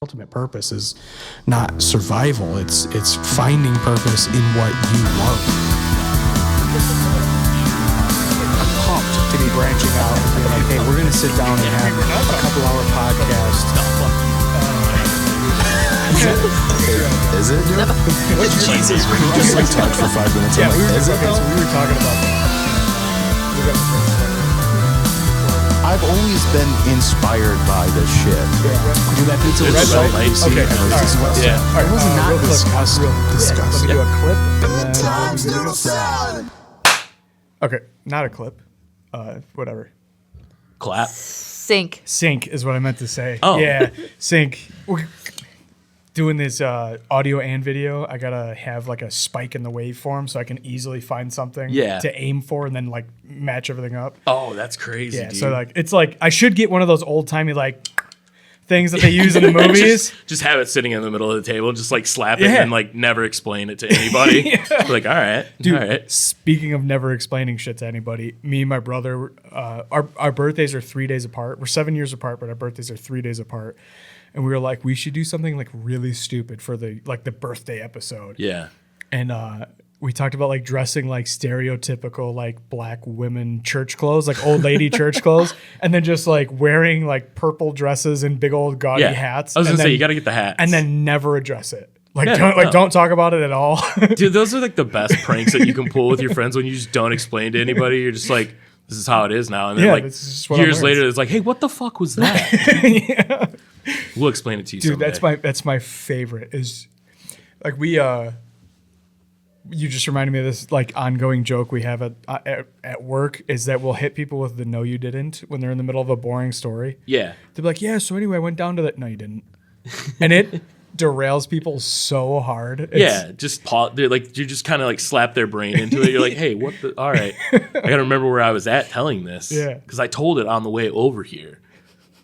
ultimate purpose is not survival. It's finding purpose in what you love. I'm pumped to be branching out and be like, hey, we're going to sit down and have a couple-hour podcast. Is it? No. Jesus, we just like talked for 5 minutes. Yeah, we were talking about that. I've always been inspired by this shit. Yeah. Do that pizza with red light. Okay. Yeah. All right. It was not discussed. Yeah. Let me do a clip. Good Times Noodle Salad. Okay, not a clip. Whatever. Clap. Sync is what I meant to say. Oh. Yeah, sync. We're doing this audio and video. I gotta have like a spike in the waveform so I can easily find something to aim for and then like match everything up. Oh, that's crazy. Yeah, dude. so like it's like I should get one of those old timey like things that they use in the movies. just have it sitting in the middle of the table and just like slap it and like never explain it to anybody. Like, all right. Dude, all right. Speaking of never explaining shit to anybody, me and my brother, our birthdays are 3 days apart. We're 7 years apart, but our birthdays are 3 days apart. And we were like, we should do something like really stupid for the birthday episode. Yeah. And we talked about like dressing like stereotypical like black women church clothes, like old lady church clothes, and then just like wearing like purple dresses and big old gaudy hats. I was gonna then, say you got to get the hats, and then never address it. Like Yeah, don't talk about it at all. dude, those are like the best pranks that you can pull with your friends when you just don't explain to anybody. You're just like, this is how it is now, and then like this is just what I'm years wearing. later, it's like, hey, what the fuck was that? We'll explain it to you. Dude, someday. that's my favorite. Is like we you just reminded me of this like ongoing joke we have at work is that we'll hit people with the no you didn't when they're in the middle of a boring story. Yeah. They'll be like, yeah, so anyway, I went down to that. No, you didn't. And it derails people so hard. Just pause. Like you just kind of like slap their brain into it. You're like, hey, what the? All right, I got to remember where I was at telling this. Yeah. Because I told it on the way over here.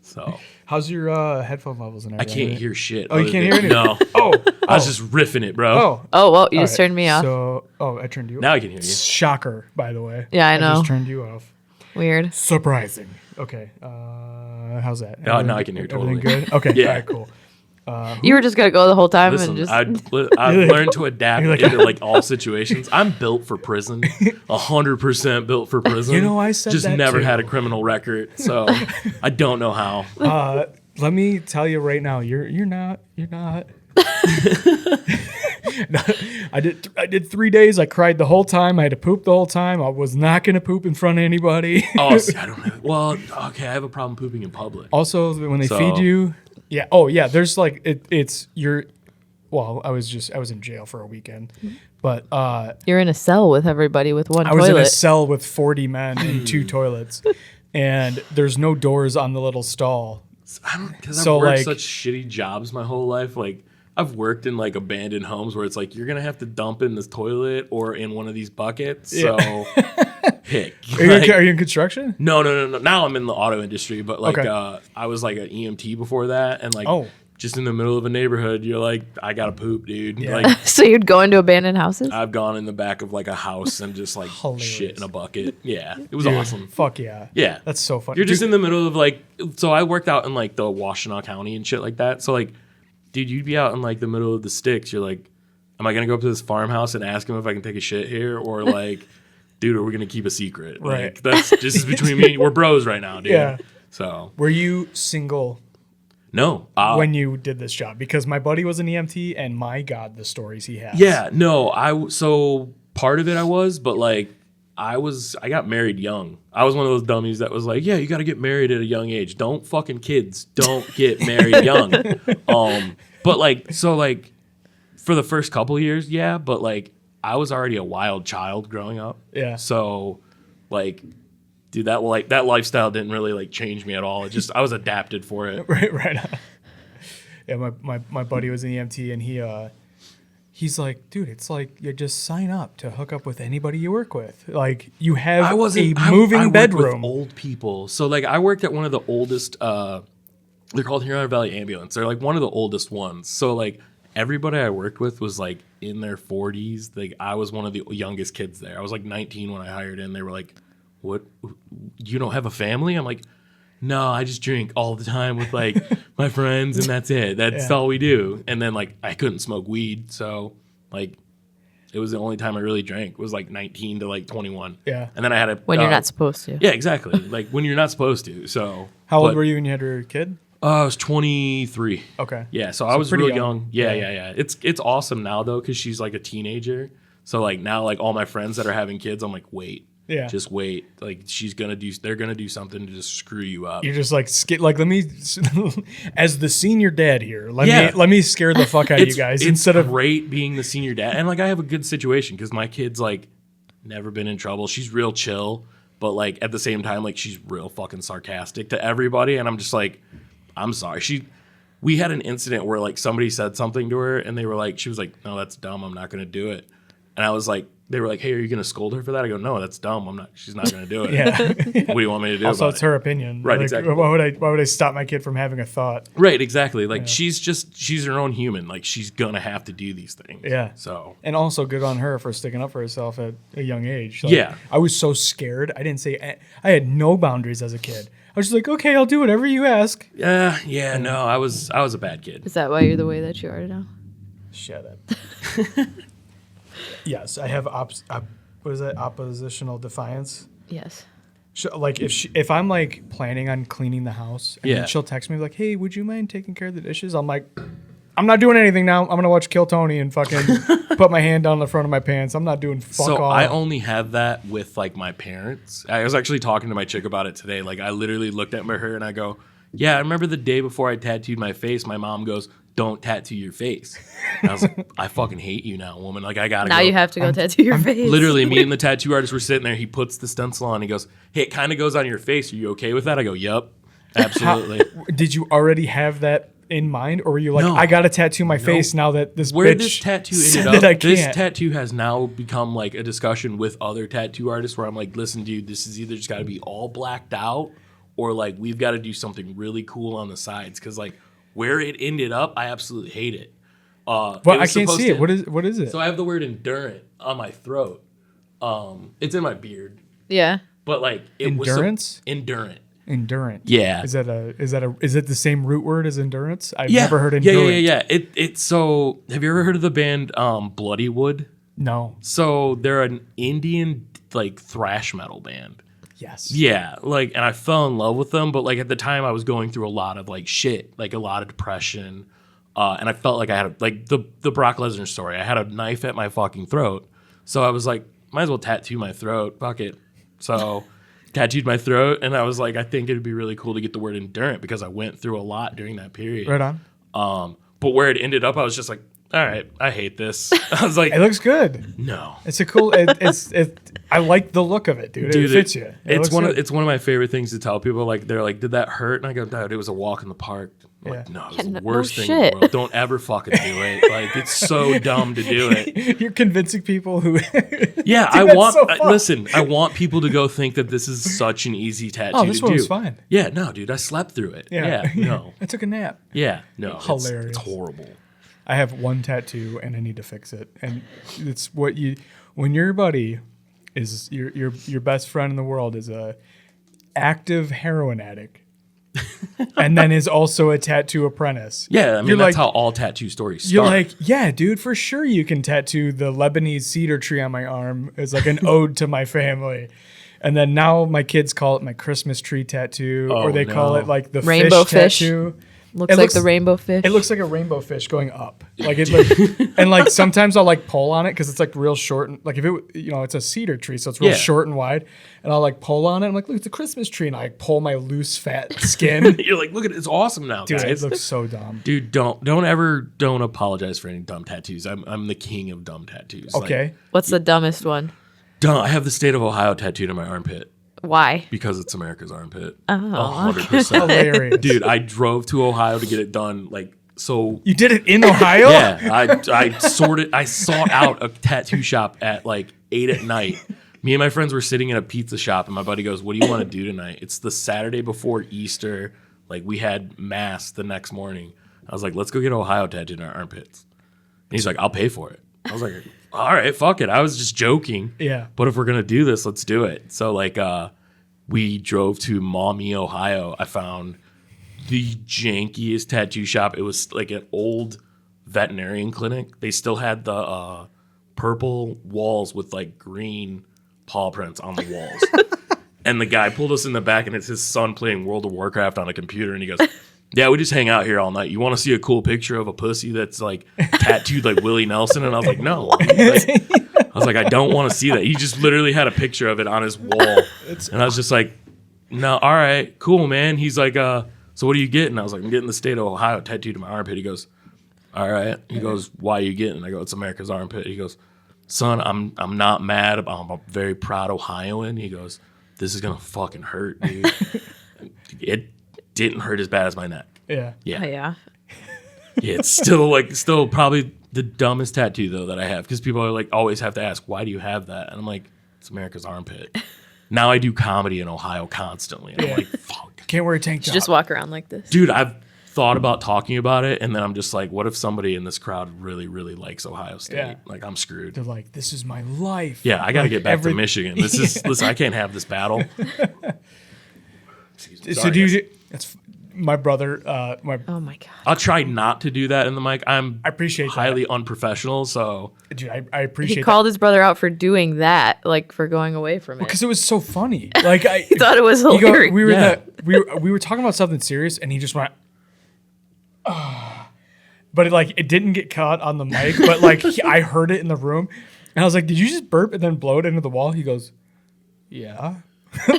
So. How's your headphone levels and I everything? can't hear shit. Oh, you can't hear anything? No. I was just riffing it, bro. Oh, well, you All just turned me off. So, I turned you off. Now I can hear you. Shocker, by the way. Yeah, I know. just turned you off. Weird. Surprising. Okay. How's that? No, now I can hear you totally. Everything good? Okay. Yeah. All right, cool. You were just going to go the whole time Listen, and just... I've learned to adapt You're like- into like all situations. I'm built for prison, 100% built for prison. You know, I said just that never too. had a criminal record, so I don't know how. Let me tell you right now, you're not. No, I did 3 days. I cried the whole time. I had to poop the whole time. I was not going to poop in front of anybody. Oh, see, I don't know. Well, okay, I have a problem pooping in public. Also, when they feed you, yeah. Oh, yeah. There's like it's your. Well, I was in jail for a weekend, but You're in a cell with everybody with one I toilet. was in a cell with 40 men and 2 toilets, and there's no doors on the little stall. Because So, I've worked like- such shitty jobs my whole life. Like, I've worked in like abandoned homes where it's like you're gonna have to dump in this toilet or in one of these buckets. So pick. Are you in construction? No. Now I'm in the auto industry, but like Okay. I was like an EMT before that, and like just in the middle of a neighborhood, you're like, I gotta poop, dude. Yeah. Like So you'd go into abandoned houses? I've gone in the back of like a house and just like Hilarious. shit in a bucket. Yeah, it was Dude, awesome. Fuck yeah. Yeah, That's so funny. You're just Dude, in the middle of like, so I worked out in like the Washtenaw County and shit like that. So like, dude, you'd be out in like the middle of the sticks. You're like, am I gonna go up to this farmhouse and ask him if I can take a shit here, or like, dude, are we gonna keep a secret? Right. Like, that's just between me and you. We're bros right now, dude. Yeah. So were you single no. when you did this job? Because my buddy was an EMT, and my God, the stories he has. Yeah, no, so part of it I was, but like I got married young. I was one of those dummies that was like, yeah, you got to get married at a young age. Don't fucking kids, don't get married young. But like, so like for the first couple of years, yeah, but like I was already a wild child growing up. Yeah. So like, dude, that lifestyle didn't really like change me at all. It just, I was adapted for it. Right. Yeah, my buddy was an EMT, and he's like, dude, it's like you just sign up to hook up with anybody you work with. Like you have a moving I worked bedroom. with old people. So like I worked at one of the oldest. They're called Huron Valley Ambulance. They're like one of the oldest ones. So like everybody I worked with was like in their 40s. Like I was one of the youngest kids there. I was like 19 when I hired in. They were like, "What? You don't have a family?" I'm like, no, I just drink all the time with like my friends and that's it. That's Yeah. all we do. And then like I couldn't smoke weed. So like it was the only time I really drank was like 19 to like 21. Yeah. And then I had a. When you're not supposed to. Yeah, exactly. Like when you're not supposed to. So. How old were you when you had your kid? I was 23. Okay. Yeah, so I was pretty real young. young. Yeah. It's awesome now though because she's like a teenager. So like now like all my friends that are having kids, I'm like, wait. Yeah. Just wait. Like they're gonna do something to just screw you up. You're just like let me as the senior dad here. Yeah. Let me scare the fuck out of you guys It's instead of great being the senior dad. And like I have a good situation because my kid's like never been in trouble. She's real chill, but like at the same time, like she's real fucking sarcastic to everybody. And I'm just like, I'm sorry. We had an incident where like somebody said something to her and she was like, no, that's dumb. I'm not gonna do it. And I was like, they were like, hey, are you going to scold her for that? I go, no, that's dumb. She's not going to do it. yeah. What do you want me to do Also, about it's it? her opinion. Right, Like, exactly. Why would I stop my kid from having a thought? Right, exactly. Like she's her own human. Like she's going to have to do these things. Yeah. So. And also good on her for sticking up for herself at a young age. Like, Yeah. I was so scared. I didn't say I had no boundaries as a kid. I was just like, okay, I'll do whatever you ask. Yeah, no, I was a bad kid. Is that why you're the way that you are now? Shut up. Yes, I have what is that? Oppositional defiance. Yes. Like if I'm like planning on cleaning the house, and Yeah. then she'll text me like, "Hey, would you mind taking care of the dishes?" I'm like, "I'm not doing anything now. I'm gonna watch Kill Tony and fucking put my hand down the front of my pants. I'm not doing fuck So all." I only have that with like my parents. I was actually talking to my chick about it today. Like I literally looked at her and I go, yeah, I remember the day before I tattooed my face, my mom goes, don't tattoo your face. And I was like, I fucking hate you now, woman. Like I gotta Now go. you have to go tattoo your face. Literally, me and the tattoo artist were sitting there. He puts the stencil on. He goes, hey, it kind of goes on your face. Are you okay with that? I go, yup, absolutely. Did you already have that in mind, or were you like, No. I gotta tattoo my face now that this Where bitch this tattoo said ended that I up, this can't? tattoo has now become like a discussion with other tattoo artists where I'm like, listen, dude, this is either just got to be all blacked out or like we've got to do something really cool on the sides because like where it ended up, I absolutely hate it. Well, it I was can't supposed see it. to- What is it? So I have the word endurant on my throat. It's in my beard, Yeah. but like it Endurance? was endurant. Endurant. Yeah. Is it the same root word as endurance? I've never heard endurance. Yeah. It's so. Have you ever heard of the band Bloodywood? No. So they're an Indian like thrash metal band. Yes. Yeah, like, and I fell in love with them, but like at the time I was going through a lot of like shit, like a lot of depression, and I felt like I had like the Brock Lesnar story. I had a knife at my fucking throat, so I was like, might as well tattoo my throat. Fuck it. So tattooed my throat, and I was like, I think it'd be really cool to get the word endurant because I went through a lot during that period. Right on. But where it ended up, I was just like, all right, I hate this. I was like, It looks good. no. It's a cool. I like the look of it, dude. It fits you. It's one good. of my favorite things to tell people. Like they're like, "Did that hurt?" And I go, "Dude, it was a walk in the park." I'm like, Yeah. no, it's Yeah, the no worst thing in shit. the world. Don't ever fucking do it. Like it's so dumb to do it. You're convincing people who. Yeah, Dude, I that's want. so fun. Listen, I want people to go think that this is such an easy tattoo. Oh, this to one do. was fine. Yeah, no, dude, I slept through it. Yeah, no, I took a nap. yeah, no, it's Hilarious. horrible. I have one tattoo and I need to fix it. And it's when your buddy is your best friend in the world is a active heroin addict, and then is also a tattoo apprentice. Yeah, I mean You're that's like- how all tattoo stories start. You're like, yeah, dude, for sure you can tattoo the Lebanese cedar tree on my arm as like an ode to my family. And then now my kids call it my Christmas tree tattoo, or they call no. it like the Rainbow fish fish. tattoo. Looks It like looks- the rainbow fish. It looks like a rainbow fish going up. Like it, and like sometimes I'll like pull on it because it's like real short. And like if it, it's a cedar tree, so it's real Yeah. short and wide. And I'll like pull on it. I'm like, look, it's a Christmas tree, and I like, pull my loose fat skin. You're like, look at it, it's awesome now, Dude, guys. it looks so dumb. Dude, don't apologize for any dumb tattoos. I'm the king of dumb tattoos. Like, Okay, What's the dumbest one? I have the state of Ohio tattooed on my armpit Why? because it's America's armpit. Oh, 100%. hilarious, Dude, I drove to Ohio to get it done. Like, so You did it in Ohio? yeah, I sought out a tattoo shop at like 8 at night. Me and my friends were sitting in a pizza shop, and my buddy goes, "What do you want to do tonight?" It's the Saturday before Easter. Like we had mass the next morning. I was like, "Let's go get Ohio tattooed in our armpits." And he's like, "I'll pay for it." I was like, "All right, fuck it." I was just joking. Yeah. But if we're gonna do this, let's do it. So like, we drove to Maumee, Ohio. I found the jankiest tattoo shop. It was like an old veterinarian clinic. They still had the purple walls with like green paw prints on the walls. And the guy pulled us in the back, and it's his son playing World of Warcraft on a computer. And he goes, yeah, we just hang out here all night. You want to see a cool picture of a pussy that's like tattooed like Willie Nelson? And I was like, no. I was like, I don't want to see that. He just literally had a picture of it on his wall. And I was just like, no, all right, cool, man. He's like, so what are you getting? I was like, I'm getting the state of Ohio tattooed to my armpit. He goes, all right. He goes, why are you getting? I go, it's America's armpit. He goes, son, I'm not mad. I'm a very proud Ohioan. He goes, this is gonna fucking hurt, dude. It didn't hurt as bad as my neck. Yeah. Yeah. Oh, yeah. Yeah, it's still probably the dumbest tattoo though that I have, because people are like always have to ask, why do you have that? And I'm like, it's America's armpit. Now I do comedy in Ohio constantly. And I'm like, fuck. Can't wear a tank top. Just walk around like this. Dude, I've thought about talking about it, and then I'm just like, what if somebody in this crowd really, really likes Ohio State? Yeah. Like, I'm screwed. They're like, this is my life. Yeah, I got to Like, get back to Michigan. Listen, I can't have this battle. So Sorry, do guys. you? That's my brother. My Oh my god. I'll try not to do that in the mic. I appreciate that. highly unprofessional, so dude, I appreciate. He called his brother out for doing that, like for going away from it. because it was so funny. Like I He thought it was he go- hilarious. we were Yeah. we were talking about something serious, and he just went. But it didn't get caught on the mic. But like I heard it in the room, and I was like, "Did you just burp and then blow it into the wall?" He goes, "Yeah."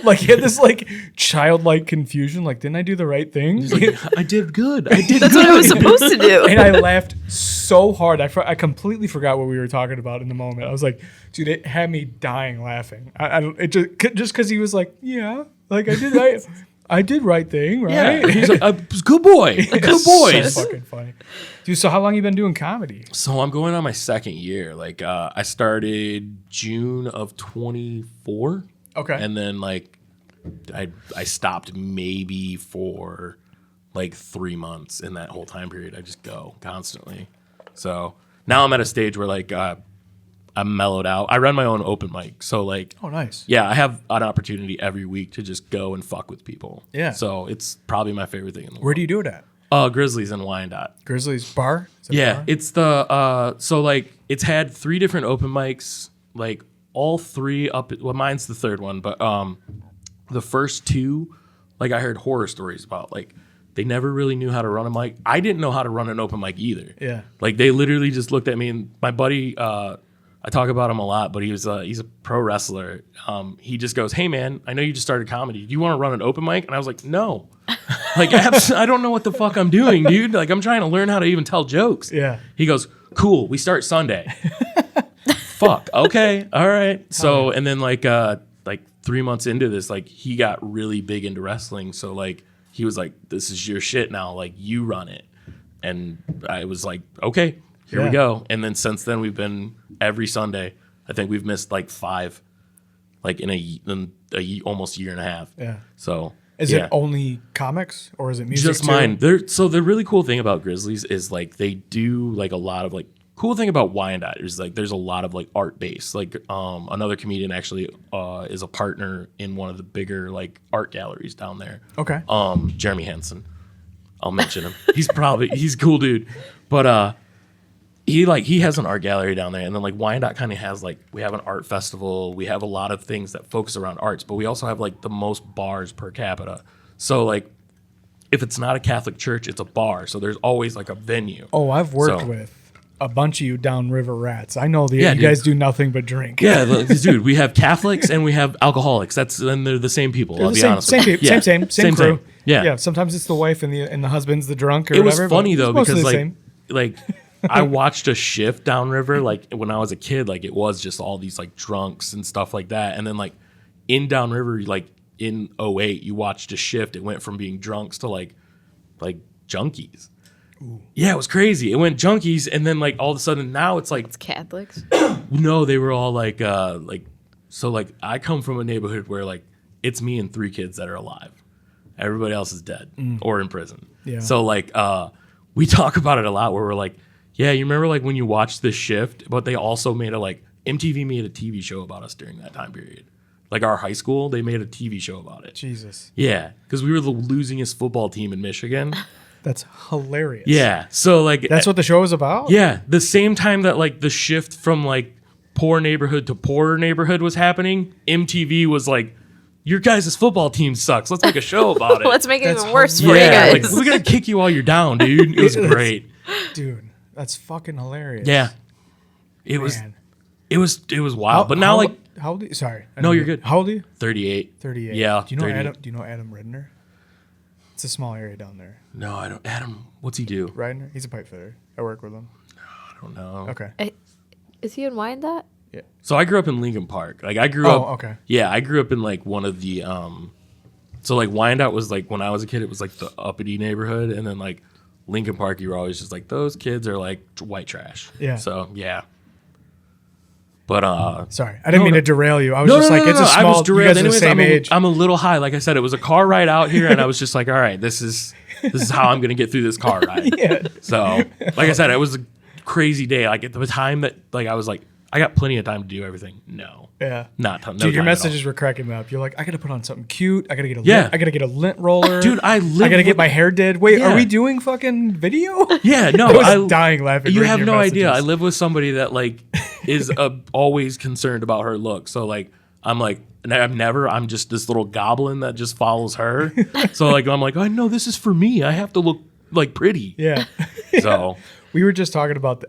Like he had this like childlike confusion. Like, didn't I do the right thing? I did good. I did That's good. what I was supposed to do. And I laughed so hard. I completely forgot what we were talking about in the moment. I was like, dude, it had me dying laughing. It just because he was like, yeah, like I did right thing, right? Yeah, he's like, good boy, good boys. So fucking funny, dude. So how long you been doing comedy? So I'm going on my second year. Like I started June of 24. Okay. And then like I stopped maybe for like 3 months in that whole time period. I just go constantly. So now I'm at a stage where like I'm mellowed out. I run my own open mic. So like Oh, nice. yeah, I have an opportunity every week to just go and fuck with people. Yeah. So it's probably my favorite thing in the Where do you do it at? world. Grizzlies and Wyandotte. Grizzlies bar? Is that a Yeah, bar? it's the so like it's had 3 different open mics, like all 3 up. Well, mine's the third one, but the first 2, like I heard horror stories about. Like they never really knew how to run a mic. I didn't know how to run an open mic either. Yeah. Like they literally just looked at me, and my buddy, I talk about him a lot, but he's a pro wrestler. He just goes, "Hey man, I know you just started comedy. Do you want to run an open mic?" And I was like, "No." Like I don't know what the fuck I'm doing, dude. Like I'm trying to learn how to even tell jokes. Yeah. He goes, "Cool, we start Sunday." Fuck. Okay. All right. So and then like 3 months into this, like he got really big into wrestling. So like he was like, "This is your shit now. Like you run it." And I was like, "Okay, here Yeah. we go." And then since then we've been every Sunday. I think we've missed like 5, like in a almost year and a half. Yeah. So Is yeah. it only comics or is it music? Just too? mine. So the really cool thing about Grizzlies is like they do like a lot of like cool thing about Wyandotte is like there's a lot of like art base. Like another comedian actually is a partner in one of the bigger like art galleries down there. Okay. Jeremy Hansen. I'll mention him. He's a cool dude. But he has an art gallery down there, and then like Wyandotte kind of has like we have an art festival. We have a lot of things that focus around arts, but we also have like the most bars per capita. So like if it's not a Catholic church, it's a bar. So there's always like a venue. Oh, I've worked So- with a bunch of you downriver rats. I know Yeah, you dude. guys do nothing but drink. Yeah, dude, we have Catholics and we have alcoholics. And they're the same people. They're I'll the be same, honest. same, with you. people, Yeah. same crew. Same. Yeah. yeah. Sometimes it's the wife and the husband's the drunk or It was whatever. but funny it's though mostly because the like same. like I watched a shift downriver like when I was a kid. Like it was just all these like drunks and stuff like that. And then like in downriver, like in 08, you watched a shift. It went from being drunks to like junkies. Ooh. Yeah, it was crazy. It went junkies, and then like all of a sudden now it's like It's Catholics. no, they were all like so like I come from a neighborhood where like it's me and 3 kids that are alive. Everybody else is dead or in prison. Yeah. So like we talk about it a lot where we're like, yeah, you remember like when you watched this shift, but they also made MTV made a TV show about us during that time period. Like our high school, they made a TV show about it. Jesus. Yeah, because we were the losingest football team in Michigan. That's hilarious. Yeah, so like That's what the show is about? yeah, the same time that like the shift from like poor neighborhood to poorer neighborhood was happening, MTV was like, your guys' football team sucks. Let's make a show about it. Let's make it That's even worse for you yeah, guys. like we're gonna kick you while you're down, dude. It was great. Dude, that's fucking hilarious. Yeah, it was Man. it was wild. But now like how old are you? Sorry. I No, don't you're know. good. How old are you? 38. 38. Yeah. Do you know 38. Adam? Do you know Adam Ridner? It's a small area down there. No, I don't. Adam, what's he do? Ridner? He's a pipe fitter. I work with him. I don't know. Okay. Is he in Wyandotte? Yeah. So I grew up in Lincoln Park. Like I grew up. Okay. Yeah, I grew up in like one of the. So like Wyandotte was like when I was a kid, it was like the uppity neighborhood, and then like Lincoln Park, you were always just like those kids are like white trash. Yeah. So yeah. But Sorry, I didn't mean to derail you. I was just like, it's a I small. was You derailed. guys are the Anyways, same age. I'm a little high. Like I said, it was a car ride out here, and I was just like, all right, this is how I'm gonna get through this car ride. Yeah. So, like I said, it was a crazy day. Like at the time that like I was like, I got plenty of time to do everything. No, Yeah. not no Dude, your time at all. messages were cracking me up. You're like, I gotta put on something cute. I gotta get a Yeah. lint, I gotta get a lint roller. Dude, I gotta live get my hair did. Wait, Yeah. are we doing fucking video? Yeah, no, I was dying laughing. You reading have your no idea. I messages. live with somebody that like is always concerned about her look. So like I'm like I'm just this little goblin that just follows her. So like I'm like, I know this is for me. I have to look like pretty. Yeah. So We were just talking about.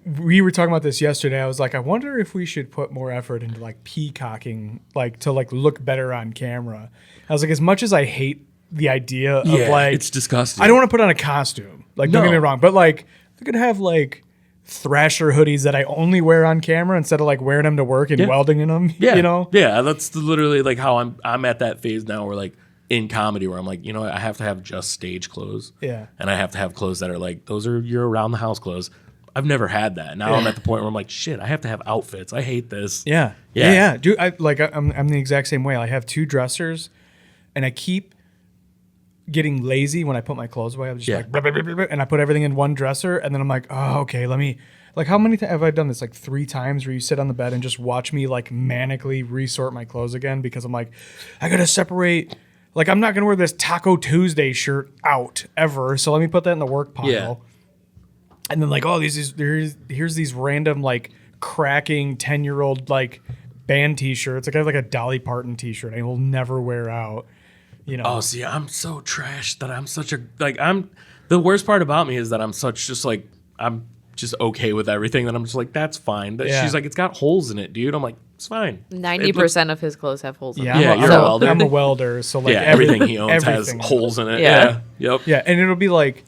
We were talking about this yesterday. I was like, I wonder if we should put more effort into like peacocking, like to like look better on camera. I was like, as much as I hate the idea of like, it's disgusting. I don't want to put on a costume. Like, don't get No. me wrong, but like, I could have like Thrasher hoodies that I only wear on camera instead of like wearing them to work and Yeah. welding in them. Yeah, You know? Yeah, that's literally like how I'm at that phase now where like in comedy where I'm like, you know, I have to have just stage clothes. Yeah. And I have to have clothes that are like those are your around the house clothes. I've never had that. Now I'm at the point where I'm like, shit, I have to have outfits. I hate this. Yeah. Yeah. Yeah. Dude, I'm the exact same way. I have two dressers and I keep getting lazy when I put my clothes away. I'm just Yeah. like, blah, blah, blah, blah, blah, and I put everything in one dresser and then I'm like, oh, okay, let me, like, how many have I done this? Like 3 times where you sit on the bed and just watch me like manically resort my clothes again because I'm like, I got to separate. Like, I'm not going to wear this Taco Tuesday shirt out ever. So let me put that in the work pile. Yeah. And then like, oh, here's these random like cracking 10-year-old like band T-shirts. Like I have like a Dolly Parton T-shirt I will never wear out. You know. Oh, see, I'm so trash that I'm such a like the worst part about me is that I'm such just like I'm just okay with everything that I'm just like that's fine. That Yeah. she's like it's got holes in it, dude. I'm like it's fine. 90% of his clothes have holes in Yeah, them. Yeah, I'm, you're a, a welder. I'm a welder, so like Yeah, everything he owns everything. has holes in it. Yeah. Yeah. Yep. Yeah, and it'll be like,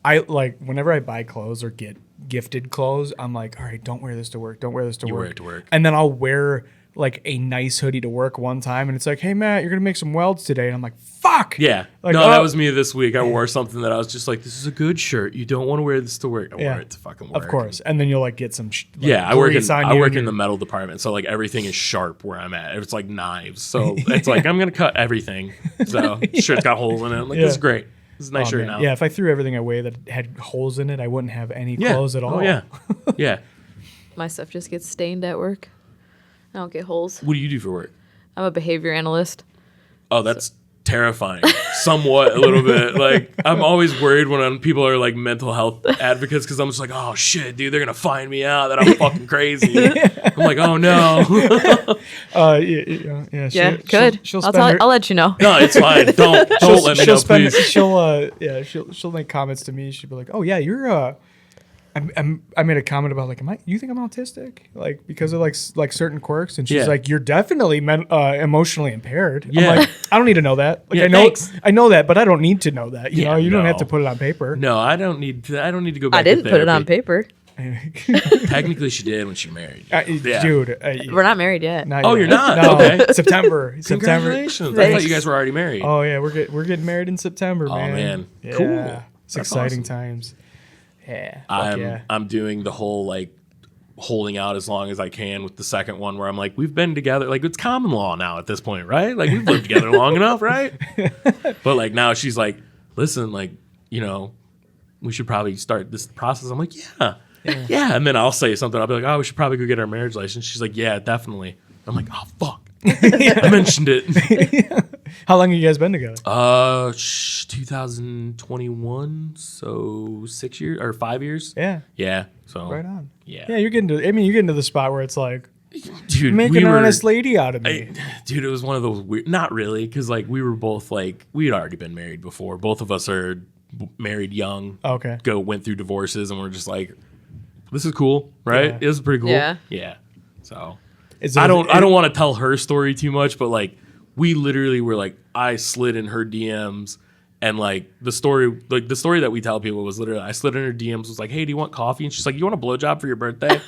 I like whenever I buy clothes or get gifted clothes, I'm like, all right, don't wear this to work. Don't wear this to You work. wear it to work. And then I'll wear like a nice hoodie to work one time, and it's like, hey Matt, you're gonna make some welds today, and I'm like, fuck. Yeah. Like, no, oh. that was me this week. I wore something that I was just like, this is a good shirt. You don't want to wear this to work. I Yeah. wore it to fucking work. Of course. And then you'll like get some. Yeah, I work grease on I you work and in the you're- metal department, so like everything is sharp where I'm at. It's like knives, so it's like I'm gonna cut everything. So shirt's got holes in it. I'm like, this is Yeah. great. This is a nice Oh, shirt man. now. Yeah, if I threw everything away that had holes in it, I wouldn't have any Yeah. clothes at all. Oh yeah, yeah. My stuff just gets stained at work. I don't get holes. What do you do for work? I'm a behavior analyst. Oh, that's terrifying. Somewhat, a little bit. Like I'm always worried when people are like mental health advocates because I'm just like, oh shit, dude, they're gonna find me out that I'm fucking crazy. I'm like, oh no. Yeah. Yeah, good. She'll I'll spend her, I'll let you know. No, it's fine. Don't let me know, please. She'll make comments to me. She'll be like, "Oh yeah, you're I made a comment about like, you think I'm autistic? Like because of like certain quirks?" And she's Yeah. like, "You're definitely emotionally impaired." Yeah. I'm like, I don't need to know that. Like Yeah, I know thanks. I know that, but I don't need to know that. You Yeah, know, you don't have no. to put it on paper. No, I don't need to go back. I didn't to put it on therapy. paper. Technically, she did when she married. Yeah. Dude, We're not married yet. not Oh, yet. you're not? No, Okay. September. Congratulations! I Thanks. thought you guys were already married. Oh yeah, we're getting married in September, Oh, man. man. Yeah. Cool. It's That's exciting awesome. times. Yeah. Fuck yeah. I'm doing the whole like holding out as long as I can with the second one where I'm like, we've been together, like it's common law now at this point, right? Like we've lived together long enough, right? But like now she's like, listen, like, you know, we should probably start this process. I'm like, yeah. And then I'll say something. I'll be like, oh, we should probably go get our marriage license. She's like, yeah, definitely. I'm like, oh, fuck. I mentioned it. How long have you guys been together? 2021, so 6 years or 5 years. Yeah. Yeah. So Right on. Yeah. Yeah, you're getting to. I mean, you're getting to the spot where it's like, Dude, make an honest lady out of me. Dude, it was one of those weird. Not really, because like we were both like we had already been married before. Both of us are married young. Okay. Went through divorces, and we're just like, this is cool, right? Yeah. This is pretty cool. Yeah. Yeah. So Is I it- don't want to tell her story too much, but like we literally were like I slid in her DMs. And like the story that we tell people was literally I slid in her DMs, was like, hey, do you want coffee? And she's like, you want a blowjob for your birthday?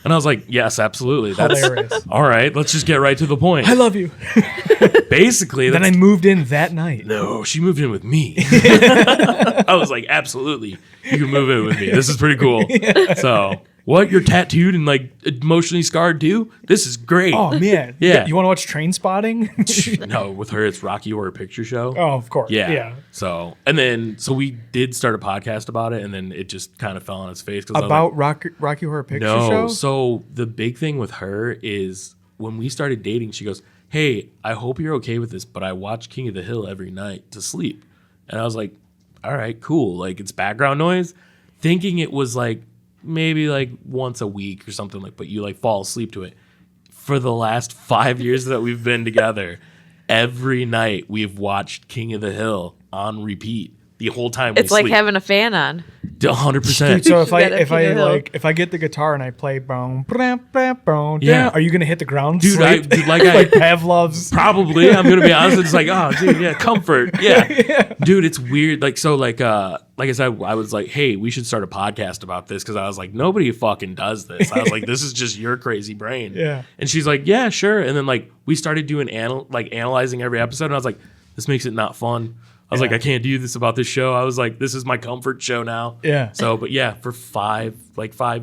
And I was like, yes, absolutely. That's Hilarious. all right. Let's just get right to the point. I love you. Basically, Then I moved in that night. no, she moved in with me. I was like, absolutely, you can move in with me. This is pretty cool. So, what? You're tattooed and like emotionally scarred too? This is great. Oh man. Yeah. You want to watch Train Spotting? No, with her, it's Rocky Horror Picture Show. Oh, of course. Yeah. Yeah. So we did start a podcast about it, and then it just kind of fell on its face. About Rocky Horror Picture No. Show? So the big thing with her is when we started dating, she goes, hey, I hope you're okay with this, but I watch King of the Hill every night to sleep. And I was like, all right, cool. Like it's background noise, thinking it was like maybe like once a week or something like, but you like fall asleep to it. For the last 5 years that we've been together, every night we've watched King of the Hill on repeat the whole time. It's like having a fan on. 100%. Dude, so if King of the Hill. I get the guitar and I play boom, brum, brum, brum, Yeah. are you gonna hit the ground? Dude, sleep? like Pavlov's. Probably. I'm gonna be honest. It's like, oh, dude, yeah, comfort, yeah. Dude, it's weird. Like, so, like I said, I was like, hey, we should start a podcast about this because I was like, nobody fucking does this. I was like, this is just your crazy brain. Yeah. And she's like, yeah, sure. And then like we started doing analyzing every episode, and I was like, this makes it not fun. I was like, I can't do this about this show. I was like, this is my comfort show now. Yeah. So, but yeah, for 5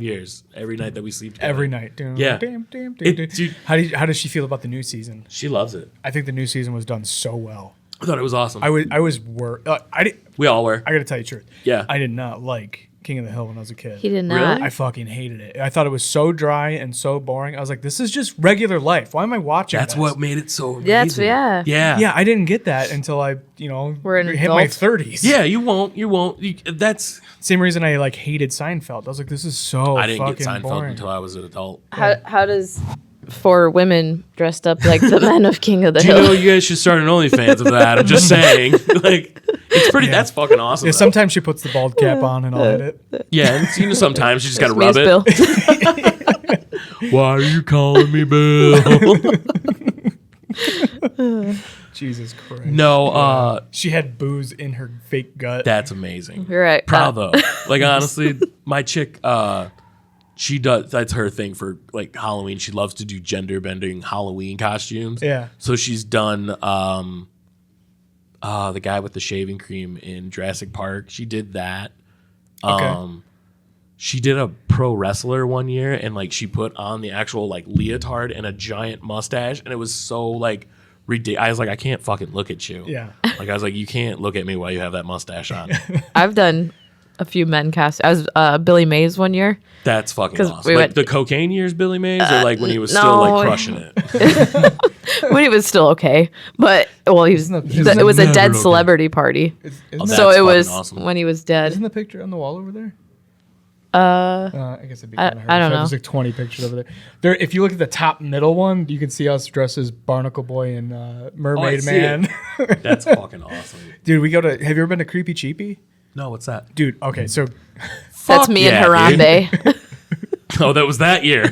years, every night that we sleep together. Every night. Yeah. Dude. How does she feel about the new season? She loves it. I think the new season was done so well. I thought it was awesome. I was worried. We all were. I gotta tell you the truth. Yeah. I did not like King of the Hill when I was a kid. He did not. Really? I fucking hated it. I thought it was so dry and so boring. I was like, this is just regular life. Why am I watching That's this? what made it so amazing. That's yeah. Yeah. Yeah, I didn't get that until I, We're an hit my adult. 30s. Yeah, you won't. That's. Same reason I like hated Seinfeld. I was like, this is so I didn't get fucking Seinfeld boring. until I was an adult. How does four women dressed up like the men of King of the Do you Hill? know you guys should start an OnlyFans of that? I'm just saying. Like, it's pretty. That's fucking awesome. Yeah, though. sometimes she puts the bald cap on and I'll hit it. Yeah, and, sometimes you just gotta Me rub as it. Bill. Why are you calling me Bill? Jesus Christ. No, She had booze in her fake gut. that's amazing. You're right. Proud though. Like honestly, my chick, she does. That's her thing for like Halloween. She loves to do gender bending Halloween costumes. Yeah. So she's done the guy with the shaving cream in Jurassic Park. She did that. Okay. She did a pro wrestler one year, and like she put on the actual like leotard and a giant mustache, and it was so like ridiculous. I was like, I can't fucking look at you. Yeah. Like I was like, you can't look at me while you have that mustache on. I've done a few men costumes. I was Billy Mays one year. That's fucking 'Cause awesome. we Like went- the cocaine years, Billy Mays, or like when he was still no. like crushing it. When he was still okay, but well, he was. Isn't It was a never dead okay. celebrity party, Oh, so that's it was fucking awesome. when he was dead. Isn't the picture on the wall over there? I guess it'd be I- kind of hard. I don't know. There's like 20 pictures over there. There, if you look at the top middle one, you can see us dressed as Barnacle Boy and Mermaid see Man. That's fucking awesome. Dude, have you ever been to Creepy Cheapy? No, what's that? Dude, okay, so That's Fuck me yeah, and Harambe. Oh, that was that year.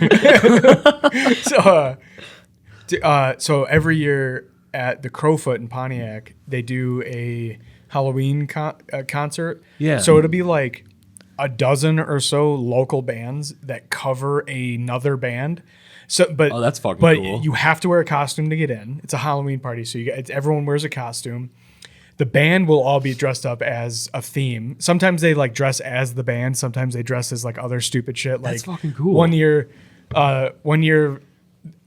so every year at the Crowfoot in Pontiac, they do a Halloween concert. Yeah. So it'll be like a dozen or so local bands that cover another band. So, but Oh, that's fucking but cool. you have to wear a costume to get in. It's a Halloween party, so everyone wears a costume. The band will all be dressed up as a theme. Sometimes they like dress as the band. Sometimes they dress as like other stupid shit. That's like fucking cool. One year,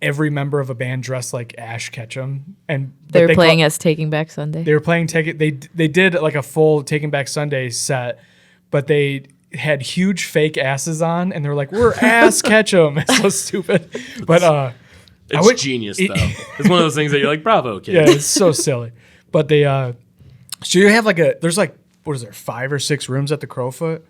every member of a band dressed like Ash Ketchum, and They were playing as Taking Back Sunday. They were playing They did like a full Taking Back Sunday set, but they had huge fake asses on, and they're like, "We're Ass Ketchum." It's so stupid, but It's genius though. It's one of those things that you're like, bravo, kid. Yeah, it's so silly. But they, so you have there's like, what is there, 5 or 6 rooms at the Crowfoot,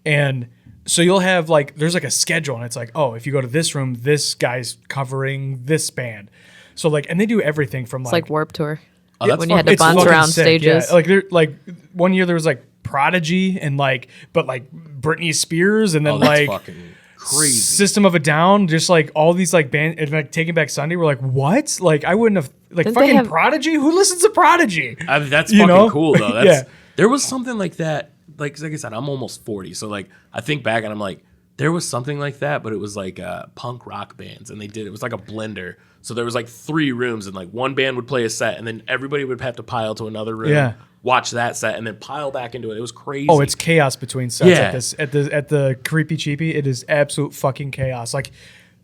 and so you'll have like, there's like a schedule, and it's like, oh, if you go to this room, this guy's covering this band. So like, and they do everything from It's like Warped Tour. Oh, that's when you had to it's bounce fucking around sick, stages. yeah. Like one year there was like Prodigy and like, but like Britney Spears, and then Oh, that's like fucking crazy. System of a Down, just like all these like band, and like Taking Back Sunday. We're like, what? Like I wouldn't have like Didn't they fucking have- Prodigy. Who listens to Prodigy? I mean, that's You fucking know? cool though. That's, Yeah. There was something like that. Like I said, I'm almost 40, so like I think back and I'm like, there was something like that, but it was like punk rock bands, and it was like a blender. So there was like 3 rooms, and like one band would play a set, and then everybody would have to pile to another room, Yeah. watch that set, and then pile back into it. It was crazy. Oh, it's chaos between sets Yeah. at the Creepy Cheapy. It is absolute fucking chaos. Like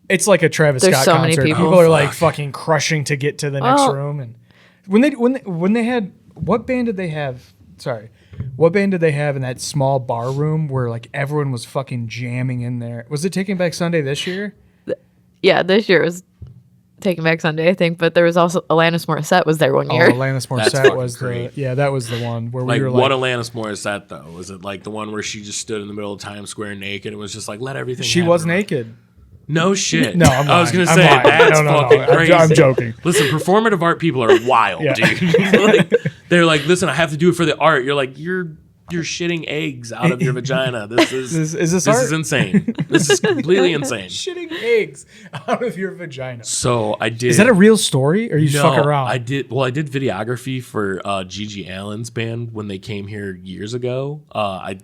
it's like a Travis There's Scott so many concert. people. Are like fucking crushing to get to the next Oh. room. And when they had, what band did they have? Sorry. What band did they have in that small bar room where like everyone was fucking jamming in there? Was it Taking Back Sunday this year? Yeah, this year was Taking Back Sunday, I think, but there was also Alanis Morissette was there one Oh, year. Alanis That's Morissette fucking was great. that was the one where like we were what like, Alanis Morissette though? Was it like the one where she just stood in the middle of Times Square naked and was just like, let everything? she happen? was naked. No shit. No, I'm I was lying. gonna I'm say lying. that's No, fucking crazy. I'm joking. Listen, performative art people are wild, Yeah. dude. Like, they're like, listen, I have to do it for the art. You're like, you're shitting eggs out of your vagina. This is Is this this art? is insane. This is completely insane. Shitting eggs out of your vagina. So I did. Is that a real story, or you just No, fuck around? I did. Well, I did videography for Gigi Allen's band when they came here years ago. I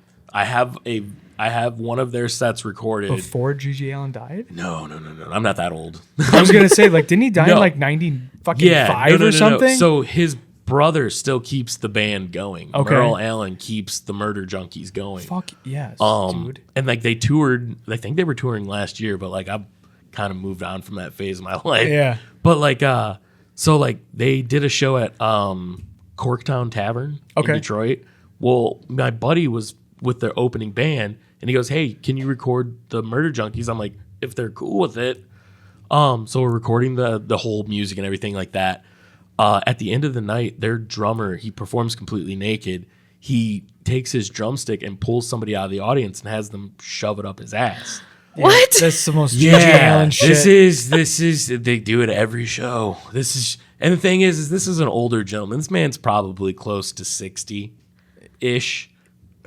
have one of their sets recorded. Before Gigi Allen died. No. I'm not that old. I was gonna say, like, didn't he die in No. like 90 yeah, five or something? So his brother still keeps the band going. Okay. Merle Allen keeps the Murder Junkies going. fuck yes, dude. And like they toured. I think they were touring last year, but like I've kind of moved on from that phase of my life. Yeah. But like, so like they did a show at Corktown Tavern Okay. in Detroit. Well, my buddy was with their opening band, and he goes, "Hey, can you record the Murder Junkies?" I'm like, "If they're cool with it." So we're recording the whole music and everything like that. At the end of the night, their drummer, he performs completely naked. He takes his drumstick and pulls somebody out of the audience and has them shove it up his ass. What? That's the most Gigi Allen shit. This is they do it at every show. And the thing is this is an older gentleman. This man's probably close to 60-ish.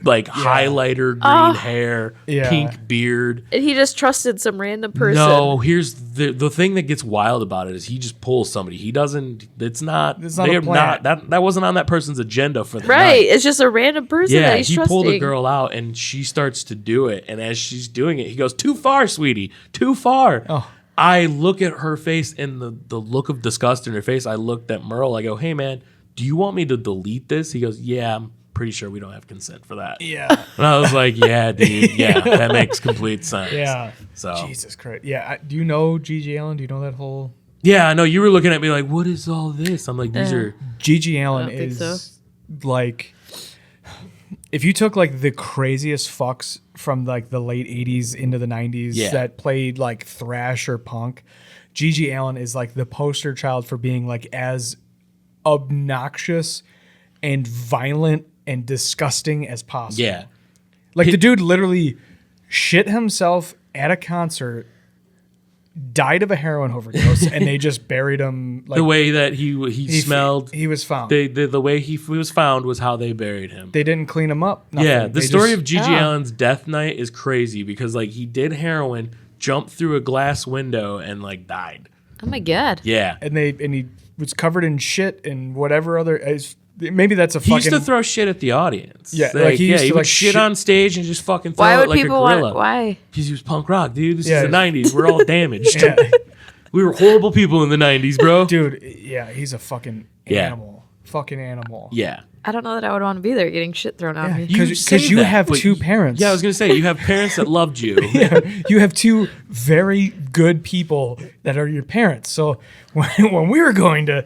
Like highlighter, green hair, Yeah. pink beard. And he just trusted some random person. No, here's the thing that gets wild about it is he just pulls somebody. He doesn't. It's not. It's not They're a plan. not. That wasn't on that person's agenda for the Right. night. It's just a random person Yeah, that he's he trusting. pulled a girl out and she starts to do it. And as she's doing it, he goes, "Too far, sweetie. Too far." Oh. I look at her face and the look of disgust in her face. I looked at Merle. I go, "Hey, man, do you want me to delete this?" He goes, "Yeah, I'm pretty sure we don't have consent for that." Yeah. And I was like, "Yeah, dude. Yeah, that makes complete sense." Yeah. So Jesus Christ. Yeah. Do you know Gigi Allen? Do you know that whole? yeah, I know you were looking at me like, "What is all this?" I'm like, "These are." Gigi Allen don't think is so. like, if you took like the craziest fucks from like the late 80s into the 90s Yeah. that played like thrash or punk, Gigi Allen is like the poster child for being like as obnoxious and violent and disgusting as possible. Yeah. Like the dude literally shit himself at a concert, died of a heroin overdose, and they just buried him. Like The way that he smelled, he was found. the way he was found was how they buried him. They didn't clean him up. Nothing. Yeah, the They story just- of Gigi Oh. Allen's death night is crazy because like he did heroin, jumped through a glass window, and like died. Oh my God. Yeah, and he was covered in shit and whatever other. Maybe that's a he used fucking. to throw shit at the audience. Yeah, like, like, he used he to, would like, shit shit- on stage and just fucking throw Why it would like a people gorilla. want? Why? Because he was punk rock, dude. This Yeah. is the '90s. We're all damaged. Yeah. We were horrible people in the '90s, bro. Dude, yeah, he's a fucking Yeah. animal. Fucking animal. Yeah. I don't know that I would want to be there getting shit thrown at me. You say Because you that, have but two parents. Yeah, I was gonna say you have parents that loved you. You have two very good people that are your parents. So when we were going to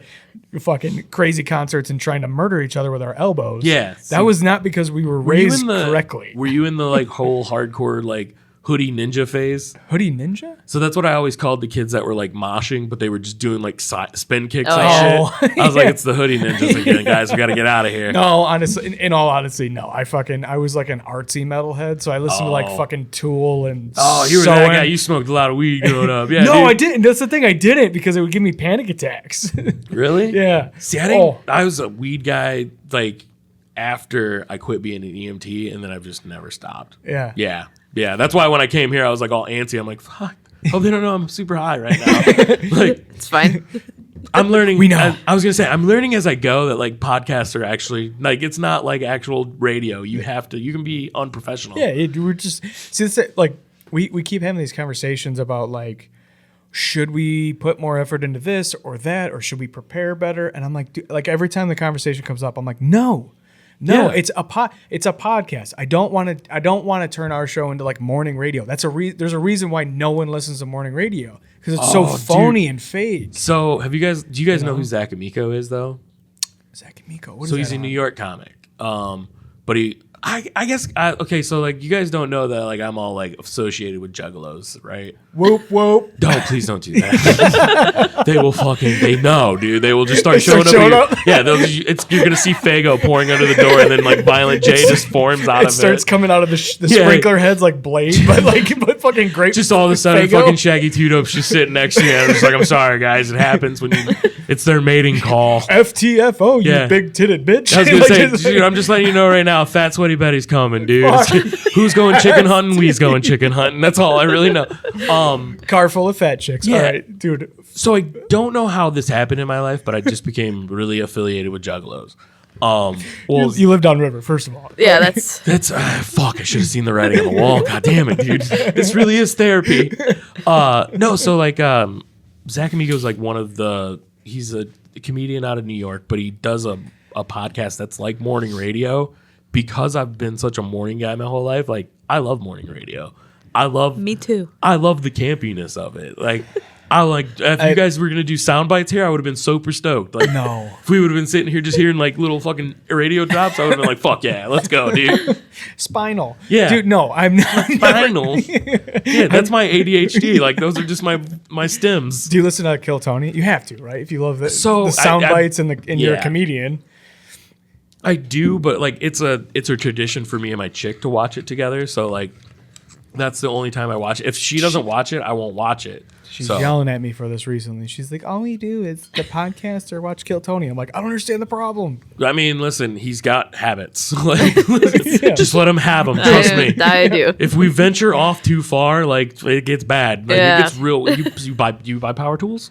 fucking crazy concerts and trying to murder each other with our elbows, Yeah, that was not because we were Were you raised in the- correctly. Were you in the like whole hardcore like hoodie ninja phase. Hoodie Ninja? So that's what I always called the kids that were like moshing, but they were just doing like spin kicks Oh, and yeah. shit. I was like, Yeah. it's the hoodie ninjas again, guys. We got to get out of here. No, honestly, in all honesty, no. I was like an artsy metalhead, so I listened to like fucking Tool and Oh, you were that Soen. guy. You smoked a lot of weed growing up. Yeah, No, dude. I didn't. That's the thing. I didn't because it would give me panic attacks. Really? Yeah. See, I was a weed guy like after I quit being an EMT, and then I've just never stopped. Yeah. Yeah. That's why when I came here, I was like all antsy. I'm like, fuck. Oh, they don't know I'm super high right now. Like, It's fine. I'm learning. We know. I was gonna say I'm learning as I go that like podcasts are actually like it's not like actual radio. You can be unprofessional. Yeah, we're just see this like we keep having these conversations about like should we put more effort into this or that or should we prepare better? And I'm like, dude, like every time the conversation comes up, I'm like, no, Yeah. it's a podcast. I don't want to turn our show into like morning radio. There's a reason why no one listens to morning radio because it's so Oh, dude. phony and fake. So do you guys know who Zach Amico is though? Zach Amico, what is So that he's a on? New York comic. But I guess okay. So like you guys don't know that like I'm all like associated with juggalos, right? Whoop whoop. No, please don't do that. They know, dude. They will just start They start showing up. showing Yeah, you're gonna see Fago pouring under the door, and then like Violent J just forms out It of starts it. coming out of the Yeah. sprinkler heads like Blade, but fucking great. Just all of a sudden, Faygo. fucking Shaggy Two Dope's just sitting next to you. And I'm just like, I'm sorry, guys. It happens when it's their mating call. FTFO, you Yeah. big titted bitch. I was gonna Like, say, it's- dude, I'm just letting you know right now, Fat Sweaty Betty's coming, dude. Fuck. Who's going chicken hunting? We's going chicken hunting. That's all I really know. car full of fat chicks. Yeah. All right, dude. So I don't know how this happened in my life, but I just became really affiliated with juggalos. Well, You live downriver, first of all. Yeah, that's that's fuck. I should have seen the writing on the wall. God damn it, dude. This really is therapy. No, so like Zach Amigo's like he's a comedian out of New York, but he does a podcast that's like morning radio. Because I've been such a morning guy my whole life, like I love morning radio. me too. I love the campiness of it. Like if you guys were gonna do sound bites here, I would have been super stoked. Like No. if we would have been sitting here just hearing like little fucking radio drops, I would have been like, fuck yeah, let's go, dude. Spinal. Yeah. Dude, no, I'm not. Final. Yeah, that's my ADHD. Like those are just my stems. Do you listen to Kill Tony? You have to, right? If you love the So, sound I- bites and you're a yeah. comedian. I do, but like it's a tradition for me and my chick to watch it together. So like that's the only time I watch it. If she doesn't watch it, I won't watch it. She's So- yelling at me for this recently. She's like, all we do is the podcast or watch Kill Tony. I'm like, I don't understand the problem. I mean, listen, he's got habits. Like, just let him have them. Trust me. I do. If we venture off too far, like it gets bad. Like Yeah. it gets real. You buy power tools?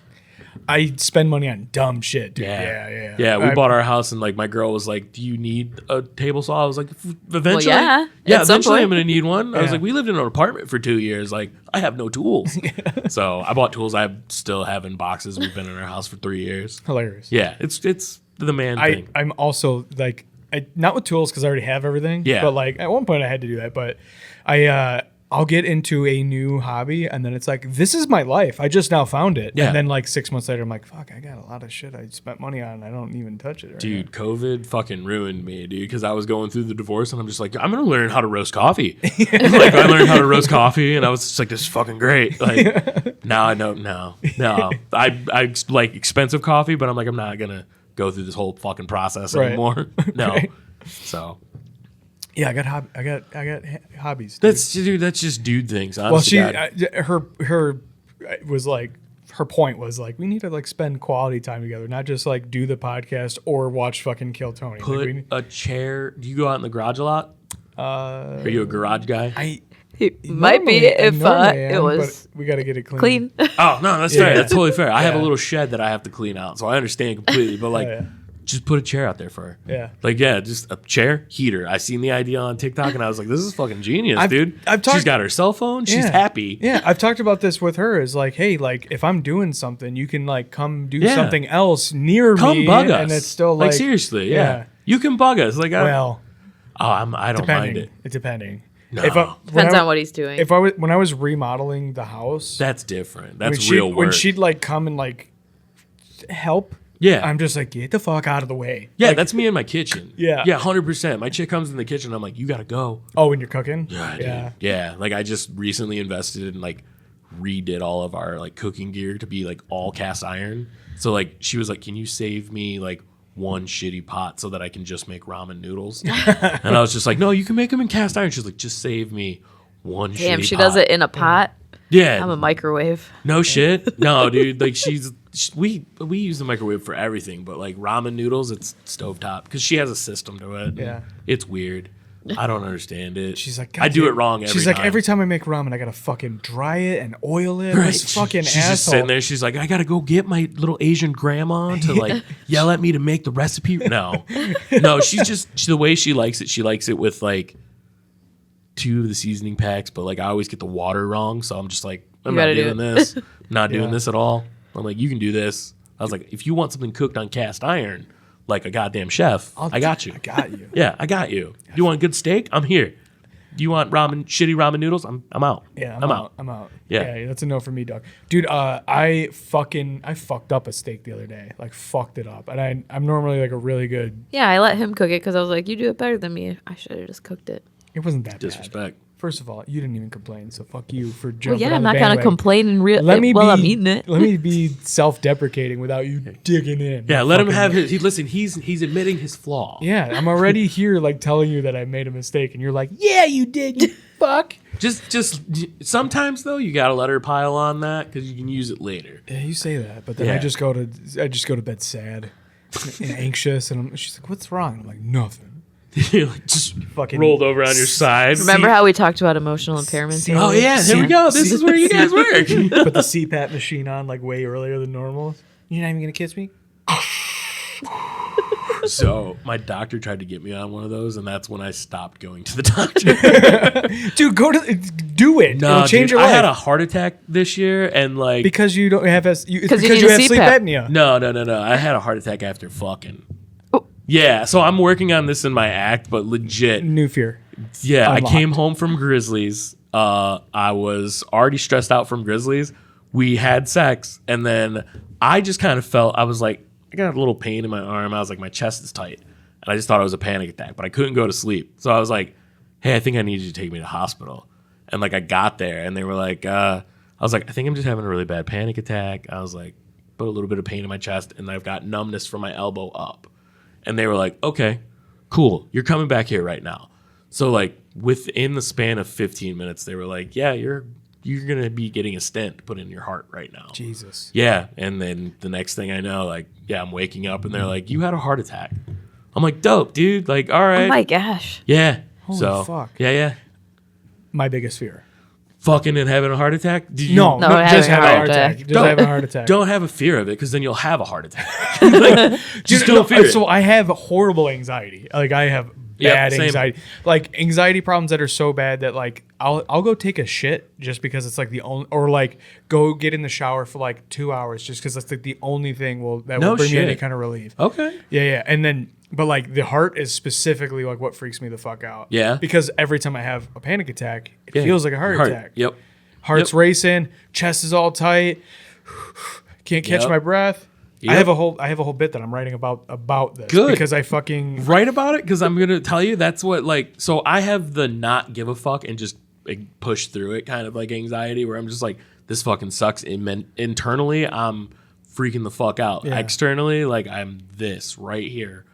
I spend money on dumb shit, dude. Yeah. Yeah, we I- bought our house, and like my girl was like, "Do you need a table saw?" I was like, "Eventually, yeah, at some eventually, point." I'm gonna need one." I was Yeah. like, "We lived in an apartment for 2 years. Like, I have no tools." So I bought tools I still have in boxes. We've been in our house for 3 years. Hilarious. Yeah, it's the man thing. I'm also like, not with tools because I already have everything. Yeah. But like at one point I had to do that. But I'll get into a new hobby and then it's like, this is my life. I just now found it. Yeah. And then like 6 months later, I'm like, fuck, I got a lot of shit I spent money on. I don't even touch it. Right Dude, COVID fucking ruined me, dude, because I was going through the divorce and I'm just like, I'm going to learn how to roast coffee. Like, I learned how to roast coffee and I was just like, this is fucking great. Like, now I know, no. I like expensive coffee, but I'm like, I'm not going to go through this whole fucking process Right. anymore. No. Right. So Yeah, I got hobbies. Dude. that's just dude things. Well, Honestly, her was like, her point was like, we need to like spend quality time together, not just like do the podcast or watch fucking Kill Tony. put Like, a chair. Do you go out in the garage a lot? Are you a garage guy? It might be if it was but we got to get it clean. clean. Oh no, that's fair. Yeah. That's totally fair. I have a Yeah. little shed that I have to clean out, so I understand completely. But like, Yeah. just put a chair out there for her. Yeah. Like just a chair heater. I seen the idea on TikTok and I was like, this is fucking genius, I've dude. talked- She's got her cell phone. She's Yeah. happy. Yeah, I've talked about this with her. Is like, hey, like if I'm doing something, you can like come do Yeah. something else near Come me, bug us. and it's still like seriously, yeah. You can bug us. Like, Well, I don't mind depending. it. It's depending. No. Depends on what he's doing. When I was remodeling the house, That's different. when That's she- real work. when she'd like come and like help, Yeah. I'm just like, get the fuck out of the way. Yeah, Like, that's me in my kitchen. Yeah. Yeah, 100%. My chick comes in the kitchen. I'm like, you got to go. oh, when you're cooking? Yeah, dude. Yeah. Like I just recently invested in like redid all of our like cooking gear to be like all cast iron. So like she was like, can you save me like one shitty pot so that I can just make ramen noodles? And I was just like, no, you can make them in cast iron. She's like, just save me one shitty pot. Damn, she does it in a pot. Yeah. I'm a microwave. No shit. No, dude. Like we use the microwave for everything, but like ramen noodles, it's stovetop because she has a system to it. Yeah. It's weird. I don't understand it. She's like, I do it wrong every time. She's like, every time I make ramen, I gotta fucking dry it and oil it. Right. This fucking She's asshole. just sitting there. She's like, I gotta go get my little Asian grandma to like yell at me to make the recipe. No, the way she likes it. She likes it with like 2 of the seasoning packs, but like I always get the water wrong, so I'm just like, I'm not doing this. I'm not doing this at all. I'm like, you can do this. I was like, if you want something cooked on cast iron, like a goddamn chef, I got you. I got you. Yeah, I got you. You want good steak? I'm here. Do you want shitty ramen noodles? I'm out. Yeah, I'm out. I'm out. Yeah. That's a no for me, dog. Dude, I fucked up a steak the other day. Like fucked it up. And I'm normally like a really good. Yeah, I let him cook it because I was like, you do it better than me. I should have just cooked it. It wasn't that bad. Disrespect. First of all, you didn't even complain, so fuck you for Well, jumping yeah, on I'm the not gonna bandwagon. complain and Let I'm eating it. Let me be self-deprecating without you digging in. Yeah, let him Fucking- have his. Listen, he's admitting his flaw. Yeah, I'm already here like telling you that I made a mistake, and you're like, yeah, you did, you fuck. Just sometimes though, you gotta let her pile on that because you can use it later. Yeah, you say that, but then Yeah. I just go to bed sad and anxious, and she's like, "What's wrong?" I'm like, "Nothing." You're like just Fucking rolled over on your side. Remember how we talked about emotional impairments? Oh yeah, here we go. This is where you guys work. Put the CPAP machine on like way earlier than normal. You're not even gonna kiss me? So my doctor tried to get me on one of those, and that's when I stopped going to the doctor. Dude, do it. No, It'll change dude, your I life. had a heart attack this year, and like because you don't have it's you because need you a have sleep CPAP. apnea. no. I had a heart attack after fucking. Oh. Yeah, so I'm working on this in my act, but legit. New fear. Yeah, Unlocked. I came home from Grizzlies. I was already stressed out from Grizzlies. We had sex, and then I just kind of felt, I was like, I got a little pain in my arm. I was like, my chest is tight. And I just thought it was a panic attack, but I couldn't go to sleep. So I was like, hey, I think I need you to take me to the hospital. And like I got there, and they were like, I was like, I think I'm just having a really bad panic attack. I was like, put a little bit of pain in my chest, and I've got numbness from my elbow up. And they were like, okay, cool. You're coming back here right now. So like within the span of 15 minutes, they were like, yeah, you're going to be getting a stent put in your heart right now. Jesus. Yeah. And then the next thing I know, like, yeah, I'm waking up and they're like, you had a heart attack. I'm like, dope, dude. Like, all right. Oh my gosh. Yeah. Holy so, fuck. Yeah. My biggest fear. Fucking and having a heart attack? Did you, No, just having have a a heart heart attack. attack. Just have a heart attack. Don't have a fear of it because then you'll have a heart attack. Like, just Dude, don't fear it. So I have horrible anxiety. Like I have bad same. anxiety. Like anxiety problems that are so bad that like I'll go take a shit just because it's like the only, or like go get in the shower for like 2 hours just because that's like the only thing that No will bring me any shit. kind of relief. Okay. Yeah. And then, but like the heart is specifically like what freaks me the fuck out. Yeah. Because every time I have a panic attack, it feels like a heart attack. Yep. Heart's racing, chest is all tight, can't catch Yep. my breath. Yep. I have a whole bit that I'm writing about this. Good. Because I fucking Write about it because I'm going to tell you that's what like, so I have the not give a fuck and just like, push through it kind of like anxiety where I'm just like, this fucking sucks. Internally, I'm freaking the fuck out. Yeah. Externally, like I'm this right here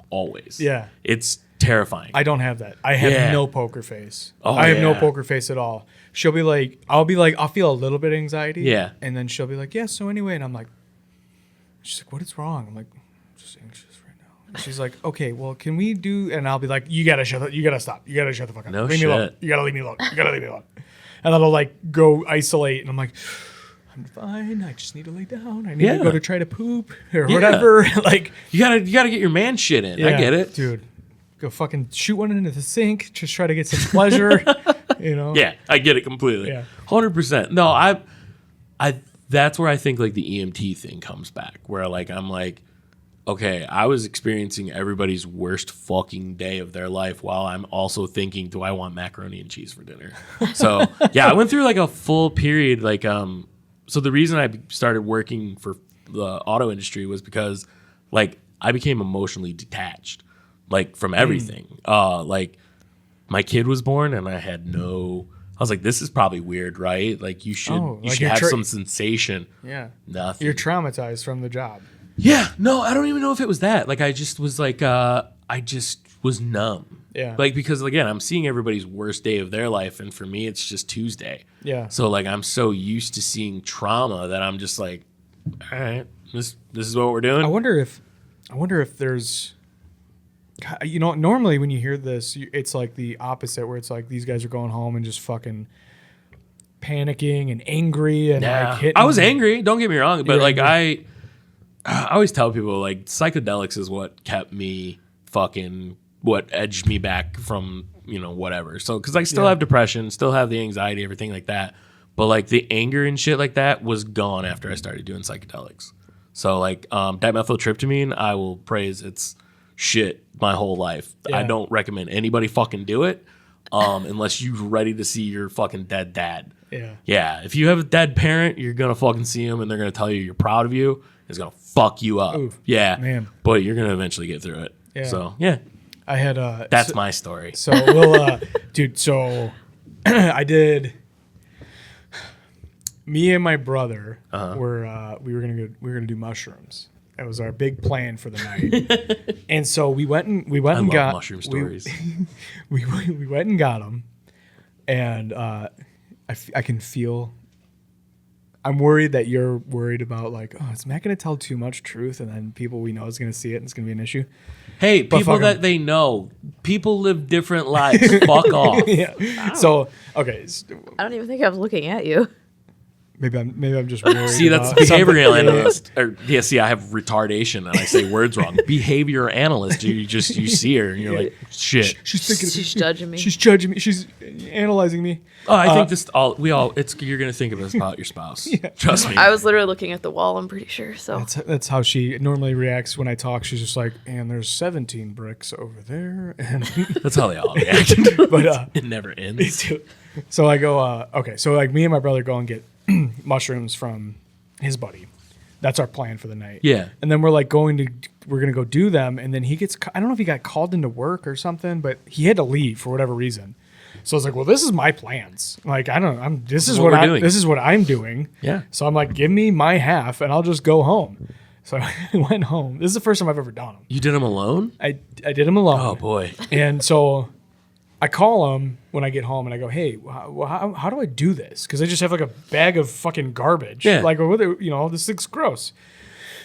always. Yeah. It's terrifying. I don't have that. I have Yeah. no poker face. Oh, I have no yeah. poker face at all. She'll be like, I'll feel a little bit of anxiety. Yeah. And then she'll be like, yeah, so anyway. And I'm like, she's like, what is wrong? I'm like, I'm just anxious right now. And she's like, okay, well, can we do, and I'll be like, you gotta stop. You gotta shut the fuck up. No leave me alone. shit. You gotta leave me alone. You gotta leave me alone. And then I'll like go isolate and I'm like, I'm fine. I just need to lay down. I need to Yeah. go to try to poop or Yeah. whatever. Like, you gotta get your man shit in. I yeah, get it. dude. Go fucking shoot one into the sink. Just try to get some pleasure. You know? Yeah, I get it completely. Yeah. 100%. No, I that's where I think like the EMT thing comes back where like I'm like, okay, I was experiencing everybody's worst fucking day of their life while I'm also thinking, do I want macaroni and cheese for dinner? So, yeah, I went through like a full period like so the reason I started working for auto industry was because like I became emotionally detached like from everything. Like my kid was born and I was like, this is probably weird, right? Like you should have some sensation. Yeah. Nothing. You're traumatized from the job. Yeah. No, I don't even know if it was that. Like I just was like, I just was numb. Yeah. Like, because again, I'm seeing everybody's worst day of their life. And for me, it's just Tuesday. Yeah. So like, I'm so used to seeing trauma that I'm just like, all right, this is what we're doing. I wonder if there's, normally when you hear this, it's like the opposite, where it's like these guys are going home and just fucking panicking and angry and like hitting. I was angry. Don't get me wrong, but like angry. I always tell people like psychedelics is what kept me what edged me back from whatever. So because I still have depression, still have the anxiety, everything like that. But like the anger and shit like that was gone after I started doing psychedelics. So like dimethyltryptamine, I will praise its shit my whole life. Yeah. I don't recommend anybody fucking do it unless you're ready to see your fucking dead dad. Yeah. Yeah. If you have a dead parent, you're gonna fucking see him and they're gonna tell you you're proud of you. It's gonna fuck you up. Oof, yeah. man. But you're gonna eventually get through it. Yeah. So yeah. I had That's my story. So we'll dude, so I did. Me and my brother we were gonna do mushrooms. That was our big plan for the night. And so we went and got mushroom stories. We went and got them, and I can feel. I'm worried that you're worried about like, oh, is Matt going to tell too much truth, and then people we know is going to see it, and it's going to be an issue. Hey, But people fuck 'em. that they know, people live different lives. Fuck off. Yeah. So okay, I don't even think I was looking at you. maybe I'm just worried. See, that's about something. behavioral analyst. See, I have retardation and I say words wrong. Behavior analyst. You see her and you're like, shit. She's thinking. She's judging me. She's judging me. She's analyzing me. Oh, I think you're gonna think of it about your spouse. Trust me. I was literally looking at the wall, I'm pretty sure. So That's how she normally reacts when I talk. She's just like, and there's 17 bricks over there. And That's how they all react. but it never ends. so I go, okay. So like me and my brother go and get mushrooms from his buddy. That's our plan for the night. Yeah. And then we're like we're going to go do them. And then I don't know if he got called into work or something, but he had to leave for whatever reason. So I was like, well, this is my plans. Like, this is what I'm doing. Yeah. So I'm like, give me my half and I'll just go home. So I went home. This is the first time I've ever done them. You did them alone? I did them alone. Oh boy. And so I call him when I get home and I go, hey, how do I do this? Because I just have like a bag of fucking garbage. Yeah. Like, this thing's gross.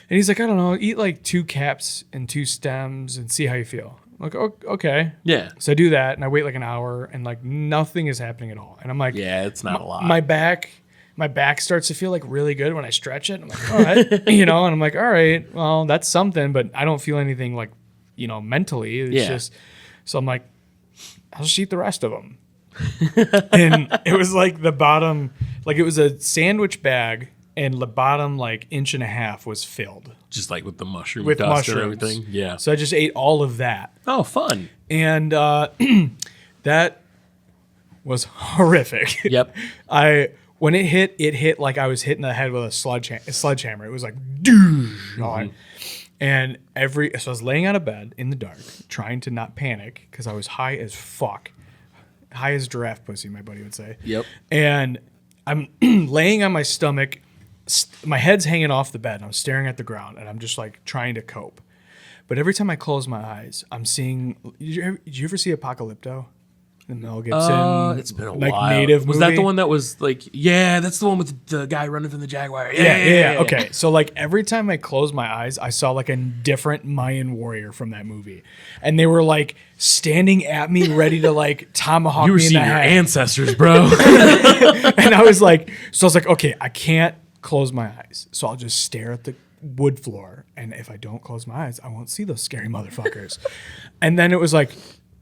And he's like, I don't know, eat like 2 caps and 2 stems and see how you feel. I'm like, okay. Yeah. So I do that and I wait like an hour and like nothing is happening at all. And I'm like, Yeah, it's not a lot. my back starts to feel like really good when I stretch it. I'm like, all right, and I'm like, all right, well, that's something, but I don't feel anything like, mentally. It's just, so I'm like, I'll just eat the rest of them. And it was like the bottom, like it was a sandwich bag and the bottom like inch and a half was filled. Just like with the mushroom With dust mushrooms. and everything. Yeah. So I just ate all of that. Oh, fun. And that was horrific. Yep. When it hit like I was hitting the head with a sledgehammer. It was like, doosh. And so I was laying out of bed in the dark, trying to not panic because I was high as fuck. High as giraffe pussy, my buddy would say. Yep. And I'm laying on my stomach. My head's hanging off the bed. And I'm staring at the ground, and I'm just like trying to cope. But every time I close my eyes, I'm seeing. Did you ever see Apocalypto? The Mel Gibson. It's been a like, while. native Was movie? that the one that was like? Yeah, that's the one with the guy running from the jaguar. Yeah. Okay. So like every time I closed my eyes, I saw like a different Mayan warrior from that movie, and they were like standing at me, ready to like tomahawk You were me in seeing the your head. ancestors, bro. And I was like, okay, I can't close my eyes, so I'll just stare at the wood floor, and if I don't close my eyes, I won't see those scary motherfuckers. And then it was like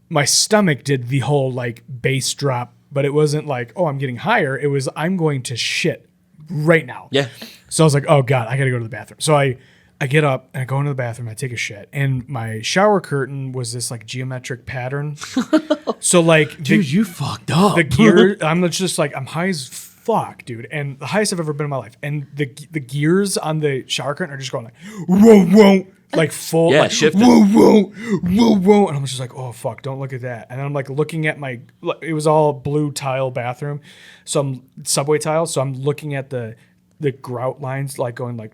my stomach did the whole like bass drop, but it wasn't like, oh, I'm getting higher. It was, I'm going to shit right now. Yeah. So I was like, oh God, I got to go to the bathroom. So I get up and I go into the bathroom. I take a shit, and my shower curtain was this like geometric pattern. So like, Dude, you fucked up. the gear, I'm just like, I'm high as fuck, dude. And the highest I've ever been in my life. And the gears on the shower curtain are just going like, whoa, whoa, like full, Yeah, like, shifting. whoa, whoa, whoa, whoa. And I'm just like, oh, fuck, don't look at that. And then I'm like looking at it was all blue tile bathroom. Subway tile. So I'm looking at the grout lines, like going like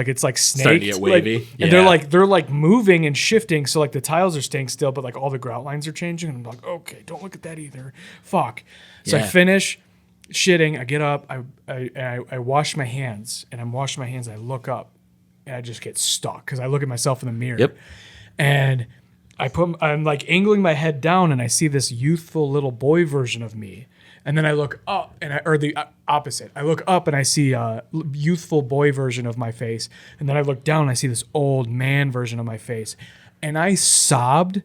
it's like snaked. Starting to get wavy. Like, and they're like moving and shifting. So like the tiles are staying still, but like all the grout lines are changing. And I'm like, okay, don't look at that either. Fuck. So I finish shitting. I get up. I wash my hands, and I'm washing my hands. I look up, and I just get stuck because I look at myself in the mirror. Yep. And I'm like angling my head down, and I see this youthful little boy version of me. And then I look up, or the opposite. I look up and I see a youthful boy version of my face. And then I look down and I see this old man version of my face. And I sobbed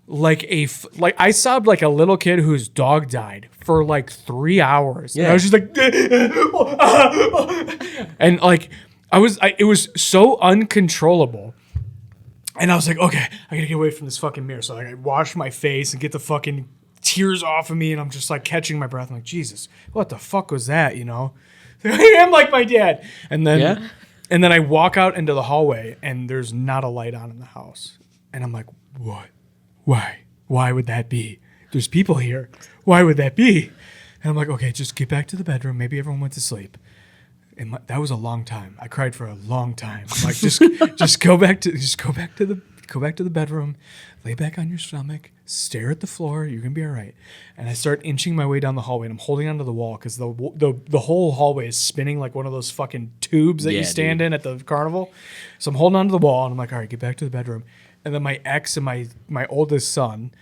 like I sobbed like a little kid whose dog died for like 3 hours. Yeah. And I was just like, and like it was so uncontrollable. And I was like, okay, I gotta get away from this fucking mirror. So like, I wash my face and get the fucking tears off of me, and I'm just like catching my breath. I'm like, Jesus, what the fuck was that? You know, I am like my dad. And then, and then I walk out into the hallway, and there's not a light on in the house. And I'm like, what? Why would that be? There's people here. Why would that be? And I'm like, okay, just get back to the bedroom. Maybe everyone went to sleep. And that was a long time. I cried for a long time. I'm like, just go back to the bedroom. Lay back on your stomach, stare at the floor. You're gonna be all right. And I start inching my way down the hallway, and I'm holding onto the wall because the whole hallway is spinning like one of those fucking tubes that you stand in at the carnival. So I'm holding onto the wall, and I'm like, all right, get back to the bedroom. And then my ex and my oldest son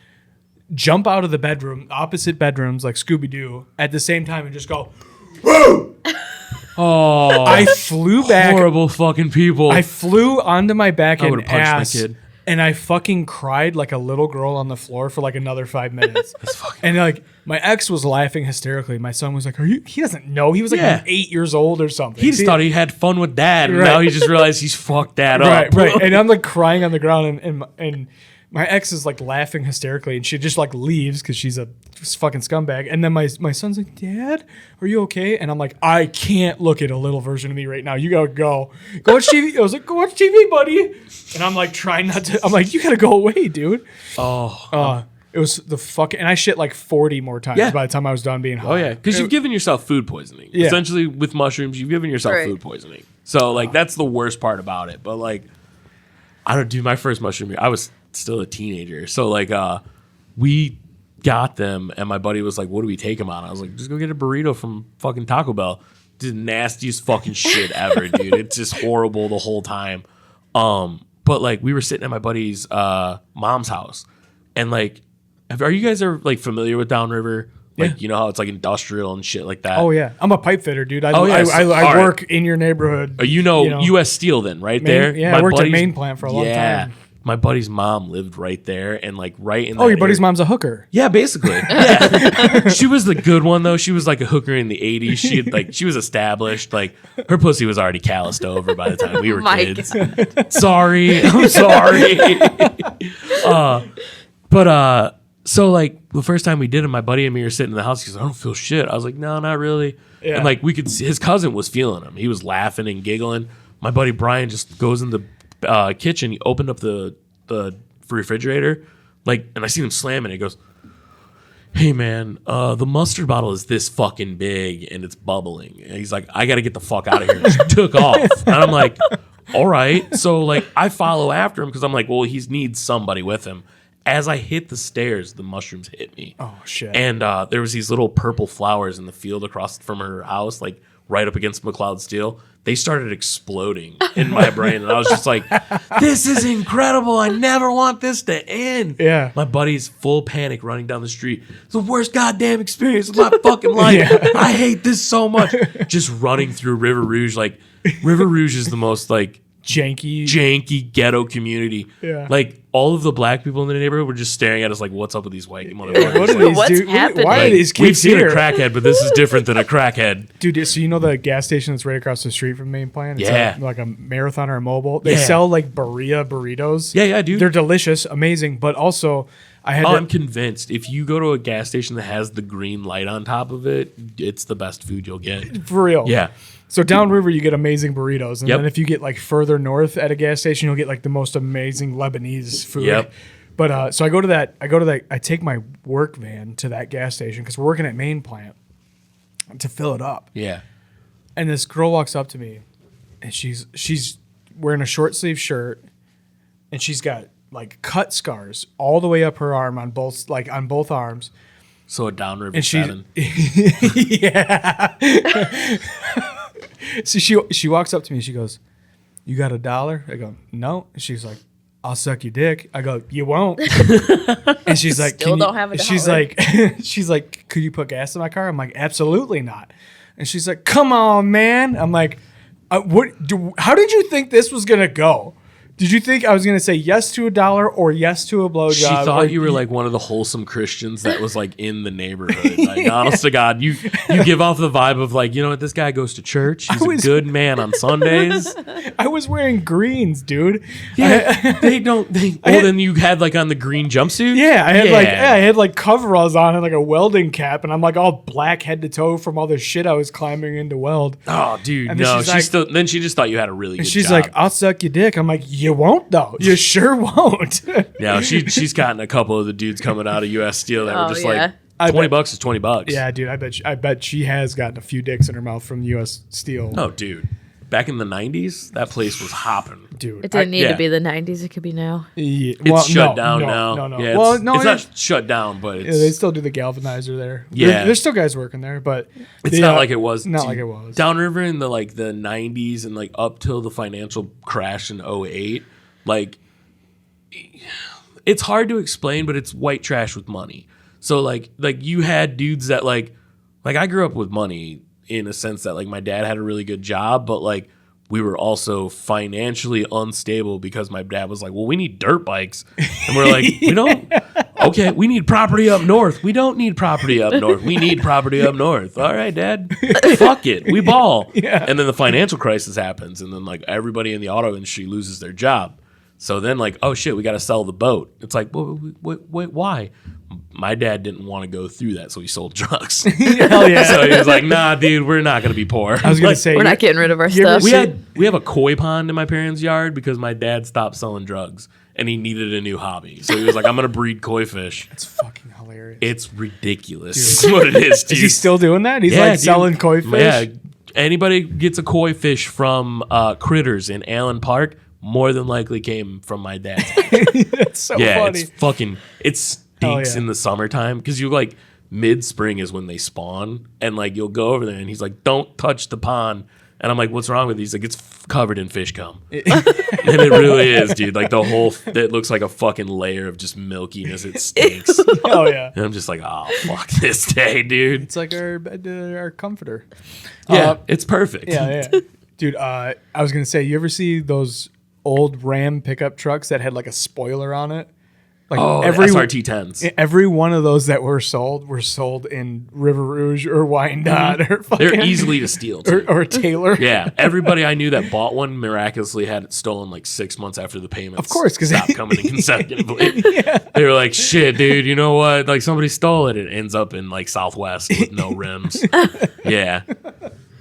jump out of the bedroom, opposite bedrooms, like Scooby-Doo, at the same time, and just go, whoa! Oh, I flew back. Horrible fucking people. I flew onto my back and punched ass. my kid. And I fucking cried like a little girl on the floor for like another 5 minutes. And like my ex was laughing hysterically. My son was like, "Are you?" He doesn't know. He was like 8 years old or something. He just thought he had fun with dad, and now he just realized he's fucked that up. Right. And I'm like crying on the ground, and my ex is like laughing hysterically, and she just like leaves because she's a fucking scumbag. And then my son's like, "Dad, are you okay?" And I'm like, "I can't look at a little version of me right now. You gotta go watch TV." I was like, "Go watch TV, buddy." And I'm like trying not to. I'm like, "You gotta go away, dude." It was the fucking, and I shit like 40 more times by the time I was done being high. Oh yeah, because you've given yourself food poisoning. Yeah. Essentially, with mushrooms, you've given yourself food poisoning. So like that's the worst part about it. But like, I don't do my first mushroom. I was still a teenager, so like we got them, and my buddy was like, "What do we take them on?" I was like, "Just go get a burrito from fucking Taco Bell." The nastiest fucking shit ever, dude. It's just horrible the whole time. But like we were sitting at my buddy's mom's house, and like, are you guys ever like familiar with Downriver? Like, you know how it's like industrial and shit like that. Oh yeah, I'm a pipe fitter, dude. I work in your neighborhood. You know U.S. Steel then, right there. Yeah, I worked at main plant for a long time. My buddy's mom lived right there, and like right in. Oh, your buddy's mom's a hooker. Yeah, basically. Yeah, she was the good one though. She was like a hooker in the '80s. She was established. Like her pussy was already calloused over by the time we were kids. Sorry, I'm sorry. So like the first time we did it, my buddy and me were sitting in the house. He goes, "I don't feel shit." I was like, "No, not really." Yeah. And like we could see his cousin was feeling him. He was laughing and giggling. My buddy Brian just goes in the kitchen. He opened up the refrigerator, like, and I seen him slamming it. He goes, "Hey man, the mustard bottle is this fucking big and it's bubbling." And he's like, "I got to get the fuck out of here." Just took off, and I'm like, "All right." So like I follow after him because I'm like, well, he needs somebody with him. As I hit the stairs, the mushrooms hit me. Oh shit! And there was these little purple flowers in the field across from her house, like right up against McLeod Steel. They started exploding in my brain, and I was just like, "This is incredible! I never want this to end." Yeah. My buddy's full panic running down the street. It's the worst goddamn experience of my fucking life. Yeah. I hate this so much. Just running through River Rouge, like River Rouge is the most like janky ghetto community. Yeah. Like all of the black people in the neighborhood were just staring at us like, "What's up with these white motherfuckers?" What are these, What's dude? happening? Why are these kids We've seen here? a crackhead, but this is different than a crackhead. Dude, so you know the gas station that's right across the street from Main Plant? It's Yeah. like a Marathon or a Mobile. They sell like birria burritos. Yeah, dude. They're delicious, amazing, but also I'm convinced if you go to a gas station that has the green light on top of it, it's the best food you'll get. For real. Yeah. So downriver, you get amazing burritos, and Yep. then if you get like further north at a gas station, you'll get like the most amazing Lebanese food. Yep. But so I take my work van to that gas station because we're working at main plant to fill it up. Yeah. And this girl walks up to me, and she's wearing a short sleeve shirt, and she's got like cut scars all the way up her arm on both arms. So a downriver And she, 7. yeah. So she walks up to me. She goes, "You got $1?" I go, "No." And she's like, "I'll suck your dick." I go, "You won't." And she's like, Still don't have $1. She's like, "Could you put gas in my car?" I'm like, "Absolutely not." And she's like, "Come on, man." I'm like, how did you think this was gonna go? Did you think I was gonna say yes to $1 or yes to a blowjob? She thought you were like one of the wholesome Christians that was like in the neighborhood. Like, honest to God, you give off the vibe of like, you know what, this guy goes to church. He's a good man on Sundays. I was wearing greens, dude. Yeah, then you had like on the green jumpsuit. Yeah, I had like coveralls on and like a welding cap, and I'm like all black head to toe from all the shit I was climbing in to weld. Oh, dude, And then no. she's like- Then she just thought you had a really good She's job. like, "I'll suck your dick." I'm like, "You won't though. You sure won't." Yeah, she's gotten a couple of the dudes coming out of U.S. Steel that were just yeah. like, $20 is $20. Yeah, dude, I bet she has gotten a few dicks in her mouth from U.S. Steel. Oh, dude. Back in the 90s, that place was hopping. Dude, It didn't need yeah. to be the 90s. It could be now. It's shut down now. No. Yeah, Well, no, it's not shut down, but it's, they still do the galvanizer there. Yeah. There's still guys working there, but it's not like it was. Not Dude, like it was. Downriver in the 90s and like up till the financial crash in 08, like it's hard to explain, but it's white trash with money. So like you had dudes that like I grew up with money in a sense that like my dad had a really good job, but like we were also financially unstable because my dad was like, "Well, we need dirt bikes," and we're like, "We don't." Okay, we need property up north. We don't need property up north. We need property up north. All right, Dad. Fuck it. We ball. Yeah. And then the financial crisis happens, and then like everybody in the auto industry loses their job. So then like, oh shit, we got to sell the boat. It's like, wait, why? My dad didn't want to go through that, so he sold drugs. Hell yeah. So he was like, "Nah, dude, we're not gonna be poor." I was gonna say We're not getting rid of our stuff. we have a koi pond in my parents' yard because my dad stopped selling drugs and he needed a new hobby. So he was like, "I'm gonna breed koi fish." it's fucking hilarious. It's ridiculous. Is what it is, dude. Is he still doing that? He's Yeah, like dude. selling koi fish. Yeah, anybody gets a koi fish from Critters in Allen Park, more than likely came from my dad. That's so Yeah, funny. it stinks yeah. in the summertime because you like mid-spring is when they spawn, and like you'll go over there and he's like, "Don't touch the pond," and I'm like, "What's wrong with it?" He's like, "It's covered in fish cum," and it really is, dude. Like the whole it looks like a fucking layer of just milkiness. It stinks, Oh yeah. and I'm just like, "Oh fuck this day, dude." It's like our comforter. Yeah, it's perfect. Yeah. Dude, I was gonna say, you ever see those old Ram pickup trucks that had like a spoiler on it? Like Oh, SRT 10s. Every one of those that were sold in River Rouge or Wyandotte or fucking, They're easily to steal too. or Taylor. Yeah, everybody I knew that bought one miraculously had it stolen like 6 months after the payments. Of course, 'cause stopped coming in consecutively. They were like, "Shit, dude, you know what? Like somebody stole it. It ends up in like Southwest with no rims." Yeah,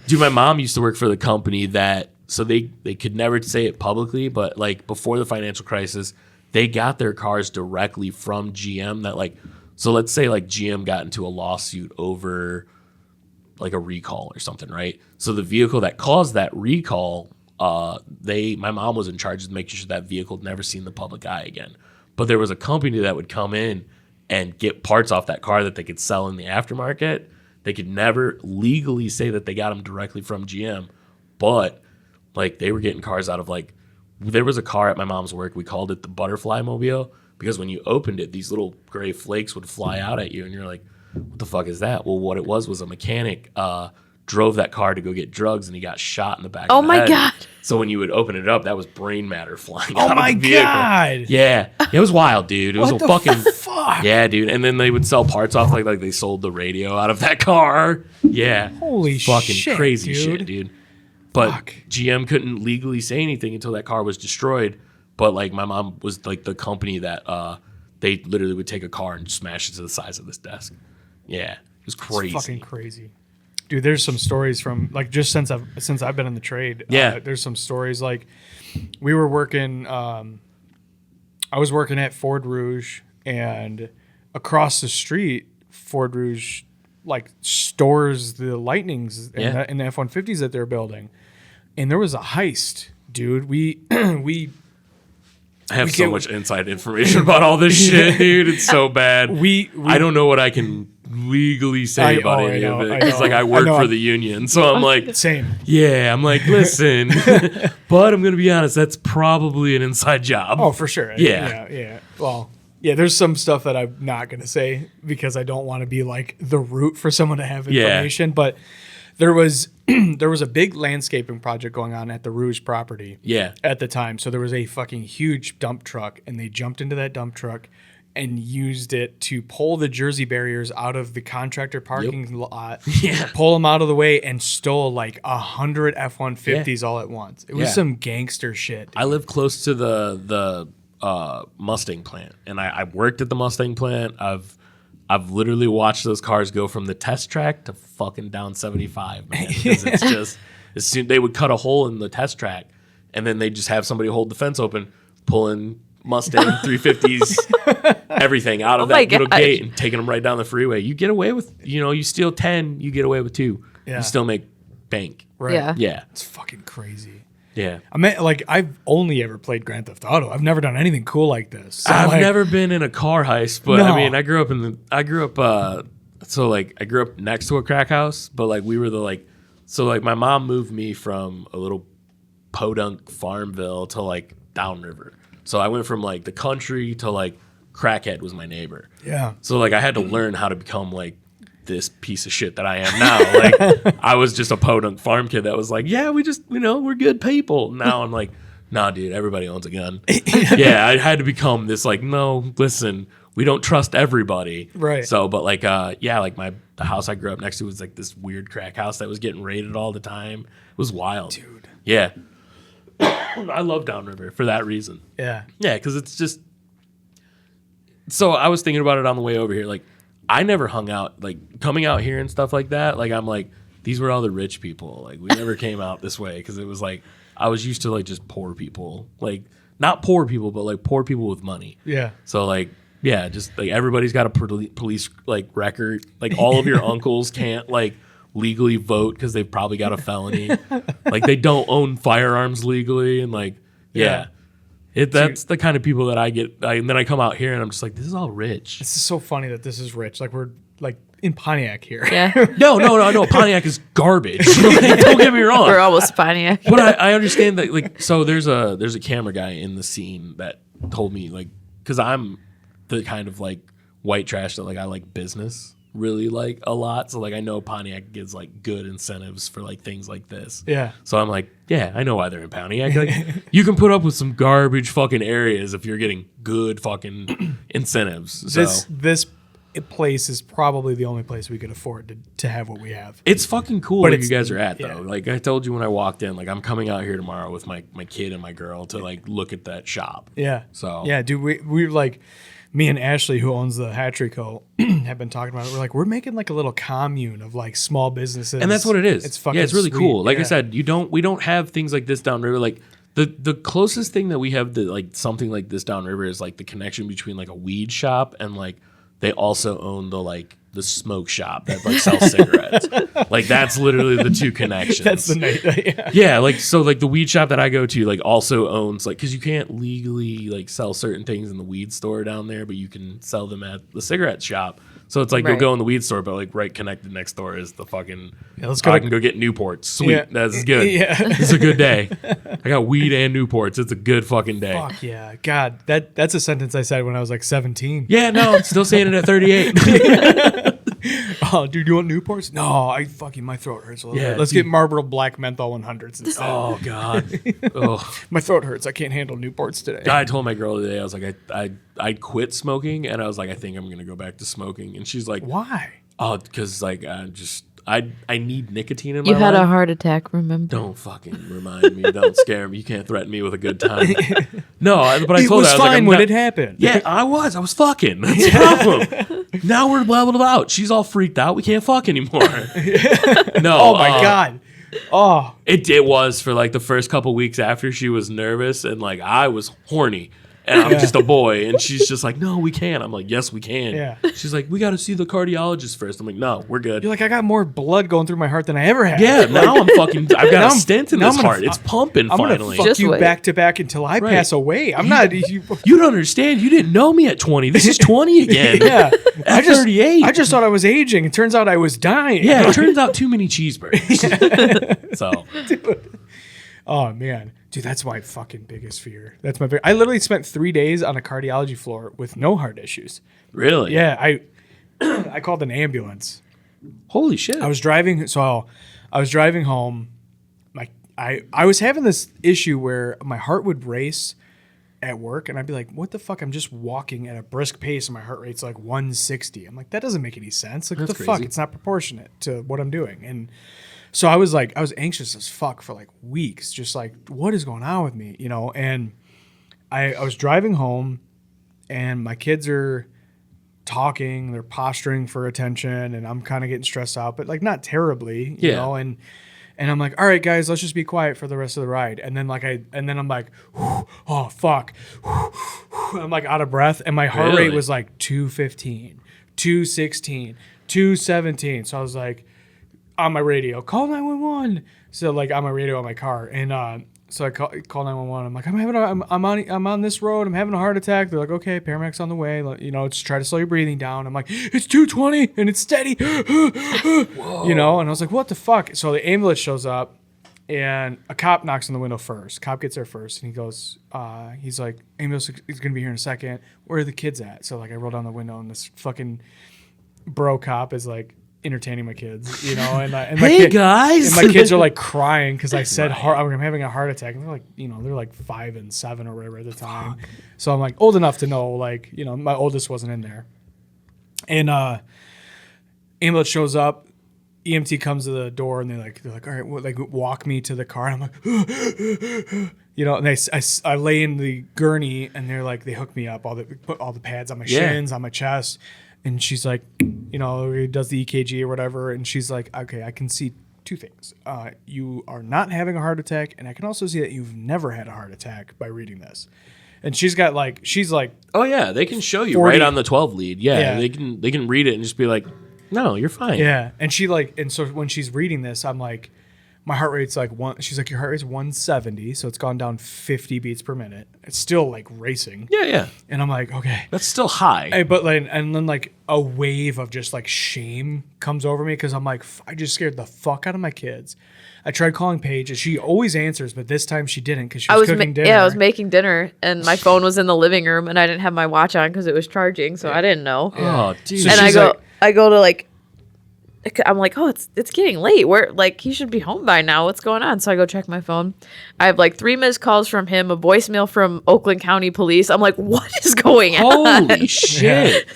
dude, my mom used to work for the company that so they could never say it publicly, but like before the financial crisis, they got their cars directly from GM. That like, so let's say like GM got into a lawsuit over like a recall or something, right? So the vehicle that caused that recall, my mom was in charge of making sure that vehicle never seen the public eye again. But there was a company that would come in and get parts off that car that they could sell in the aftermarket. They could never legally say that they got them directly from GM, but like they were getting cars out of like, there was a car at my mom's work. We called it the butterfly mobile because when you opened it, these little gray flakes would fly out at you. And you're like, what the fuck is that? Well, what it was a mechanic drove that car to go get drugs and he got shot in the back Oh of the my head. God. So when you would open it up, that was brain matter flying Oh out my of the vehicle. God. Yeah. It was wild, dude. It was What a the fucking fuck? Yeah, dude. And then they would sell parts off like they sold the radio out of that car. Yeah. Holy fucking shit, crazy dude. shit, dude. But Fuck. GM couldn't legally say anything until that car was destroyed. But like my mom was like the company that they literally would take a car and smash it to the size of this desk. Yeah, it was crazy. It's fucking crazy. Dude, there's some stories from like just since I've been in the trade. Yeah. There's some stories like we were working. I was working at Ford Rouge, and across the street, Ford Rouge like stores the Lightnings and the F-150s that they're building, and there was a heist, dude. We I have so much inside information about all this shit, dude. It's so bad. I don't know what I can legally say about any of it. It's like I work for the union, so I'm like, same. Yeah, I'm like, listen, but I'm gonna be honest. That's probably an inside job. Oh, for sure. Yeah. Well, yeah. There's some stuff that I'm not gonna say because I don't want to be like the root for someone to have information. But there was a big landscaping project going on at the Rouge property. Yeah. At the time, so there was a fucking huge dump truck, and they jumped into that dump truck and used it to pull the Jersey barriers out of the contractor parking lot, pull them out of the way, and stole like 100 F-150s all at once. It was some gangster shit. Dude. I live close to the Mustang plant, and I worked at the Mustang plant. I've literally watched those cars go from the test track to fucking down 75, man. Because it's just as soon they would cut a hole in the test track, and then they just have somebody hold the fence open, pulling Mustang 350s, everything out of that little gate and taking them right down the freeway. You get away with, you steal 10, you get away with 2. Yeah. You still make bank. Right. Yeah. It's fucking crazy. Yeah. I mean, like, I've only ever played Grand Theft Auto. I've never done anything cool like this. So, I've like, never been in a car heist, but I mean, I grew up I grew up next to a crack house, but like we were my mom moved me from a little podunk Farmville to like downriver. So I went from like the country to like crackhead was my neighbor. Yeah. So like I had to learn how to become like this piece of shit that I am now. Like I was just a podunk farm kid that was like, yeah, we just, we're good people. Now I'm like, nah, dude, everybody owns a gun. Yeah, I had to become this like, no, listen, we don't trust everybody. Right. So, but like, like the house I grew up next to was like this weird crack house that was getting raided all the time. It was wild. Dude. Yeah. I love Downriver for that reason. Yeah. Yeah, because it's just. So I was thinking about it on the way over here. Like, I never hung out, like, coming out here and stuff like that. Like, I'm like, these were all the rich people. Like, we never came out this way because it was like, I was used to, like, just poor people. Like, not poor people, but, like, poor people with money. Yeah. So, like, yeah, just, like, everybody's got a police, like, record. Like, all of your uncles can't, like, legally vote because they've probably got a felony. Like, they don't own firearms legally. And, like, yeah. That's the kind of people that I get. And then I come out here and I'm just like, this is all rich. This is so funny that this is rich. Like, we're, like, in Pontiac here. Yeah. No. Pontiac is garbage. Like, don't get me wrong. We're almost Pontiac. But I understand that, like, so there's a camera guy in the scene that told me, like, because I'm the kind of, like, white trash that, like, I like business really, like, a lot. So, like, I know Pontiac gives, like, good incentives for, like, things like this. Yeah. So I'm like, yeah, I know why they're in Pontiac. Like, you can put up with some garbage fucking areas if you're getting good fucking incentives. So. This place is probably the only place we could afford to have what we have. It's fucking cool But where you guys are at, though. yeah. Like, I told you when I walked in, like, I'm coming out here tomorrow with my kid and my girl to, like, look at that shop. Yeah. So. Yeah, dude, we like, me and Ashley, who owns the Hatchery Co., have been talking about it. We're like, we're making like a little commune of like small businesses. And that's what it is. It's fucking it's really sweet. cool. Like yeah. I said, we don't have things like this downriver. Like the closest thing that we have to like something like this downriver is like the connection between like a weed shop and like they also own the smoke shop that like sells cigarettes. Like that's literally the two connections. That's the night. Yeah. Yeah, like so like the weed shop that I go to like also owns like because you can't legally like sell certain things in the weed store down there, but you can sell them at the cigarette shop. So it's like you'll Right. go in the weed store, but like right connected next door is the fucking. Yeah, let's go I to- can go get Newports. Sweet, Yeah. that's good. Yeah. It's a good day. I got weed and Newports. It's a good fucking day. Fuck yeah. God, that's a sentence I said when I was like 17. Yeah, no, I'm still saying it at 38. Oh, dude, you want Newports? No, my throat hurts a little Yeah, bit. Let's dude. get Marlboro Black Menthol 100s instead. Oh God. Oh. My throat hurts. I can't handle Newports today. I told my girl today, I was like, I quit smoking, and I was like, I think I'm gonna go back to smoking, and she's like, Why? oh, because like I need nicotine in my You had life. a heart attack, remember? Don't fucking remind me. Don't scare me. You can't threaten me with a good time. No, but I It told was her, I was fine like, I'm when not- it happened. Yeah, I was fucking. That's the problem. Now we're leveled out. She's all freaked out. We can't fuck anymore. No. Oh my god. Oh, It was for like the first couple weeks after she was nervous and like I was horny. And I'm just a boy, and she's just like, "No, we can't." I'm like, "Yes, we can." Yeah. She's like, "We got to see the cardiologist first." I'm like, "No, we're good." you're like, I got more blood going through my heart than I ever had. Yeah, now I'm fucking. I've got Now a I'm- stent in now this I'm gonna heart. f- It's pumping I'm finally. gonna fuck Just you wait. back to back until I Right. pass away. I'm not. You, You don't understand. You didn't know me at 20. This is 20 again. yeah. At 38. I just thought I was aging. It turns out I was dying. Yeah, it turns out too many cheeseburgers. So, Oh man, dude, that's my fucking biggest fear. That's my. I literally spent 3 days on a cardiology floor with no heart issues. really? Yeah, I called an ambulance. Holy shit. I was driving. So I was driving home. I was having this issue where my heart would race at work, and I'd be like, "What the fuck? I'm just walking at a brisk pace, and my heart rate's like 160." I'm like, "That doesn't make any sense. Like, what the That's fuck? crazy. It's not proportionate to what I'm doing." And so I was anxious as fuck for like weeks, just like, what is going on with me, you know? And I was driving home, and my kids are talking, they're posturing for attention, and I'm kind of getting stressed out, but like not terribly, you Yeah. know. And I'm like, all right, guys, let's just be quiet for the rest of the ride. And then I'm like, oh fuck, I'm like out of breath, and my heart Really? rate was like 215, 216, 217. So I was like, on my radio, call 911. So like on my radio on my car, and so I call 911. I'm like, I'm on this road. I'm having a heart attack. They're like, okay, paramedics on the way. You know, just try to slow your breathing down. I'm like, it's 220 and it's steady. You know, and I was like, what the fuck? So the ambulance shows up, and a cop knocks on the window first. Cop gets there first, and he goes, he's like, ambulance is gonna be here in a second. Where are the kids at? So like I roll down the window, and this fucking bro cop is like entertaining my kids, you know, and my Hey, guys. and my kids are like crying because I said I'm having a heart attack, and they're like, you know, they're like 5 and 7 or whatever at the time. So I'm like old enough to know, like, you know, my oldest wasn't in there, and ambulance shows up. EMT comes to the door, and they're like, all right, well, like walk me to the car. And I'm like, you know, and I lay in the gurney, and they're like, they hook me up, put all the pads on my shins, on my chest. And she's like, you know, he does the EKG or whatever. And she's like, okay, I can see two things. You are not having a heart attack. And I can also see that you've never had a heart attack by reading this. And she's like, Oh yeah, they can show you 40 right on the 12 lead. Yeah, Yeah. they can read it and just be like, "No, you're fine." yeah. And and so when she's reading this, I'm like, my heart rate's like she's like, your heart rate's 170. So it's gone down 50 beats per minute. It's still like racing. Yeah. And I'm like, okay. That's still high. But like, and then like a wave of just like shame comes over me because I'm like, I just scared the fuck out of my kids. I tried calling Paige, and she always answers, but this time she didn't because she was cooking dinner. Yeah, I was making dinner, and my phone was in the living room, and I didn't have my watch on because it was charging, so I didn't know. Oh, dude. So And she's like- I go to like, I'm like, oh, it's getting late. Where like he should be home by now. What's going on? So I go check my phone. I have like 3 missed calls from him, a voicemail from Oakland County Police. I'm like, what is going on? Holy shit.